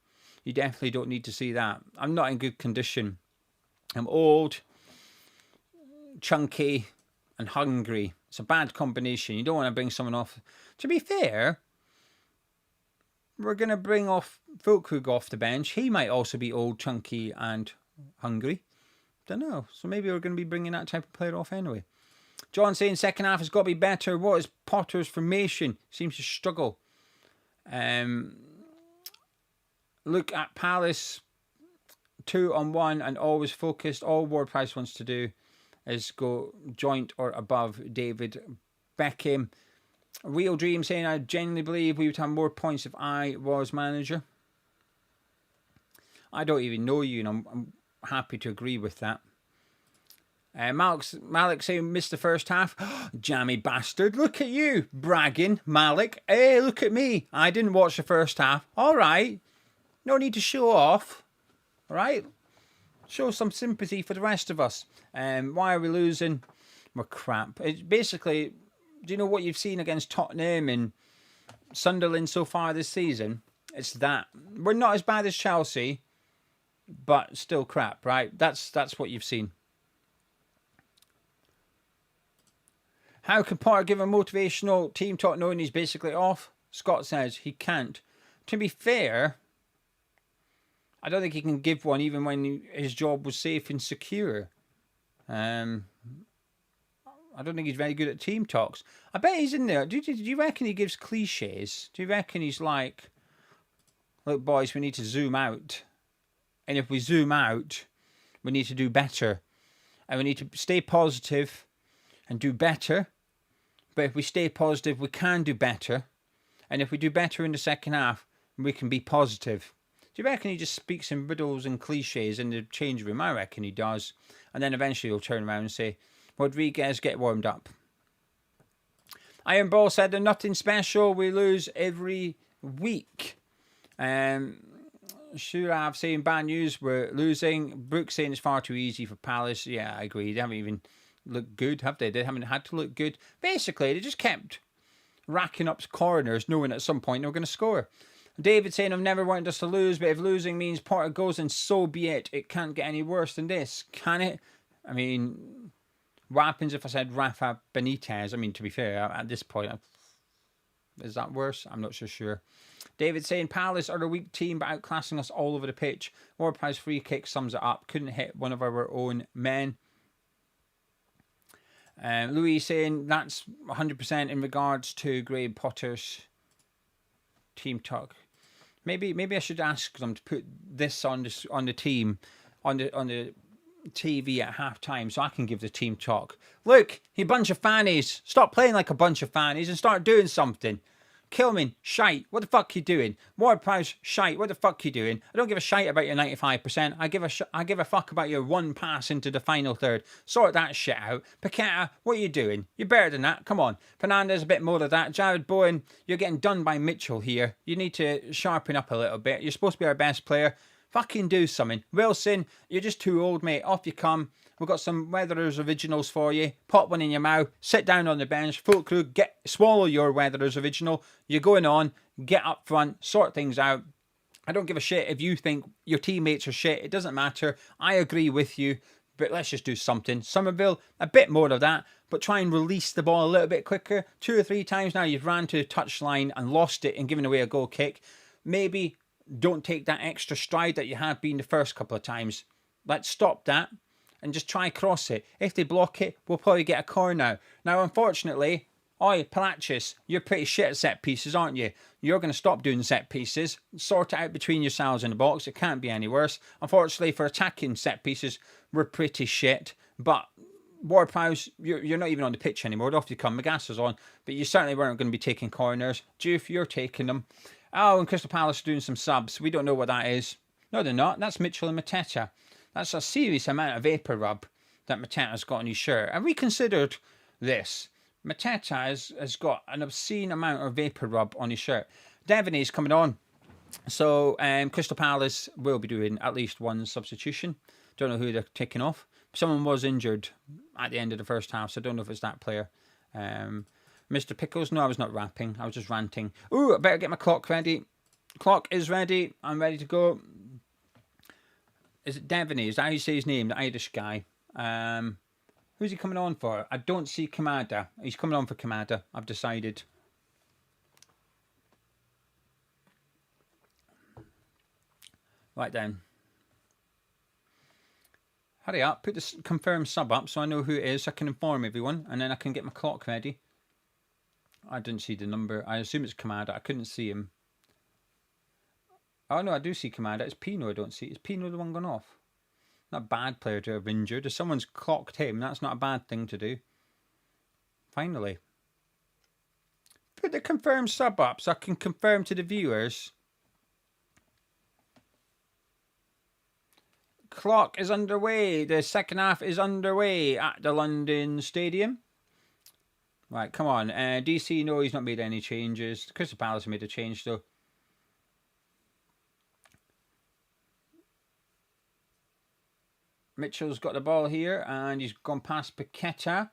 [SPEAKER 1] You definitely don't need to see that. I'm not in good condition. I'm old, chunky, and hungry. It's a bad combination. You don't want to bring someone off. To be fair, we're going to bring off Fulkrug off the bench. He might also be old, chunky, and hungry. Don't know. So maybe we're going to be bringing that type of player off anyway. John saying second half has got to be better. What is Potter's formation? Seems to struggle. Look at Palace. 2-on-1 and always focused. All Ward-Prowse wants to do is go joint or above David Beckham. Real Dream saying, I genuinely believe we would have more points if I was manager. I don't even know you, and I'm happy to agree with that. Malik saying, missed the first half. Jammy bastard. Look at you, bragging, Malik. Hey, look at me. I didn't watch the first half. All right. No need to show off. All right. Show some sympathy for the rest of us. Why are we losing? We're crap. It's basically... Do you know what you've seen against Tottenham and Sunderland so far this season? It's that. We're not as bad as Chelsea, but still crap, right? That's what you've seen. How can Potter give a motivational team talk knowing he's basically off? Scott says he can't. To be fair, I don't think he can give one even when his job was safe and secure. I don't think he's very good at team talks. I bet he's in there. Do you reckon he gives cliches? Do you reckon he's like, look, boys, we need to zoom out. And if we zoom out, we need to do better. And we need to stay positive and do better. But if we stay positive, we can do better. And if we do better in the second half, we can be positive. Do you reckon he just speaks in riddles and cliches in the change room? I reckon he does. And then eventually he'll turn around and say, Rodriguez, get warmed up. Iron Ball said they're nothing special. We lose every week. Shurav saying bad news. We're losing. Brooks saying it's far too easy for Palace. Yeah, I agree. They haven't even looked good, have they? They haven't had to look good. Basically, they just kept racking up corners, knowing at some point they were going to score. David saying, I've never wanted us to lose, but if losing means Potter goes, then so be it. It can't get any worse than this, can it? I mean... What happens if I said Rafa Benitez? I mean, to be fair, at this point, is that worse? I'm not so sure. David saying, Palace are a weak team, but outclassing us all over the pitch. Ward-Prowse free kick sums it up. Couldn't hit one of our own men. Louis saying, that's 100% in regards to Graham Potter's team talk. Maybe I should ask them to put this on the team, on the TV at half time so I can give the team talk. Look, you bunch of fannies, stop playing like a bunch of fannies and start doing something. Kilman, shite. What the fuck you doing? Ward-Prowse, shite. What the fuck you doing? I don't give a shite about your 95%. I give a fuck about your one pass into the final third. Sort that shit out. Paqueta, what are you doing? You're better than that. Come on. Fernandez, a bit more of that. Jared Bowen, you're getting done by Mitchell here. You need to sharpen up a little bit. You're supposed to be our best player. Fucking do something. Wilson, you're just too old, mate. Off you come. We've got some Weatherers originals for you. Pop one in your mouth. Sit down on the bench. Full crew, swallow your Weatherers original. You're going on. Get up front. Sort things out. I don't give a shit if you think your teammates are shit. It doesn't matter. I agree with you. But let's just do something. Somerville, a bit more of that. But try and release the ball a little bit quicker. 2 or 3 times now you've ran to the touchline and lost it and given away a goal kick. Maybe don't take that extra stride that you have been the first couple of times. Let's stop that. And just try cross it. If they block it, we'll probably get a corner. Now, unfortunately, Palacios, you're pretty shit at set pieces, aren't you? You're going to stop doing set pieces. Sort it out between yourselves in the box. It can't be any worse. Unfortunately, for attacking set pieces, we're pretty shit. But Ward-Prowse, you're not even on the pitch anymore. Off you come. Magassa's on. But you certainly weren't going to be taking corners. Juve, you're taking them. Oh, and Crystal Palace doing some subs. We don't know what that is. No, they're not. That's Mitchell and Mateta. That's a serious amount of vapor rub that Mateta's got on his shirt. Have we considered this? Mateta has got an obscene amount of vapor rub on his shirt. Devaney's coming on. So Crystal Palace will be doing at least one substitution. Don't know who they're taking off. Someone was injured at the end of the first half, so I don't know if it's that player. Mr. Pickles? No, I was not rapping. I was just ranting. Ooh, I better get my clock ready. Clock is ready. I'm ready to go. Is it Devaney? Is that how you say his name? The Irish guy. Who's he coming on for? I don't see Kamada. He's coming on for Kamada. I've decided. Right then. Hurry up. Put this confirm sub up so I know who it is. So I can inform everyone. And then I can get my clock ready. I didn't see the number. I assume it's Kamada. I couldn't see him. Oh, no, I do see Kamada. It's Pino I don't see. Is Pino the one gone off? Not a bad player to have injured. If someone's clocked him, that's not a bad thing to do. Finally. Put the confirm sub up so I can confirm to the viewers. Clock is underway. The second half is underway at the London Stadium. Right, come on. DC, no, he's not made any changes. Crystal Palace made a change, though. Mitchell's got the ball here, and he's gone past Paqueta.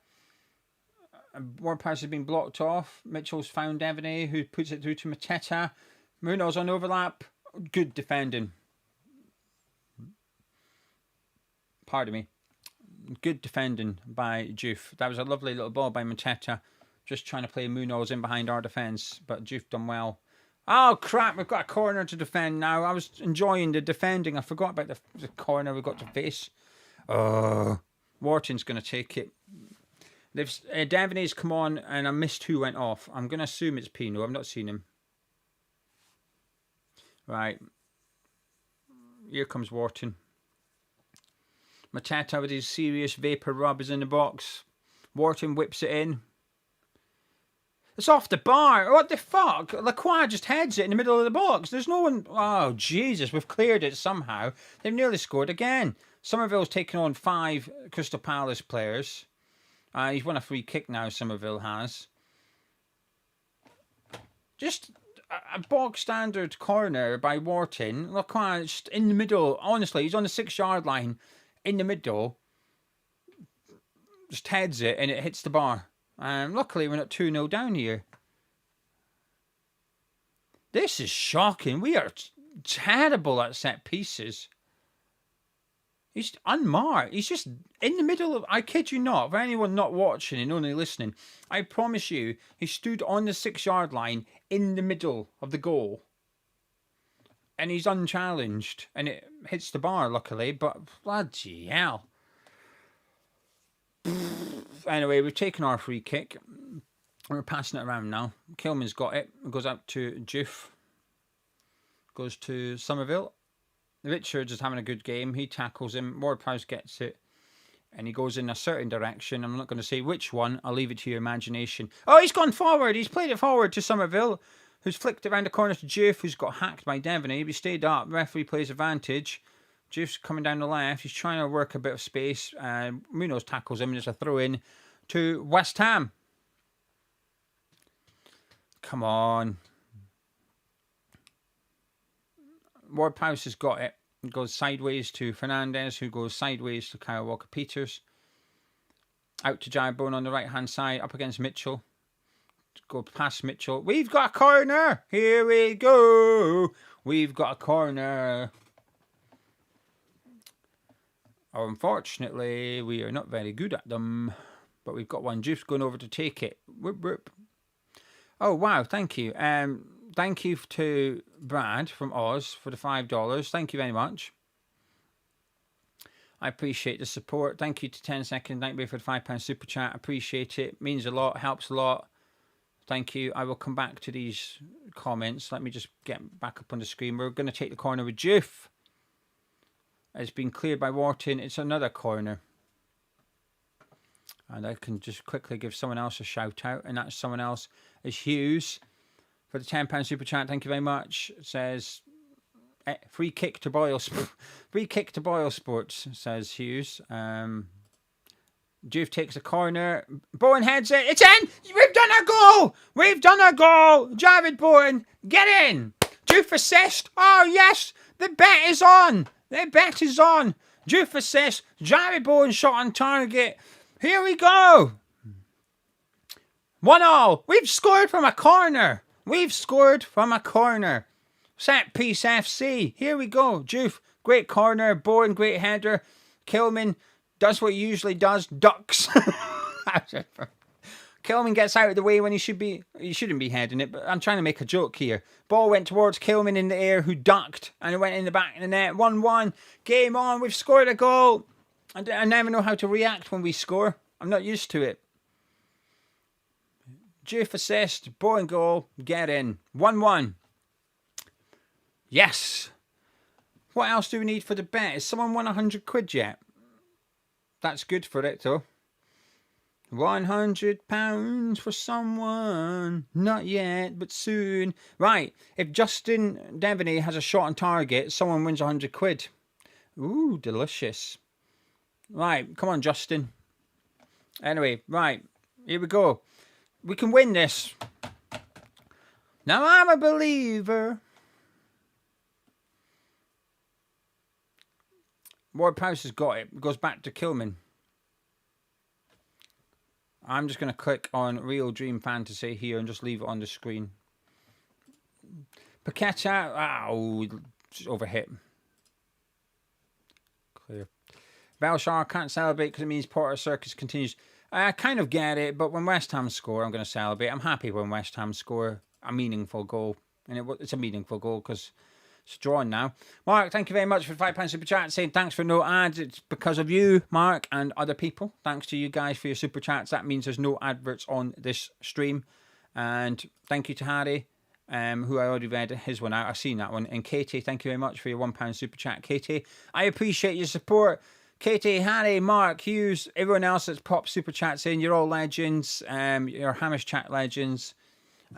[SPEAKER 1] Ward-Prowse has been blocked off. Mitchell's found Devaney, who puts it through to Mateta. Munoz on overlap. Good defending. Pardon me. Good defending by Juve. That was a lovely little ball by Mateta. Just trying to play Munoz in behind our defence, but Juve done well. Oh, crap, we've got a corner to defend now. I was enjoying the defending. I forgot about the corner we've got to face. Wharton's going to take it. Devaney's come on, and I missed who went off. I'm going to assume it's Pino. I've not seen him. Right. Here comes Wharton. Mateta with his serious vapor rub is in the box. Wharton whips it in. It's off the bar. What the fuck? Lacroix just heads it in the middle of the box. There's no one. Oh, Jesus. We've cleared it somehow. They've nearly scored again. Somerville's taken on 5 Crystal Palace players. He's won a free kick now, Somerville has. Just a bog standard corner by Wharton. Lacroix just in the middle. Honestly, he's on the 6-yard line. In the middle. Just heads it and it hits the bar. Luckily, we're not 2-0 down here. This is shocking. We are terrible at set pieces. He's unmarked. He's just in the middle of... I kid you not. For anyone not watching and only listening, I promise you, he stood on the 6-yard line in the middle of the goal. And he's unchallenged. And it hits the bar, luckily. But bloody hell. Anyway, we've taken our free kick. We're passing it around now. Kilman's got it. It goes out to Juve. Goes to Somerville. Richards is having a good game. He tackles him. Ward-Prowse gets it. And he goes in a certain direction. I'm not going to say which one. I'll leave it to your imagination. Oh, he's gone forward. He's played it forward to Somerville. who's flicked it around the corner to Juve, who's got hacked by Devaney. He stayed up. Referee plays advantage. Juve's coming down the left. He's trying to work a bit of space. Munoz tackles him, and there's a throw in to West Ham. Come on. Ward-Prowse has got it. It goes sideways to Fernandez, who goes sideways to Kyle Walker-Peters. Out to Jared Bowen on the right-hand side, up against Mitchell. Go past Mitchell. We've got a corner. Here we go. We've got a corner. Oh, unfortunately, we are not very good at them. But we've got one. Juice going over to take it. Whoop, whoop. Oh, wow. Thank you. Thank you to Brad from Oz for the $5. Thank you very much. I appreciate the support. Thank you to 10 Second Nightmare for the £5 super chat. Appreciate it. Means a lot. Helps a lot. Thank you. I will come back to these comments. Let me just get back up on the screen. We're going to take the corner with Juve. It's been cleared by Wharton. It's another corner. And I can just quickly give someone else a shout out. And that someone else is Hughes for the £10 super chat. Thank you very much. It says free kick to Boyle. Free kick to Boyle Sports, says Hughes. Juve takes a corner. Bowen heads it. It's in! We've done a goal! We've done a goal! Jared Bowen, get in! Juve assist! Oh, yes! The bet is on! The bet is on! Juve assist. Jared Bowen shot on target. Here we go! 1-1. We've scored from a corner. We've scored from a corner. Set piece FC. Here we go. Juve, great corner. Bowen, great header. Kilman does what he usually does, ducks. Kilman gets out of the way when he shouldn't be heading it, but I'm trying to make a joke here. Ball went towards Kilman in the air, who ducked, and it went in the back of the net. 1-1. Game on. We've scored a goal. I never know how to react when we score. I'm not used to it. Juve assist, Bowen goal, get in. 1-1. Yes. What else do we need for the bet? Has someone won £100 yet? That's good for it, though. £100 for someone. Not yet, but soon. Right. If Justin Devaney has a shot on target, someone wins £100. Ooh, delicious. Right. Come on, Justin. Anyway, right. Here we go. We can win this. Now I'm a believer. Ward-Prowse has got it. Goes back to Kilman. I'm just going to click on Real Dream Fantasy here and just leave it on the screen. Paqueta. Oh, just overhit. Clear. Belshar can't celebrate because it means Porter Circus continues. I kind of get it, but when West Ham score, I'm going to celebrate. I'm happy when West Ham score a meaningful goal. And it's a meaningful goal because it's drawn now. Mark, thank you very much for the £5 super chat. Saying thanks for no ads. It's because of you, Mark, and other people. Thanks to you guys for your super chats. That means there's no adverts on this stream. And thank you to Harry, who I already read his one out. I've seen that one. And Katie, thank you very much for your £1 super chat. Katie, I appreciate your support. Katie, Harry, Mark, Hughes, everyone else that's popped super chats in. You're all legends. You're Hamish chat legends.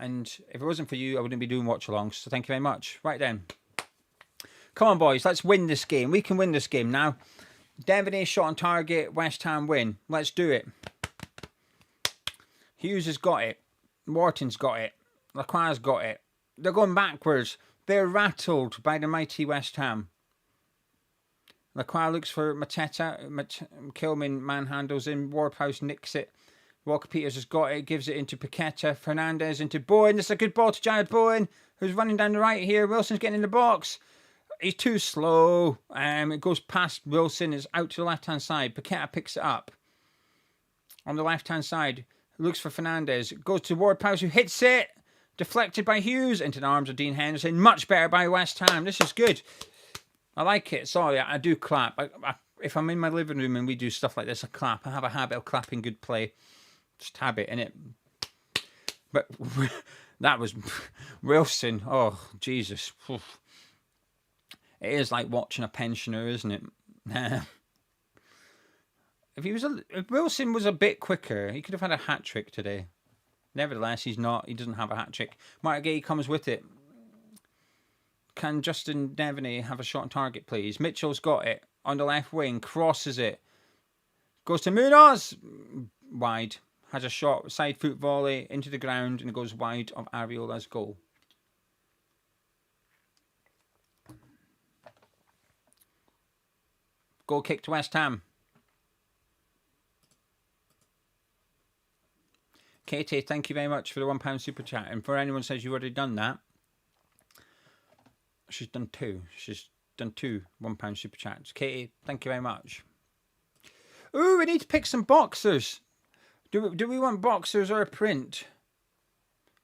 [SPEAKER 1] And if it wasn't for you, I wouldn't be doing watch-alongs. So thank you very much. Right then. Come on, boys. Let's win this game. We can win this game now. Devaney shot on target. West Ham win. Let's do it. Hughes has got it. Wharton's got it. Lacroix's got it. They're going backwards. They're rattled by the mighty West Ham. Lacroix looks for Mateta. Kilman manhandles him. Ward-Prowse nicks it. Walker-Peters has got it. Gives it into Paqueta. Fernandez into Bowen. This is a good ball to Jared Bowen, who's running down the right here. Wilson's getting in the box. He's too slow. It goes past Wilson. It's out to the left-hand side. Paqueta picks it up. On the left-hand side. Looks for Fernandez. Goes to Ward-Prowse, who hits it. Deflected by Hughes. Into the arms of Dean Henderson. Much better by West Ham. This is good. I like it. Sorry, I do clap. If I'm in my living room and we do stuff like this, I clap. I have a habit of clapping good play. Just habit, innit? But that was Wilson. Oh, Jesus. It is like watching a pensioner, isn't it? If Wilson was a bit quicker, he could have had a hat-trick today. Nevertheless, he's not. He doesn't have a hat-trick. Mark Gay comes with it. Can Justin Devaney have a shot on target, please? Mitchell's got it. On the left wing. Crosses it. Goes to Munoz. Wide. Has a shot. Side foot volley into the ground. And it goes wide of Arriola's goal. Goal kick to West Ham. Katie, thank you very much for the £1 super chat. And for anyone who says you've already done that, she's done two. She's done two £1 super chats. Katie, thank you very much. Ooh, we need to pick some boxers. Do we want boxers or a print?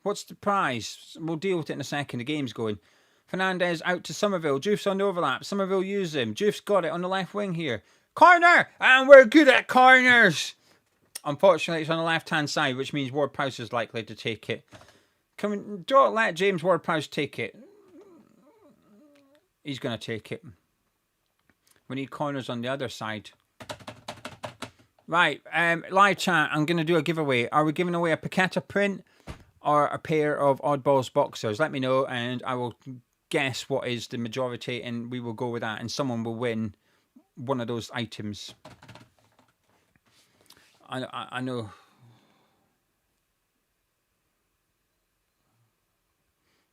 [SPEAKER 1] What's the prize? We'll deal with it in a second. The game's going. Fernandez out to Somerville. Juif's on the overlap. Somerville uses him. Juif's got it on the left wing here. Corner! And we're good at corners. Unfortunately, it's on the left-hand side, which means Ward-Prowse is likely to take it. Don't let James Ward-Prowse take it. He's going to take it. We need corners on the other side. Right, live chat, I'm going to do a giveaway. Are we giving away a Paqueta print or a pair of Oddballs boxers? Let me know, and I will guess what is the majority, and we will go with that, and someone will win one of those items. I know.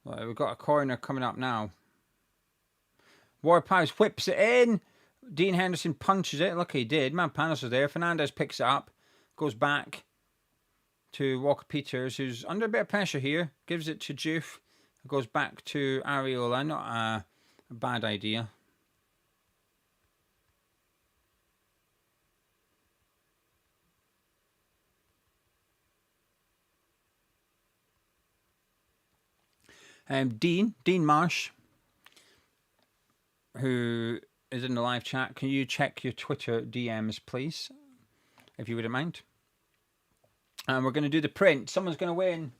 [SPEAKER 1] Well, we've got a corner coming up now. Ward-Prowse whips it in. Dean Henderson punches it. Look, he did. Man, Panos was there. Fernandez picks it up. Goes back to Walker-Peters, who's under a bit of pressure here. Gives it to Juve. Goes back to Arriola. Not a bad idea. Dean Marsh, who is in the live chat. Can you check your Twitter DMs, please, if you wouldn't mind? And we're going to do the print. Someone's going to win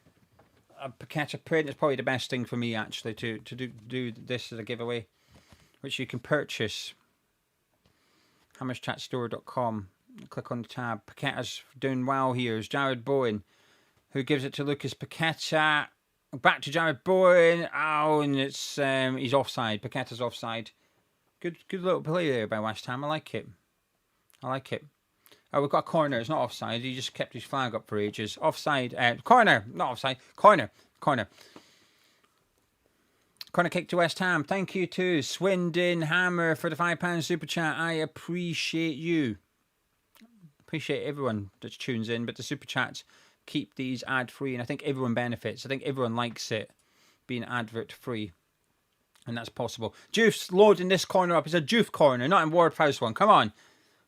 [SPEAKER 1] a Paqueta print. It's probably the best thing for me, actually, to do this as a giveaway, which you can purchase. HammersChatStore.com. Click on the tab. Paqueta's doing well here. It's Jared Bowen, who gives it to Lucas Paqueta. Back to Jared Bowen. Oh, and it's he's offside. Paqueta's offside. Good little play there by West Ham. I like it. Oh, we've got a corner. It's not offside. He just kept his flag up for ages. Offside. Corner. Not offside. Corner. Corner kick to West Ham. Thank you to Swindon Hammer for the £5 super chat. I appreciate you. Appreciate everyone that tunes in. But the super chats keep these ad-free, and I think everyone benefits. I think everyone likes it being advert-free, and that's possible. Juif's loading this corner up. It's a Juif corner, not in Ward-Prowse one. Come on.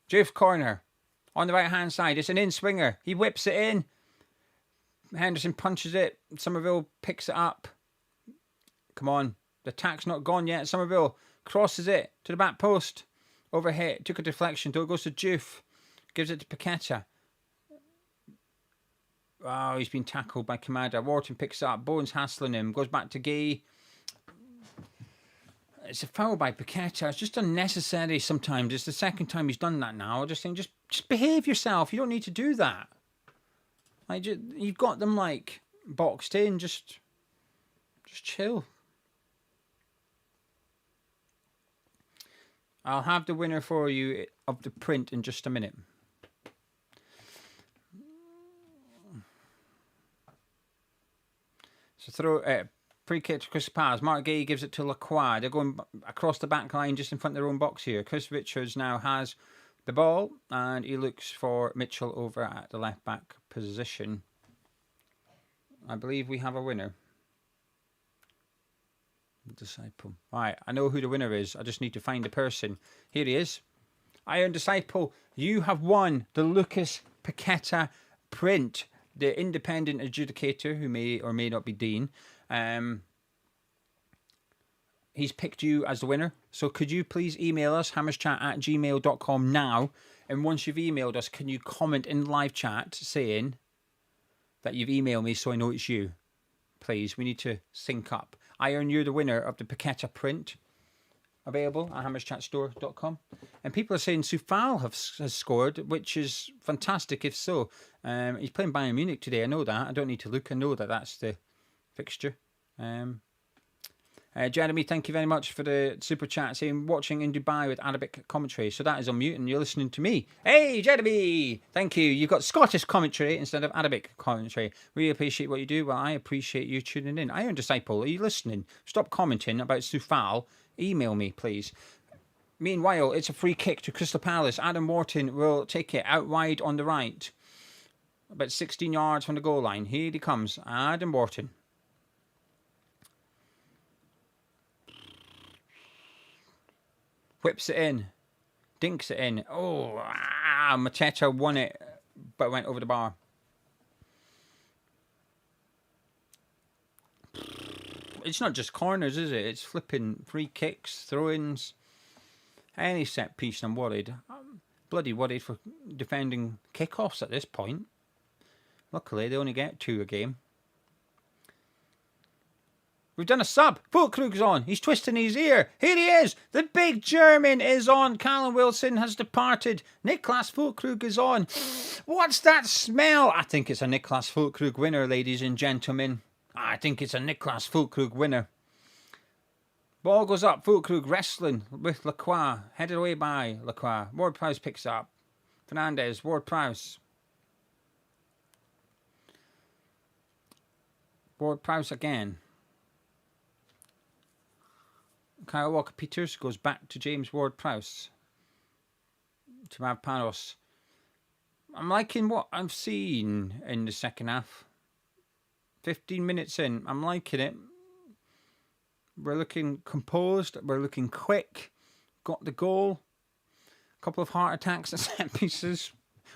[SPEAKER 1] Juif corner. On the right-hand side. It's an in-swinger. He whips it in. Henderson punches it. Somerville picks it up. Come on. The attack's not gone yet. Somerville crosses it to the back post. Overhead. Took a deflection. It goes to Juif. Gives it to Paqueta. Oh, he's been tackled by Kamada. Wharton picks it up. Bowen's hassling him. Goes back to Gay. It's a foul by Paqueta. It's just unnecessary sometimes. It's the second time he's done that now. I just think, just behave yourself. You don't need to do that. Like, you've got them, like, boxed in. Just chill. I'll have the winner for you of the print in just a minute. So throw free kick to Chris Paz. Mark Gay gives it to Lacroix. They're going across the back line just in front of their own box here. Chris Richards now has the ball, and he looks for Mitchell over at the left back position. I believe we have a winner. Disciple. Right, I know who the winner is. I just need to find the person. Here he is. Iron Disciple, you have won the Lucas Paqueta print. The independent adjudicator, who may or may not be Dean, he's picked you as the winner. So could you please email us, hammerschat@gmail.com now. And once you've emailed us, can you comment in live chat saying that you've emailed me so I know it's you? Please, we need to sync up. Iron, you're the winner of the Paqueta print. available at hammerschatstore.com. And people are saying Soufal has scored, which is fantastic if so. He's playing Bayern Munich today. I know that. I don't need to look. I know that that's the fixture. Jeremy, thank you very much for the super chat saying watching in Dubai with Arabic commentary. So that is unmuted and you're listening to me. Hey, Jeremy, thank you. You've got Scottish commentary instead of Arabic commentary. Really appreciate what you do. Well, I appreciate you tuning in. Iron Disciple, are you listening? Stop commenting about Soufal. Email me, please. Meanwhile, it's a free kick to Crystal Palace. Adam Wharton will take it out wide on the right. About 16 yards from the goal line. Here he comes, Adam Wharton. Whips it in. Dinks it in. Oh, Mateta won it, but went over the bar. It's not just corners, is it? It's flipping free kicks, throw-ins. Any set piece, I'm worried. I'm bloody worried for defending kickoffs at this point. Luckily, they only get 2 a game. We've done a sub. Füllkrug's on. He's twisting his ear. Here he is. The big German is on. Callum Wilson has departed. Niklas Füllkrug is on. What's that smell? I think it's a Niklas Füllkrug winner, ladies and gentlemen. I think it's a Niklas Füllkrug winner. Ball goes up. Füllkrug wrestling with Lacroix. Headed away by Lacroix. Ward-Prowse picks up. Fernandez. Ward-Prowse. Ward-Prowse again. Kyle Walker-Peters goes back to James Ward-Prowse. To Mavpanos. I'm liking what I've seen in the second half. 15 minutes in. I'm liking it. We're looking composed. We're looking quick. Got the goal. A couple of heart attacks and set pieces.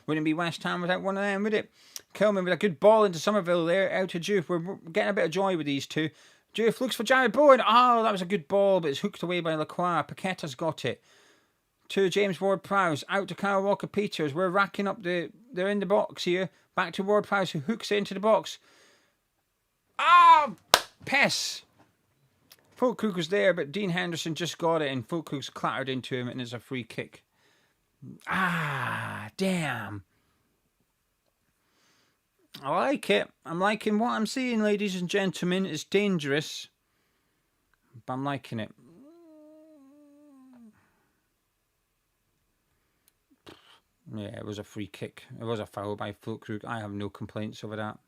[SPEAKER 1] Wouldn't be West Ham without one of them, would it? Kilman with a good ball into Somerville there. Out to Diouf. We're getting a bit of joy with these two. Diouf looks for Jared Bowen. Oh, that was a good ball, but it's hooked away by Lacroix. Paqueta's got it. To James Ward-Prowse. Out to Kyle Walker-Peters. We're racking up the... They're in the box here. Back to Ward-Prowse, who hooks it into the box. Pess. Füllkrug was there, but Dean Henderson just got it, and Füllkrug's clattered into him, and it's a free kick. Damn. I like it. I'm liking what I'm seeing, ladies and gentlemen. It's dangerous, but I'm liking it. Yeah, it was a free kick. It was a foul by Füllkrug. I have no complaints over that.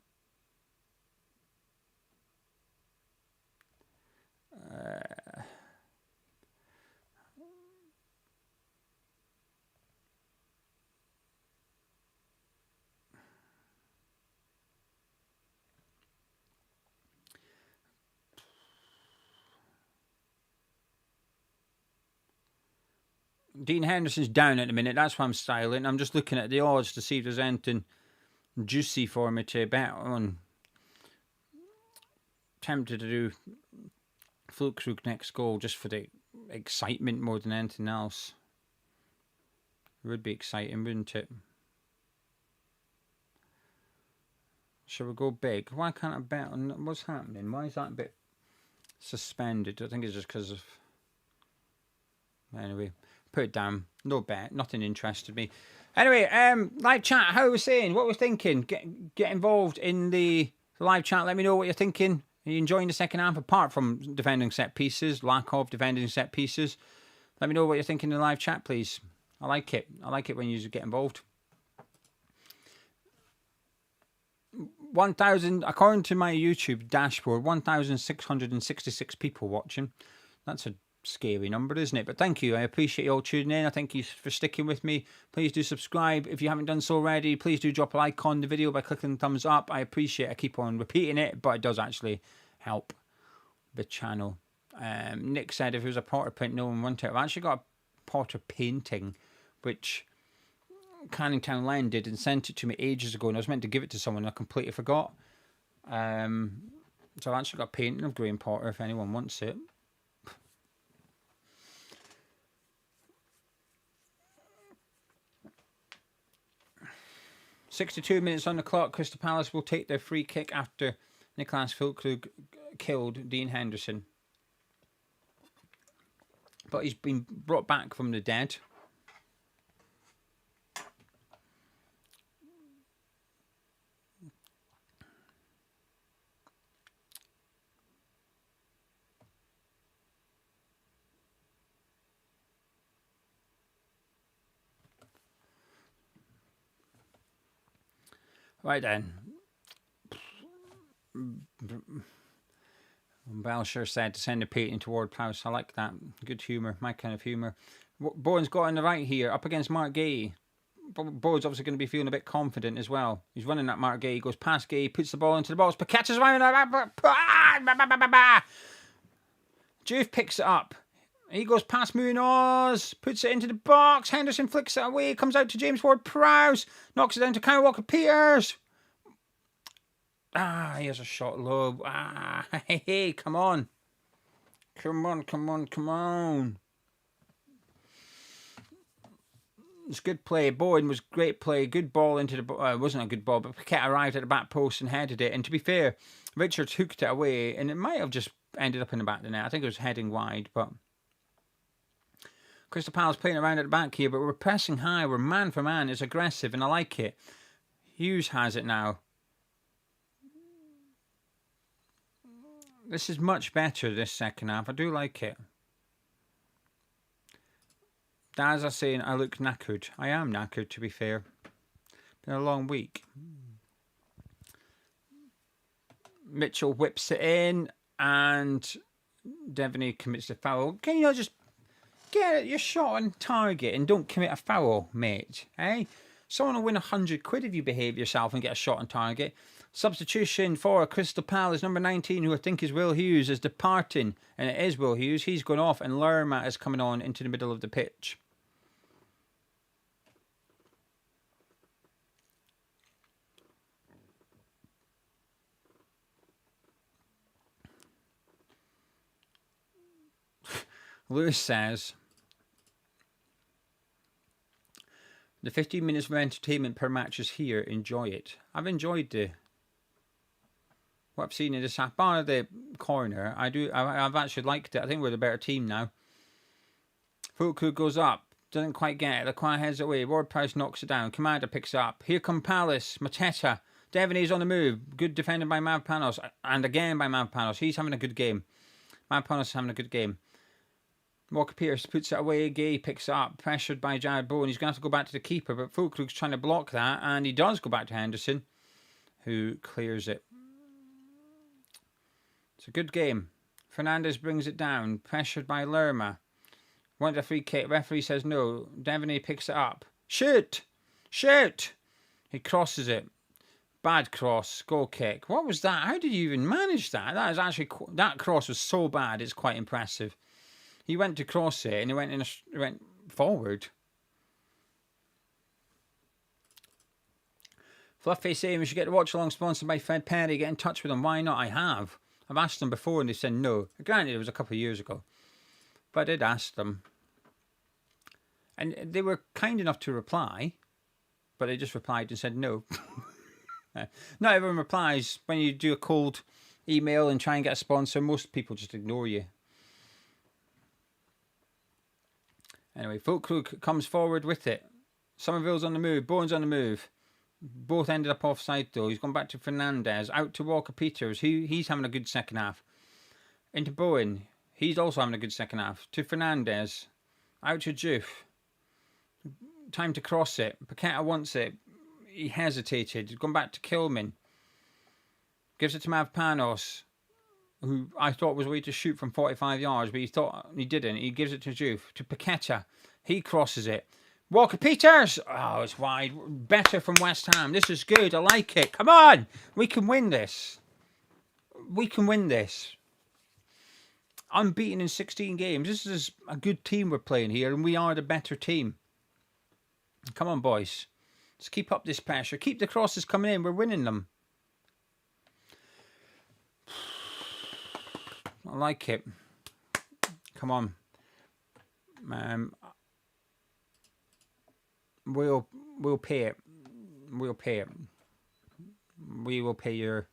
[SPEAKER 1] Dean Henderson's down at the minute. That's why I'm styling. I'm just looking at the odds to see if there's anything juicy for me to bet on. Tempted to do Füllkrug next goal just for the excitement more than anything else. It would be exciting, wouldn't it? Shall we go big? Why can't I bet on what's happening? Why is that a bit suspended? I think it's just because of... Anyway, put it down. No bet. Nothing interested me. Anyway, live chat. How are we saying? What we're thinking? Get involved in the live chat. Let me know what you're thinking. Are you enjoying the second half apart from defending set pieces? Lack of defending set pieces. Let me know what you're thinking in the live chat, please. I like it. I like it when you get involved. 1,000, according to my YouTube dashboard, 1,666 people watching. That's a scary number, isn't it? But thank you. I appreciate you all tuning in. I thank you for sticking with me. Please do subscribe. If you haven't done so already, please do drop a like on the video by clicking the thumbs up. I appreciate it. I keep on repeating it, but it does actually help the channel. Nick said if it was a Potter print, no one wanted it. I've actually got a Potter painting, which Canning Town Line did and sent it to me ages ago, and I was meant to give it to someone and I completely forgot. So I've actually got a painting of Graham Potter if anyone wants it. .62 minutes on the clock. Crystal Palace will take their free kick after Niklas Füllkrug killed Dean Henderson. but he's been brought back from the dead. Right then. Belcher said to send a painting toward Prowse. I like that. Good humour. My kind of humour. Bowen's got on the right here, up against Mark Gay. Bowen's obviously going to be feeling a bit confident as well. He's running at Mark Gay. He goes past Gay, puts the ball into the box, but catches around. Juve picks it up. He goes past Munoz, puts it into the box. Henderson flicks it away, comes out to James Ward-Prowse, knocks it down to Kyle Walker-Peters. He has a shot low. Hey, come on. Come on. It's good play. Bowen was great play. Good ball into the... it wasn't a good ball, but Paquette arrived at the back post and headed it. And to be fair, Richards hooked it away, and it might have just ended up in the back of the net. I think it was heading wide, but... Crystal Palace playing around at the back here, but we're pressing high. We're man for man. It's aggressive, and I like it. Hughes has it now. This is much better, this second half. I do like it. Daz are saying I look knackered. I am knackered, to be fair. Been a long week. Mitchell whips it in, and Devaney commits the foul. Can you just get your shot on target and don't commit a foul, mate? Eh? Someone will win 100 quid if you behave yourself and get a shot on target. Substitution for Crystal Palace, number 19, who I think is Will Hughes, is departing. And it is Will Hughes. He's gone off, and Lerma is coming on into the middle of the pitch. Lewis says, the 15 minutes of entertainment per match is here. Enjoy it. I've enjoyed what I've seen in this half. Bar the corner, I've actually liked it. I think we're the better team now. Fulkrug goes up. Doesn't quite get it. Lacroix heads away. Ward-Prowse knocks it down. Commander picks it up. Here come Palace. Mateta. Devaney's on the move. Good defending by Mavpanos. And again by Mavpanos. He's having a good game. Mavpanos is having a good game. Walker-Peters puts it away. Gay picks it up. Pressured by Jared Bowen. He's going to have to go back to the keeper. But Fulkrug's trying to block that. And he does go back to Henderson, who clears it. It's a good game. Fernandez brings it down. Pressured by Lerma. Wanted a free kick. Referee says no. Devaney picks it up. Shoot! Shoot! He crosses it. Bad cross. Goal kick. What was that? How did you even manage that? That is actually... That cross was so bad. It's quite impressive. He went to cross it and he went forward. Fluffy saying we should get the watch along sponsored by Fred Perry. Get in touch with them. Why not? I have. I've asked them before and they said no. Granted, it was a couple of years ago. But I did ask them. And they were kind enough to reply. But they just replied and said no. Not everyone replies. When you do a cold email and try and get a sponsor, most people just ignore you. Anyway, Fulkrug comes forward with it. Somerville's on the move. Bowen's on the move. Both ended up offside though. He's gone back to Fernandez. Out to Walker-Peters. He's having a good second half. Into Bowen. He's also having a good second half. To Fernandez. Out to Juve. Time to cross it. Paqueta wants it. He hesitated. He's gone back to Kilman. Gives it to Mavpanos, who I thought was a way to shoot from 45 yards, but he didn't. He gives it to Juve. To Paqueta. He crosses it. Walker-Peters! Oh, it's wide. Better from West Ham. This is good. I like it. Come on! We can win this. We can win this. Unbeaten in 16 games. This is a good team we're playing here, and we are the better team. Come on, boys. Let's keep up this pressure. Keep the crosses coming in. We're winning them. I like it. Come on. We'll pay it. We'll pay it. We will pay your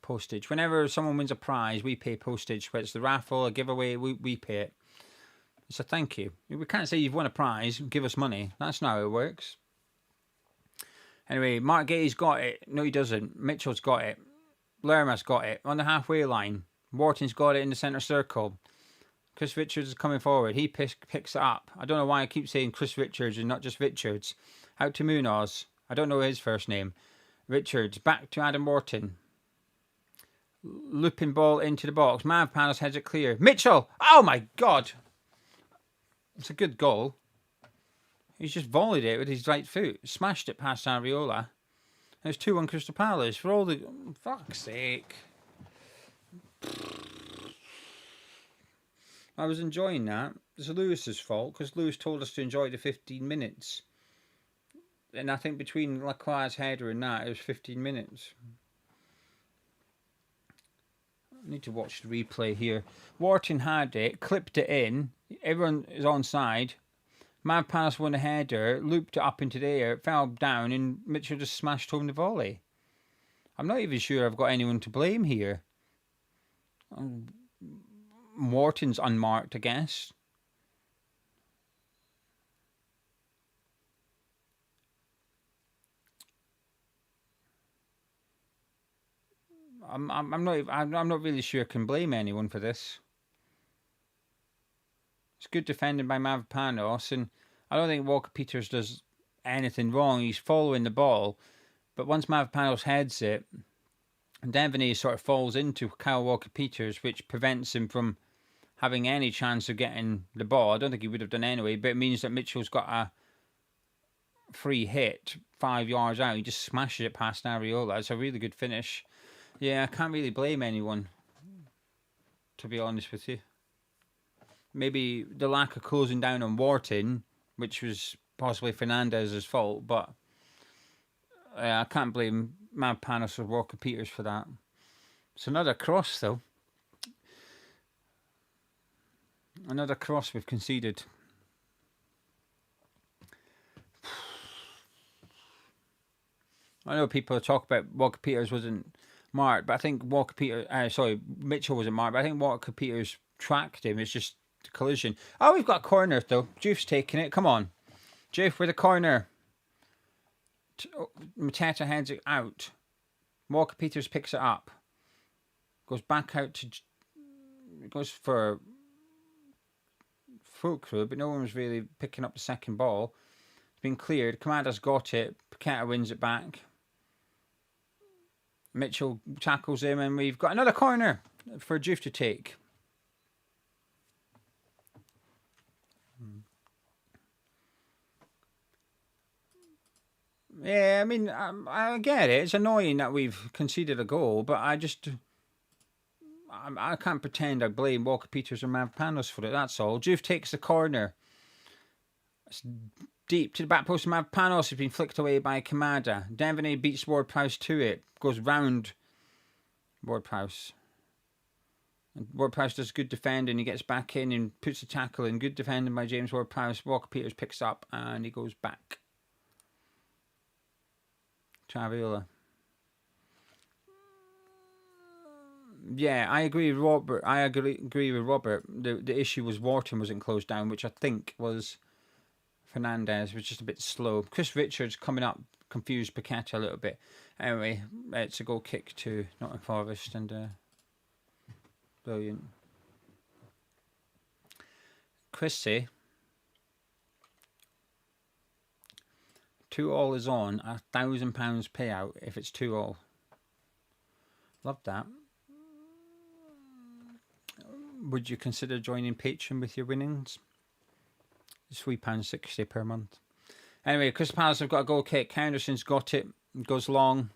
[SPEAKER 1] postage. Whenever someone wins a prize, we pay postage. Whether it's the raffle, a giveaway, we pay it. It's a thank you. We can't say you've won a prize, give us money. That's not how it works. Anyway, Mark Gay's got it. No, he doesn't. Mitchell's got it. Lerma's got it. On the halfway line. Wharton's got it in the centre circle. Chris Richards is coming forward. He picks it up. I don't know why I keep saying Chris Richards and not just Richards. Out to Munoz. I don't know his first name. Richards. Back to Adam Wharton. Looping ball into the box. Mavpanos heads it clear. Mitchell! Oh my God! It's a good goal. He's just volleyed it with his right foot. Smashed it past Areola. There's 2-1 Crystal Palace. For all the... Fuck's sake. I was enjoying that. It's Lewis's fault, because Lewis told us to enjoy the 15 minutes. And I think between Lacroix's header and that, it was 15 minutes. I need to watch the replay here. Wharton had it, clipped it in. Everyone is onside. Mavpanos won a header, looped it up into the air, it fell down, and Mitchell just smashed home the volley. I'm not even sure I've got anyone to blame here. Wharton's unmarked, I guess. I'm not really sure I can blame anyone for this. It's good defending by Mavpanos, and I don't think Walker-Peters does anything wrong. He's following the ball, but once Mavpanos heads it, Devaney sort of falls into Kyle Walker-Peters, which prevents him from having any chance of getting the ball. I don't think he would have done anyway, but it means that Mitchell's got a free hit 5 yards out. He just smashes it past Areola. It's a really good finish. Yeah, I can't really blame anyone, to be honest with you. Maybe the lack of closing down on Wharton, which was possibly Fernandez's fault, but I can't blame Mavpanos or Walker-Peters for that. It's another cross, though. Another cross we've conceded. I know people talk about Walker-Peters wasn't marked, but I think Mitchell wasn't marked, but I think Walker-Peters tracked him. It's just a collision. Oh, we've got a corner, though. Juif's taking it. Come on. Juif with a corner. Mateta heads it out. Walker-Peters picks it up. Goes back out to... Goes for... WHUCRY, but no one was really picking up the second ball. It's been cleared. Kamada's got it. Paqueta wins it back. Mitchell tackles him, and we've got another corner for Juif to take. Yeah, I mean, I get it. It's annoying that we've conceded a goal, but I can't pretend I blame Walker-Peters or Mavpanos for it, that's all. Juif takes the corner. It's deep to the back post of Mavpanos. Has been flicked away by Kamada. Devaney beats Ward-Prowse to it. Goes round Ward-Prowse. And Ward-Prowse does good defending. He gets back in and puts the tackle in. Good defending by James Ward-Prowse. Walker-Peters picks up and he goes back to Areola. Yeah, I agree with Robert. The issue was Wharton wasn't closed down, which I think was Fernandez was just a bit slow. Chris Richards coming up confused Paqueta a little bit. Anyway, it's a goal kick to Nottingham Forest, and brilliant. Chrissy, 2-2 is on £1,000 payout if it's 2-2. Love that. Would you consider joining Patreon with your winnings? It's £3.60 per month. Anyway, Crystal Palace have got a goal kick. Henderson's got it. Goes long.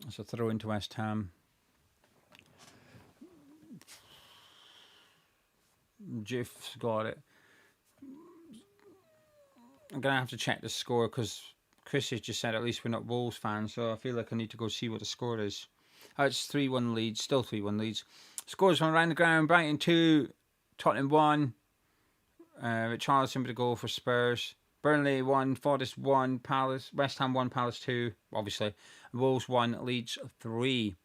[SPEAKER 1] It's a throw into West Ham. Juif's got it. I'm going to have to check the score because Chris has just said at least we're not Wolves fans, so I feel like I need to go see what the score is. Oh, it's 3-1 leads, still 3-1 leads. Scores from around the ground, Brighton 2, Tottenham 1. Richarlison with a goal for Spurs. Burnley 1, Forest 1, Palace, West Ham 1, Palace 2, obviously. Wolves 1, Leeds 3.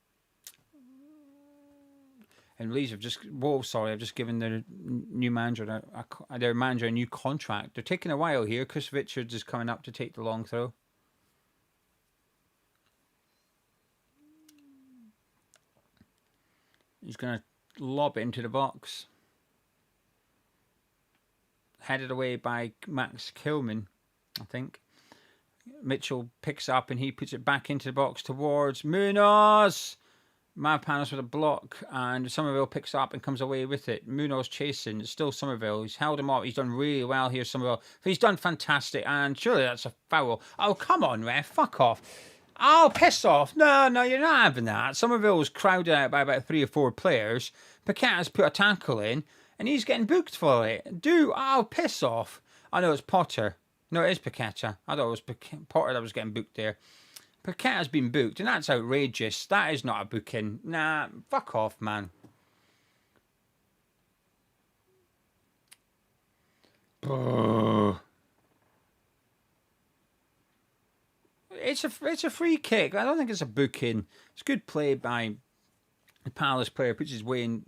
[SPEAKER 1] And Leeds have just, I've just given their new manager, their manager a new contract. They're taking a while here. Chris Richards is coming up to take the long throw. He's going to lob it into the box. Headed away by Max Kilman, I think. Mitchell picks up and he puts it back into the box towards Munoz. Mavpanos with a block, and Somerville picks up and comes away with it. Munoz chasing. It's still Somerville. He's held him up. He's done really well here, Somerville. He's done fantastic, and surely that's a foul. Oh, come on, ref. Fuck off. Oh, piss off. No, you're not having that. Somerville was crowded out by about 3 or 4 players. Paqueta's put a tackle in, and he's getting booked for it. Piss off. I know it's Potter. No, it is Paqueta. I thought it was Potter that was getting booked there. Paqueta's been booked, and that's outrageous. That is not a booking. Nah, fuck off, man. It's a free kick. I don't think it's a booking. It's good play by the Palace player. Puts his way in.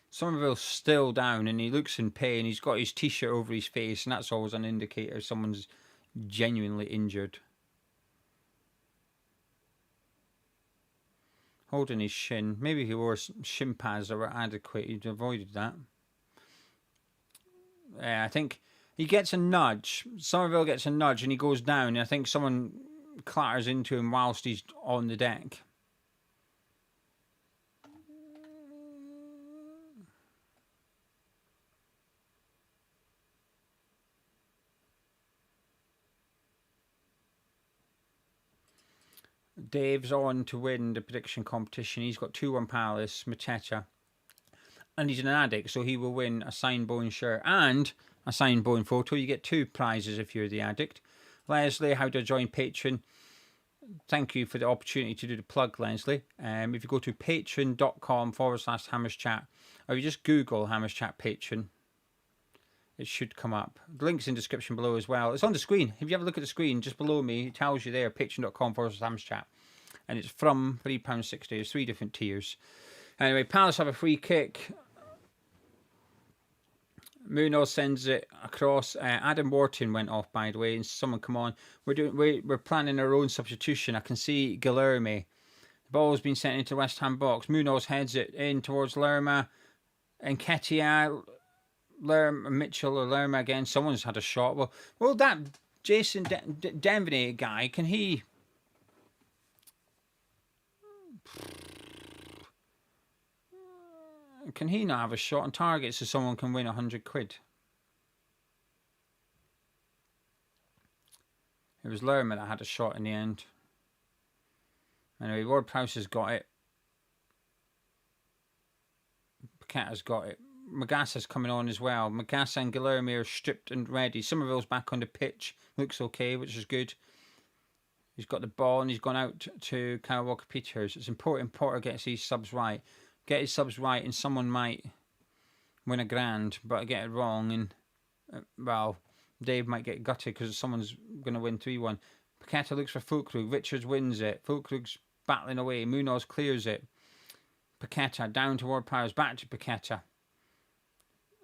[SPEAKER 1] Somerville's still down and he looks in pain. He's got his t-shirt over his face, and that's always an indicator someone's genuinely injured. Holding his shin. Maybe he wore shin pads that were adequate. He'd avoided that. I think he gets a nudge. Somerville gets a nudge and he goes down. And I think someone clatters into him whilst he's on the deck. Dave's on to win the prediction competition. He's got 2-1 Palace, Mateta. And he's an addict, so he will win a signed Bowen shirt and a signed Bowen photo. You get 2 prizes if you're the addict. Leslie, how to join Patreon. Thank you for the opportunity to do the plug, Leslie. If you go to patreon.com/HammersChat, or you just Google HammersChat Patreon, it should come up. The link's in the description below as well. It's on the screen. If you have a look at the screen, just below me, it tells you there, patreon.com/HammersChat. And it's from £3.60. There's 3 different tiers. Anyway, Palace have a free kick. Munoz sends it across. Adam Wharton went off, by the way, and someone come on. We're planning our own substitution. I can see Guilherme. The ball's been sent into the West Ham box. Munoz heads it in towards Lerma. And Ketia, Mitchell or Lerma again. Someone's had a shot. Well, that Jason Denveny guy, can he... Can he not have a shot on target so someone can win £100? It was Lerma that had a shot in the end. Anyway, Ward-Prowse has got it. Paqueta's got it. Magassa's coming on as well. Magassa and Guilherme are stripped and ready. Somerville's back on the pitch. Looks okay, which is good. He's got the ball and he's gone out to Kyle Walker-Peters. It's important Porter gets these subs right. Get his subs right and someone might win £1,000, but get it wrong and, well, Dave might get gutted because someone's going to win 3-1. Paqueta looks for Fulkrug. Richards wins it. Fulkrug's battling away. Munoz clears it. Paqueta down to Ward-Prowse. Back to Paqueta.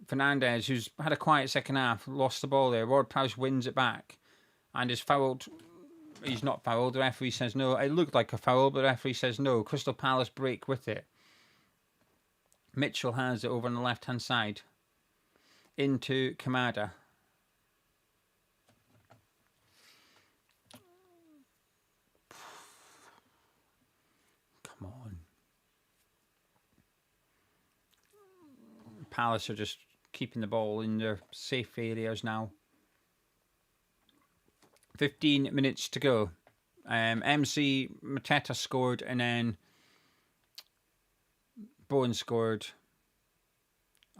[SPEAKER 1] Fernandez, who's had a quiet second half, lost the ball there. Ward-Prowse wins it back and is fouled. He's not fouled. The referee says no. It looked like a foul, but the referee says no. Crystal Palace break with it. Mitchell has it over on the left-hand side. Into Kamada. Come on. Palace are just keeping the ball in their safe areas now. 15 minutes to go. MC Mateta scored and then Bowen scored.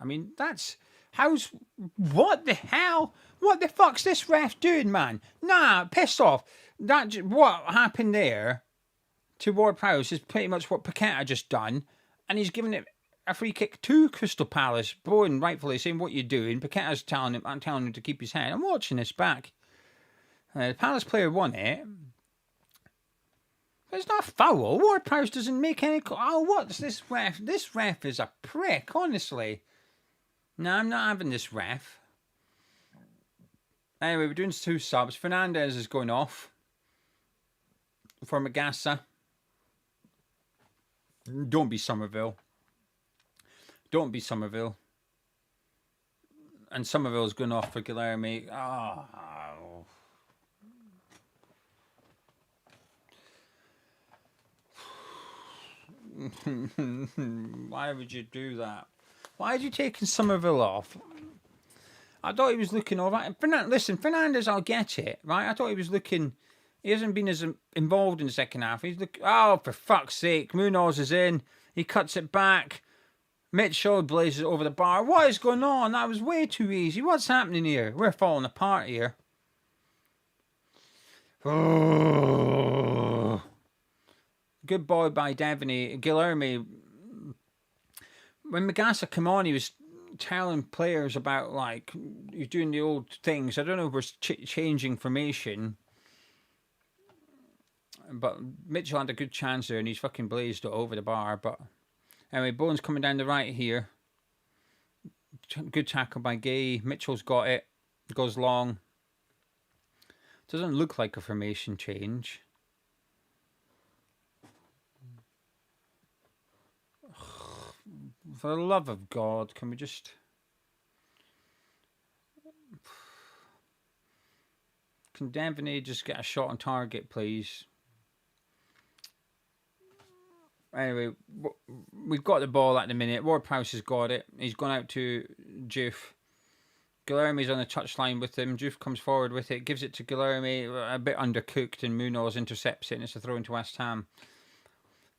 [SPEAKER 1] I mean, what the hell? What the fuck's this ref doing, man? Nah, pissed off. What happened there to Ward-Prowse is pretty much what Paqueta just done. and he's giving it a free kick to Crystal Palace. Bowen rightfully saying, "What you doing?" Paqueta's telling him to keep his head. I'm watching this back. The Palace player won it. But it's not a foul. Ward-Prowse doesn't make any... Oh, what's this ref? This ref is a prick, honestly. No, I'm not having this ref. Anyway, we're doing 2 subs. Fernandez is going off for Magassa. Don't be Somerville. Don't be Somerville. And Somerville's going off for Guilherme. Oh. Why would you do that? Why are you taking Somerville off? I thought he was looking all right. Listen, Fernandez, I'll get it, right? I thought he was looking... He hasn't been as involved in the second half. He's looking... Oh, for fuck's sake. Munoz is in. He cuts it back. Mitchell blazes it over the bar. What is going on? That was way too easy. What's happening here? We're falling apart here. Oh. Good ball by Devaney. Guilherme... When Magassa came on, he was telling players about, like, you're doing the old things. I don't know if we're changing formation. But Mitchell had a good chance there, and he's fucking blazed it over the bar. But anyway, Bowen's coming down the right here. Good tackle by Gay. Mitchell's got it. Goes long. Doesn't look like a formation change. For the love of God, can we just... Can Devaney just get a shot on target, please? Anyway, we've got the ball at the minute. Ward-Prowse has got it. He's gone out to Juve. Guilherme's on the touchline with him. Juve comes forward with it, gives it to Guilherme, a bit undercooked, and Munoz intercepts it, and it's a throw into West Ham.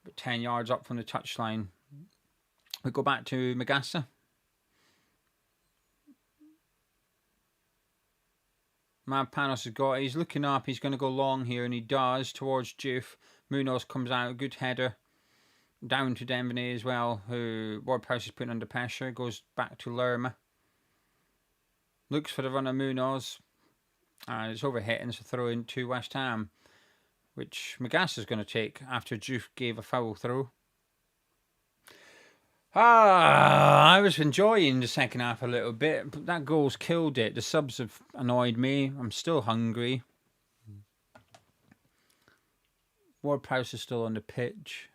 [SPEAKER 1] About 10 yards up from the touchline. We go back to Magassa. Panos has got it. He's looking up. He's going to go long here, and he does towards Juve. Munoz comes out. Good header. Down to Devaney as well, who Ward-Prowse is putting under pressure. Goes back to Lerma. Looks for the run of Munoz. And it's overhit, and it's a throw into West Ham, which Magassa is going to take after Juve gave a foul throw. I was enjoying the second half a little bit, but that goal's killed it. The subs have annoyed me. I'm still hungry. Ward-Prowse is still on the pitch.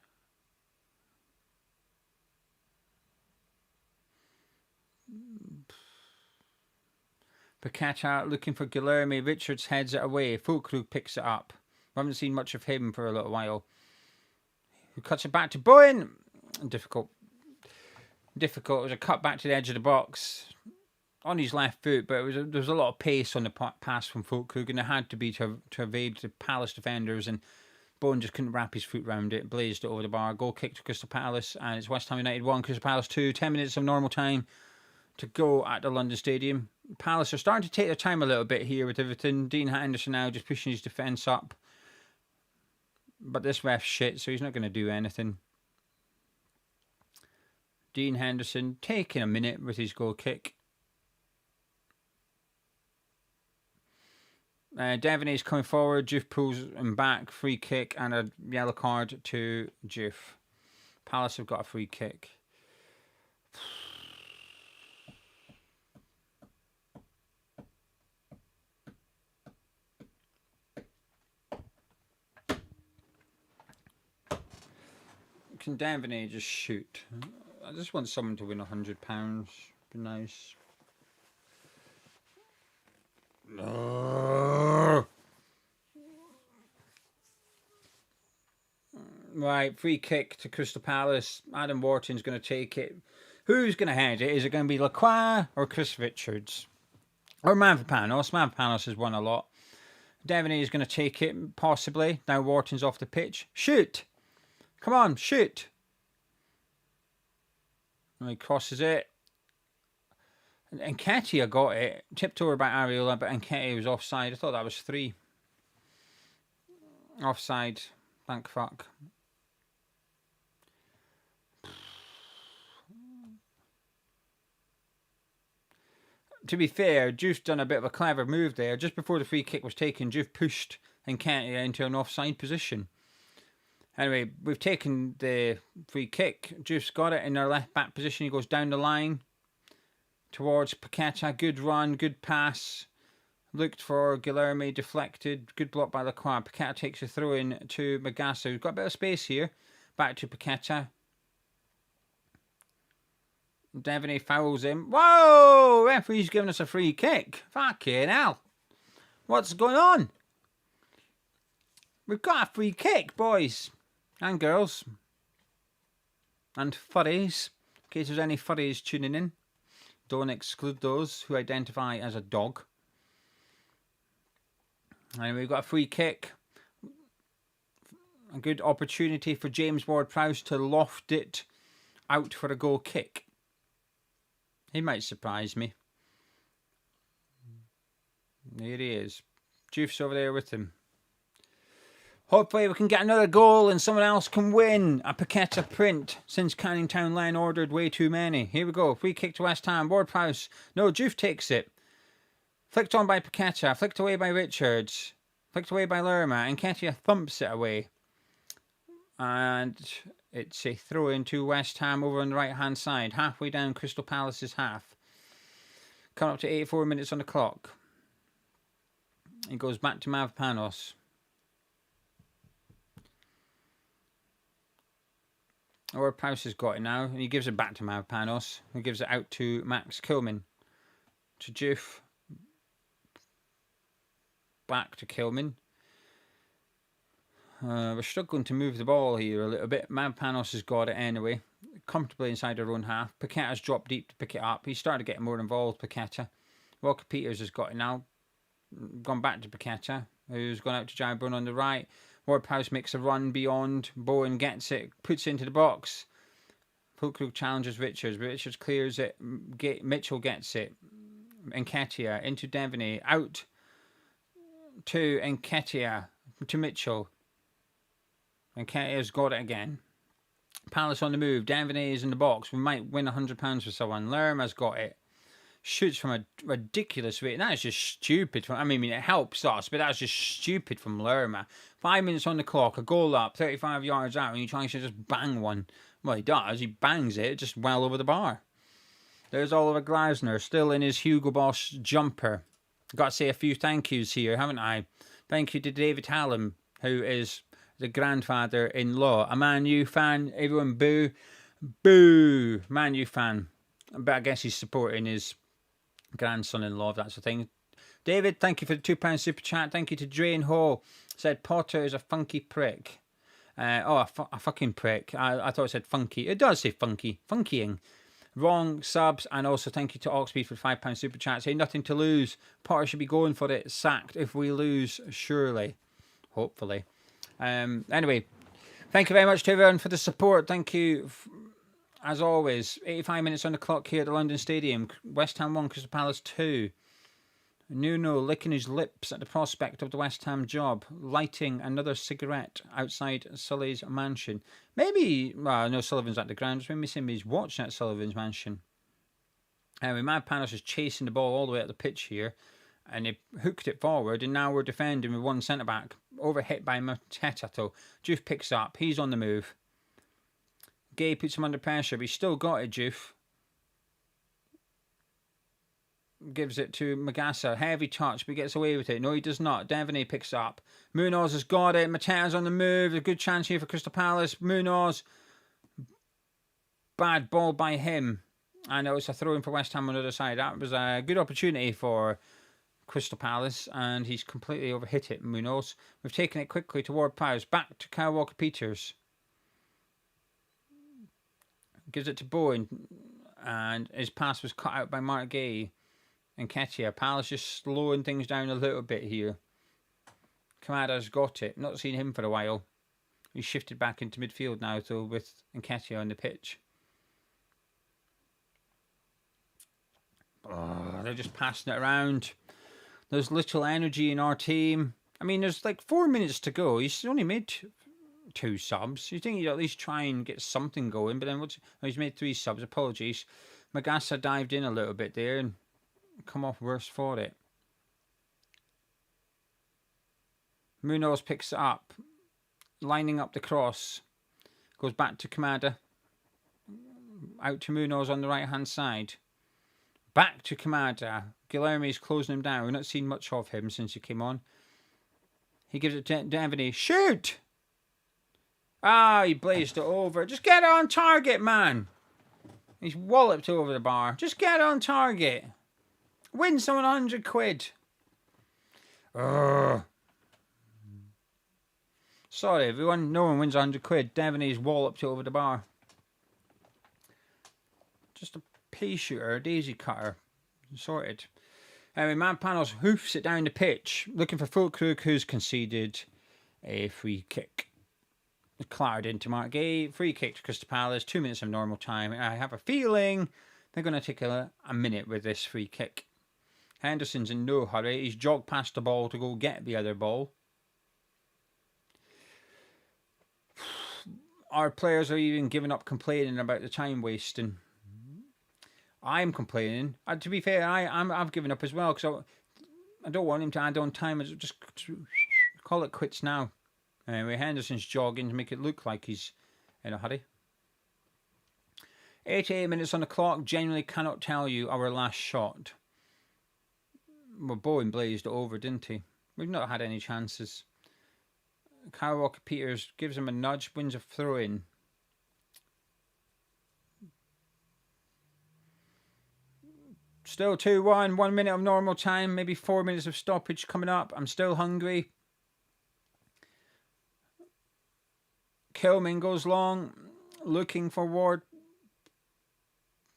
[SPEAKER 1] Paqueta looking for Guilherme. Richards heads it away. WHUCRY picks it up. We haven't seen much of him for a little while. Who cuts it back to Bowen? Difficult. It was a cut back to the edge of the box on his left foot, but there was a lot of pace on the pass from WHUCRY, and it had to be to evade the Palace defenders, and Bowen just couldn't wrap his foot round it. Blazed it over the bar. Goal kick to Crystal Palace, and it's West Ham United 1, Crystal Palace 2. 10 minutes of normal time to go at the London Stadium. Palace are starting to take their time a little bit here with everything. Dean Henderson now just pushing his defence up, but this ref's shit, so he's not going to do anything. Dean Henderson taking a minute with his goal kick. Devaney's coming forward. Juve pulls him back. Free kick and a yellow card to Juve. Palace have got a free kick. Can Devaney just shoot? I just want someone to win £100. Be nice. No. Right, free kick to Crystal Palace. Adam Wharton's going to take it. Who's going to head it? Is it going to be Lacroix or Chris Richards? Or Mavropanos? Mavropanos has won a lot. Devaney is going to take it, possibly. Now Wharton's off the pitch. Shoot! Come on, shoot! And he crosses it. And Nketiah got it. Tipped over by Areola, but Nketiah was offside. I thought that was 3. Offside. Thank fuck. to be fair, Juve done a bit of a clever move there. Just before the free kick was taken, Juve pushed Nketiah into an offside position. Anyway, we've taken the free kick. Juve's got it in our left back position. He goes down the line towards Paqueta. Good run, good pass. Looked for Guilherme, deflected. Good block by Lacroix. Paqueta takes a throw in to Magassa. We've got a bit of space here. Back to Paqueta. Devaney fouls him. Whoa! Referee's giving us a free kick. Fucking hell. What's going on? We've got a free kick, boys and girls. And furries. In case there's any furries tuning in. Don't exclude those who identify as a dog. And we've got a free kick. A good opportunity for James Ward-Prowse to loft it out for a goal kick. He might surprise me. There he is. Juve's over there with him. Hopefully we can get another goal and someone else can win. A Paqueta print since Canning Town Len ordered way too many. Here we go. Free kick to West Ham. Ward-Prowse. No, Juve takes it. Flicked on by Paqueta. Flicked away by Richards. Flicked away by Lerma. And Nketiah thumps it away. And it's a throw into West Ham over on the right hand side. Halfway down Crystal Palace's half. Coming up to 84 minutes on the clock. It goes back to Mavropanos. Ward-Prowse has got it now, and he gives it back to Mavropanos, who gives it out to Max Kilman. To Juve. Back to Kilman. We're struggling to move the ball here a little bit. Mavropanos has got it anyway. Comfortably inside our own half. Paqueta's dropped deep to pick it up. He's started getting more involved, Paqueta. Walker-Peters has got it now. Gone back to Paqueta, who's gone out to Jared Bowen on the right. Ward-Prowse makes a run beyond. Bowen gets it, puts it into the box. Fulkrug challenges Richards. Richards clears it. Mitchell gets it. Nketiah into Devaney. Out to Nketiah. To Mitchell. Nketiah's got it again. Palace on the move. Devaney is in the box. We might win £100 for someone. Lerma's got it. Shoots from a ridiculous rate. That is just stupid. I mean, it helps us, but that's just stupid from Lerma. 5 minutes on the clock, a goal up, 35 yards out, and he tries to just bang one. Well, he does. He bangs it just well over the bar. There's Oliver Glasner, still in his Hugo Boss jumper. Got to say a few thank yous here, haven't I? Thank you to David Hallam, who is the grandfather-in-law. A Man U fan. Everyone boo. Boo! Man U fan. But I guess he's supporting his grandson-in-law, if that's the thing. David, thank you for the £2 super chat. Thank you to Drain Ho. Said Potter is a funky prick. A fucking prick. I thought it said funky. It does say funky. Funkying. Wrong subs. And also thank you to Oxpeed for the £5 super chat. Say nothing to lose. Potter should be going for it. Sacked if we lose, surely. Hopefully. Anyway, thank you very much to everyone for the support. Thank you. As always, 85 minutes on the clock here at the London Stadium. West Ham 1, Crystal Palace 2. Nuno licking his lips at the prospect of the West Ham job, lighting another cigarette outside Sully's mansion. Maybe, well, no, Sullivan's at the ground. Maybe he's watching at Sullivan's mansion. Anyway, Mavropanos is chasing the ball all the way up the pitch here, and he hooked it forward, and now we're defending with one centre-back. Overhit by Mateta, though. Juve picks up. He's on the move. Gay puts him under pressure, but he's still got it, Juve. Gives it to Magassa. Heavy touch, but he gets away with it. No, he does not. Devaney picks up. Munoz has got it. Mateta's on the move. A good chance here for Crystal Palace. Munoz. Bad ball by him. I know it's a throw-in for West Ham on the other side. That was a good opportunity for Crystal Palace, and he's completely overhit it, Munoz. We've taken it quickly to Ward-Prowse. Back to Kyle Walker-Peters. Gives it to Bowen, and his pass was cut out by Mark Gay. And Nketiah. Palace just slowing things down a little bit here. Kamada's got it. Not seen him for a while. He's shifted back into midfield now, though, with Nketiah on the pitch. Oh, they're just passing it around. There's little energy in our team. I mean, there's like 4 minutes to go. He's only made two subs. You think he'd at least try and get something going, but then he's made 3 subs. Apologies. Magassa dived in a little bit there and come off worse for it. Munoz picks it up, lining up the cross. Goes back to Kamada. Out to Munoz on the right-hand side. Back to Kamada. Guilherme's closing him down. We've not seen much of him since he came on. He gives it to Devaney. Shoot! Ah, he blazed it over. Just get it on target, man. He's walloped over the bar. Just get it on target. Win someone 100 quid. Ugh. Sorry, everyone. No one wins 100 quid. Devaney's walloped it over the bar. Just a pea shooter, a daisy cutter. Sorted. Anyway, Mavpanos hoofs it down the pitch, looking for Fulkrug, who's conceded a free kick. Clattered into Mark Gay. Free kick to Crystal Palace. 2 minutes of normal time. I have a feeling they're going to take a minute with this free kick. Henderson's in no hurry. He's jogged past the ball to go get the other ball. Our players are even giving up complaining about the time wasting. I'm complaining. To be fair, I've given up as well because I don't want him to add on time. I just call it quits now. Anyway, Henderson's jogging to make it look like he's in a hurry. 88 minutes on the clock. Genuinely cannot tell you our last shot. Well, Bowen blazed it over, didn't he? We've not had any chances. Kyle Walker-Peters gives him a nudge, wins a throw-in. Still 2-1, 1 minute of normal time, maybe 4 minutes of stoppage coming up. I'm still hungry. Kilman goes long, looking for Ward.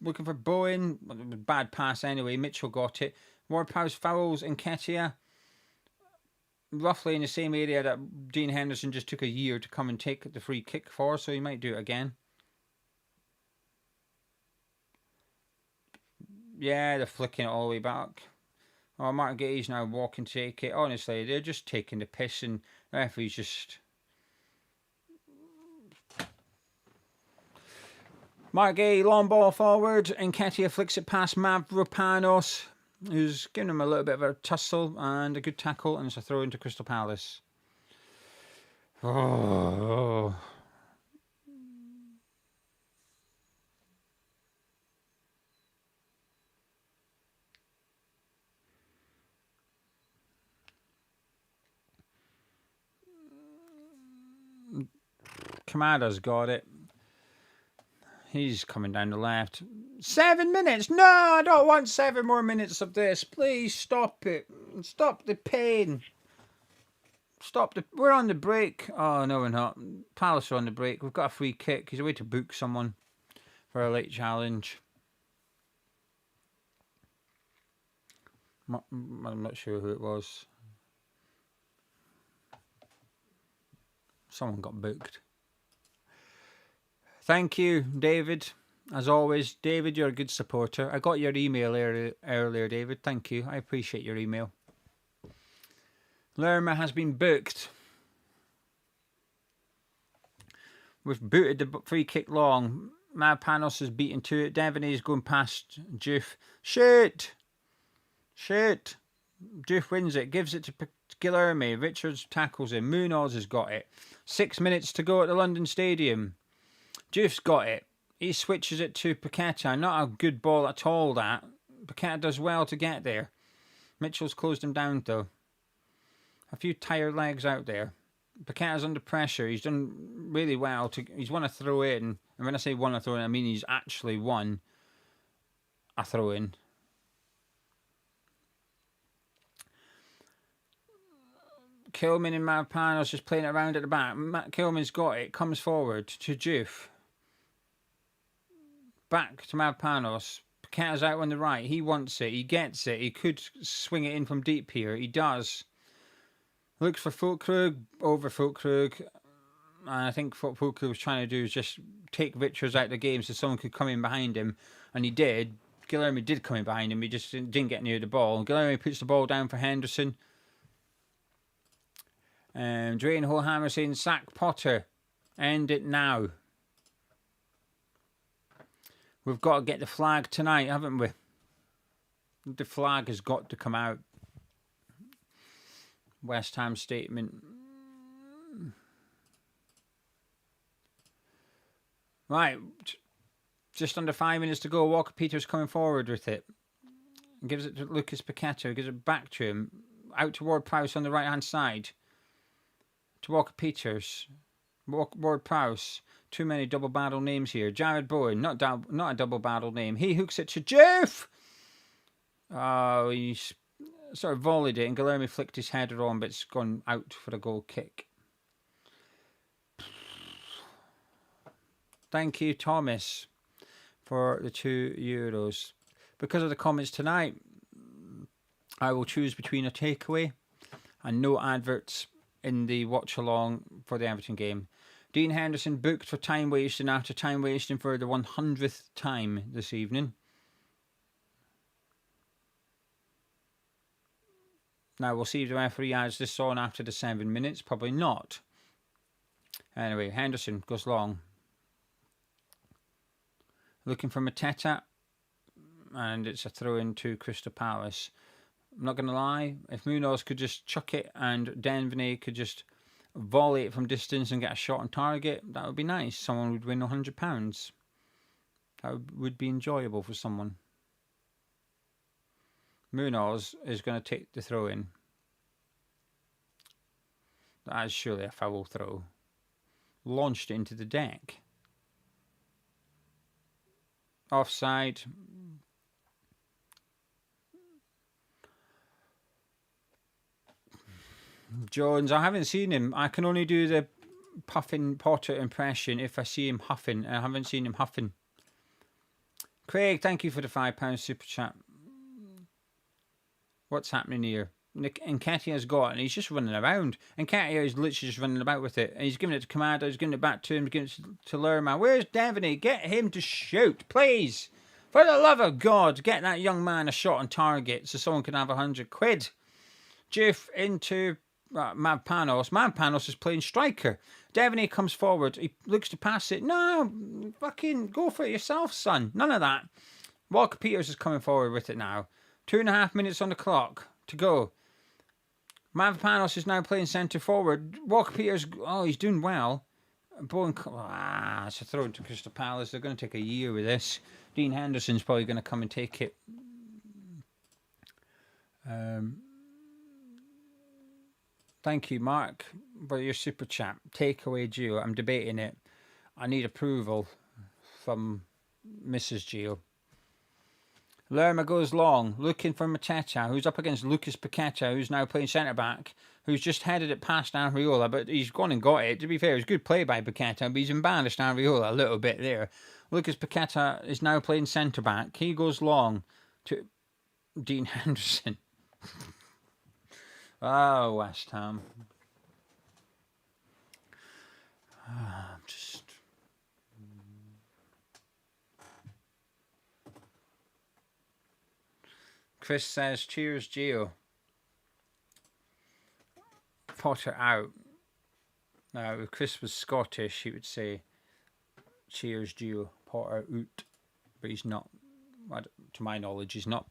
[SPEAKER 1] Looking for Bowen. Bad pass anyway, Mitchell got it. Ward-Prowse fouls Nketiah. Roughly in the same area that Dean Henderson just took a year to come and take the free kick for, so he might do it again. Yeah, they're flicking it all the way back. Oh, Martin Gay's now walking to take it. Honestly, they're just taking the piss, and the referee's just... Mark Gay, long ball forward. Nketiah flicks it past Mavropanos, who's giving him a little bit of a tussle and a good tackle, and it's a throw into Crystal Palace. Oh. Kamada's got it. He's coming down the left. 7 minutes! No, I don't want 7 more minutes of this. Please stop it. Stop the pain. Stop the... We're on the break. Oh, no, we're not. Palace are on the break. We've got a free kick. He's away to book someone for a late challenge. I'm not sure who it was. Someone got booked. Thank you, David. As always, David, you're a good supporter. I got your email earlier, David. Thank you. I appreciate your email. Lerma has been booked. We've booted the free kick long. Mavpanos is beaten to it. Devaney's going past Juve. Shoot! Shoot! Juve wins it. Gives it to Guilherme. Richards tackles him. Munoz has got it. 6 minutes to go at the London Stadium. Juve's got it. He switches it to Paqueta. Not a good ball at all, that. Paqueta does well to get there. Mitchell's closed him down, though. A few tired legs out there. Paqueta's under pressure. He's done really well. He's won a throw-in. And when I say won a throw-in, I mean he's actually won a throw-in. Kilman and Mavpanos just playing it around at the back. Kilman's got it. Comes forward to Juve. Back to Mavpanos. Paqueta's out on the right. He wants it. He gets it. He could swing it in from deep here. He does. Looks for Fulkrug. Over Fulkrug. And I think what Fulkrug was trying to do is just take Richards out of the game so someone could come in behind him. And he did. Guilherme did come in behind him. He just didn't get near the ball. Guilherme puts the ball down for Henderson. Drain Holhammer saying, sack Potter. End it now. We've got to get the flag tonight, haven't we? The flag has got to come out. West Ham statement. Right. Just under 5 minutes to go. Walker-Peters coming forward with it. Gives it to Lucas Paqueta. Gives it back to him. Out toward Prowse on the right-hand side. To Walker-Peters. Ward-Prowse. Too many double barrel names here. Jared Bowen. Not a double barrel name. He hooks it to Jeff. Oh, he's sort of volleyed it, and Guilherme flicked his header on, but it's gone out for a goal kick. Thank you, Thomas, for the €2. Because of the comments tonight, I will choose between a takeaway and no adverts in the watch-along for the Everton game. Dean Henderson booked for time wasting after time wasting for the 100th time this evening. Now, we'll see if the referee adds this on after the 7 minutes. Probably not. Anyway, Henderson goes long. Looking for Mateta. And it's a throw-in to Crystal Palace. I'm not going to lie. If Munoz could just chuck it and Denvenay could just volley it from distance and get a shot on target, that would be nice. Someone would win £100. That would be enjoyable for someone. Munoz is going to take the throw in. That is surely a foul throw. Launched it into the deck. Offside. Jones, I haven't seen him. I can only do the Puffin Potter impression if I see him huffing. I haven't seen him huffing. Craig, thank you for the £5 super chat. What's happening here? Nketiah's got it and he's just running around. Nketiah is literally just running about with it. And he's giving it to Kamada, he's giving it back to him, giving it to Lerma. Where's Devaney? Get him to shoot, please. For the love of God, get that young man a shot on target so someone can have £100. Jiff into Mavpanos. Mavpanos is playing striker. Devaney comes forward. He looks to pass it. No, fucking go for it yourself, son. None of that. Walker-Peters is coming forward with it now. 2.5 minutes on the clock to go. Mavpanos is now playing centre forward. Walker-Peters, oh, he's doing well. Bowen, it's a throw to Crystal Palace. They're going to take a year with this. Dean Henderson's probably going to come and take it. Thank you, Mark, for your super chat. Takeaway Gio. I'm debating it. I need approval from Mrs. Gio. Lerma goes long, looking for Mateta, who's up against Lucas Paqueta, who's now playing centre-back, who's just headed it past Arriola, but he's gone and got it. To be fair, it was good play by Paqueta, but he's embarrassed Arriola a little bit there. Lucas Paqueta is now playing centre-back. He goes long to Dean Henderson. Oh, West Ham. Chris says, cheers, Gio. Potter out. Now, if Chris was Scottish, he would say, cheers, Gio. Potter out. But he's not. To my knowledge, he's not.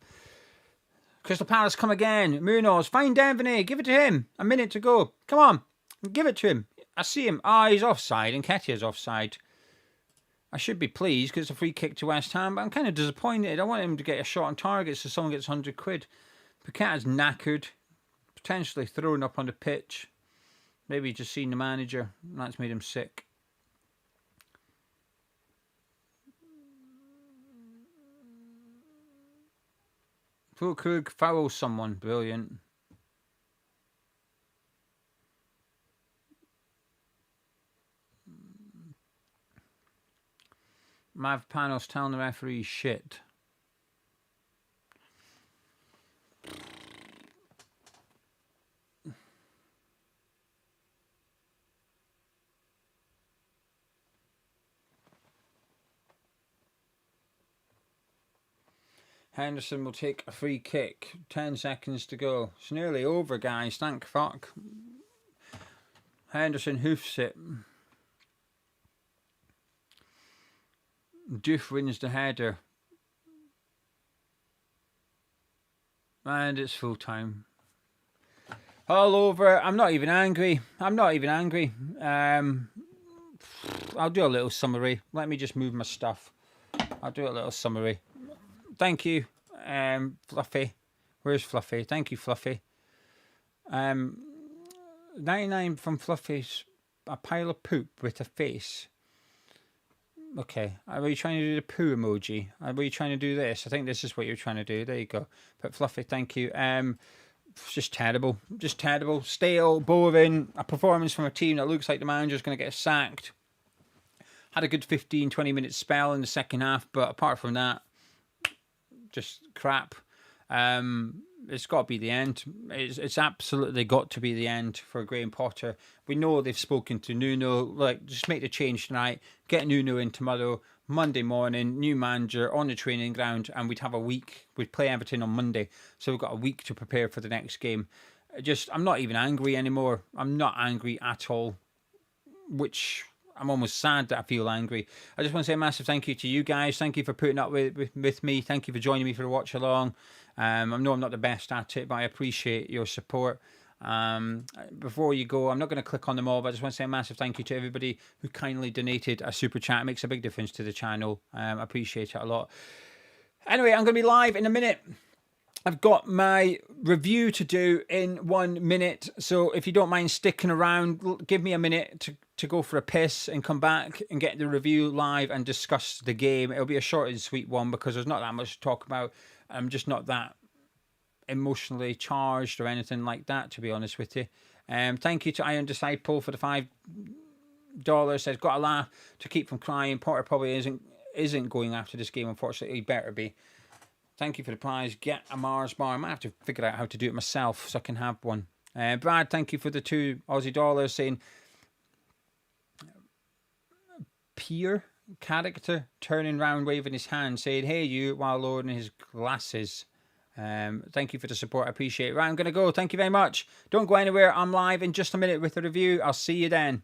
[SPEAKER 1] Crystal Palace come again. Munoz, find Denvenay. Give it to him. A minute to go. Come on. Give it to him. I see him. He's offside. And Nketiah's offside. I should be pleased because it's a free kick to West Ham, but I'm kind of disappointed. I want him to get a shot on target so someone gets £100. Paqueta's knackered, potentially thrown up on the pitch. Maybe just seen the manager, and that's made him sick. Fulkrug fouls someone, brilliant. Mavpanos telling the referee shit. Henderson will take a free kick. 10 seconds to go. It's nearly over, guys. Thank fuck. Henderson hoofs it. Doof wins the header. And it's full time. All over. I'm not even angry. I'm not even angry. I'll do a little summary. Let me just move my stuff. I'll do a little summary. Thank you, Fluffy. Where's Fluffy? Thank you, Fluffy. 99 from Fluffy's a pile of poop with a face. Okay, are you trying to do the poo emoji? Are you trying to do this? I think this is what you're trying to do. There you go. But Fluffy, thank you. Just terrible. Just terrible. Stale, boring. A performance from a team that looks like the manager's going to get sacked. Had a good 15-20 minute spell in the second half, but apart from that, just crap. It's got to be the end. It's absolutely got to be the end for Graham Potter. We know they've spoken to Nuno. Like, just make the change tonight. Get Nuno in tomorrow, Monday morning, new manager on the training ground, and we'd have a week. We'd play Everton on Monday, so we've got a week to prepare for the next game. I'm not even angry anymore. I'm not angry at all, which I'm almost sad that I feel angry. I just want to say a massive thank you to you guys. Thank you for putting up with me. Thank you for joining me for the watch along. I know I'm not the best at it, but I appreciate your support. Before you go, I'm not going to click on them all, but I just want to say a massive thank you to everybody who kindly donated a super chat. It makes a big difference to the channel. I appreciate it a lot. Anyway, I'm going to be live in a minute. I've got my review to do in 1 minute, so if you don't mind sticking around, give me a minute to go for a piss and come back and get the review live and discuss the game. It'll be a short and sweet one because there's not that much to talk about. I'm just not that emotionally charged or anything like that, to be honest with you. Thank you to Iron Disciple for the $5. Says, got a laugh to keep from crying. Potter probably isn't going after this game, unfortunately. He better be. Thank you for the prize. Get a Mars bar. I might have to figure out how to do it myself so I can have one. Brad, thank you for the $2 Aussie saying, peer character turning round waving his hand saying, hey you, while lowering his glasses. Thank you for the support. I appreciate it. Right, I'm going to go. Thank you very much. Don't go anywhere. I'm live in just a minute with the review. I'll see you then.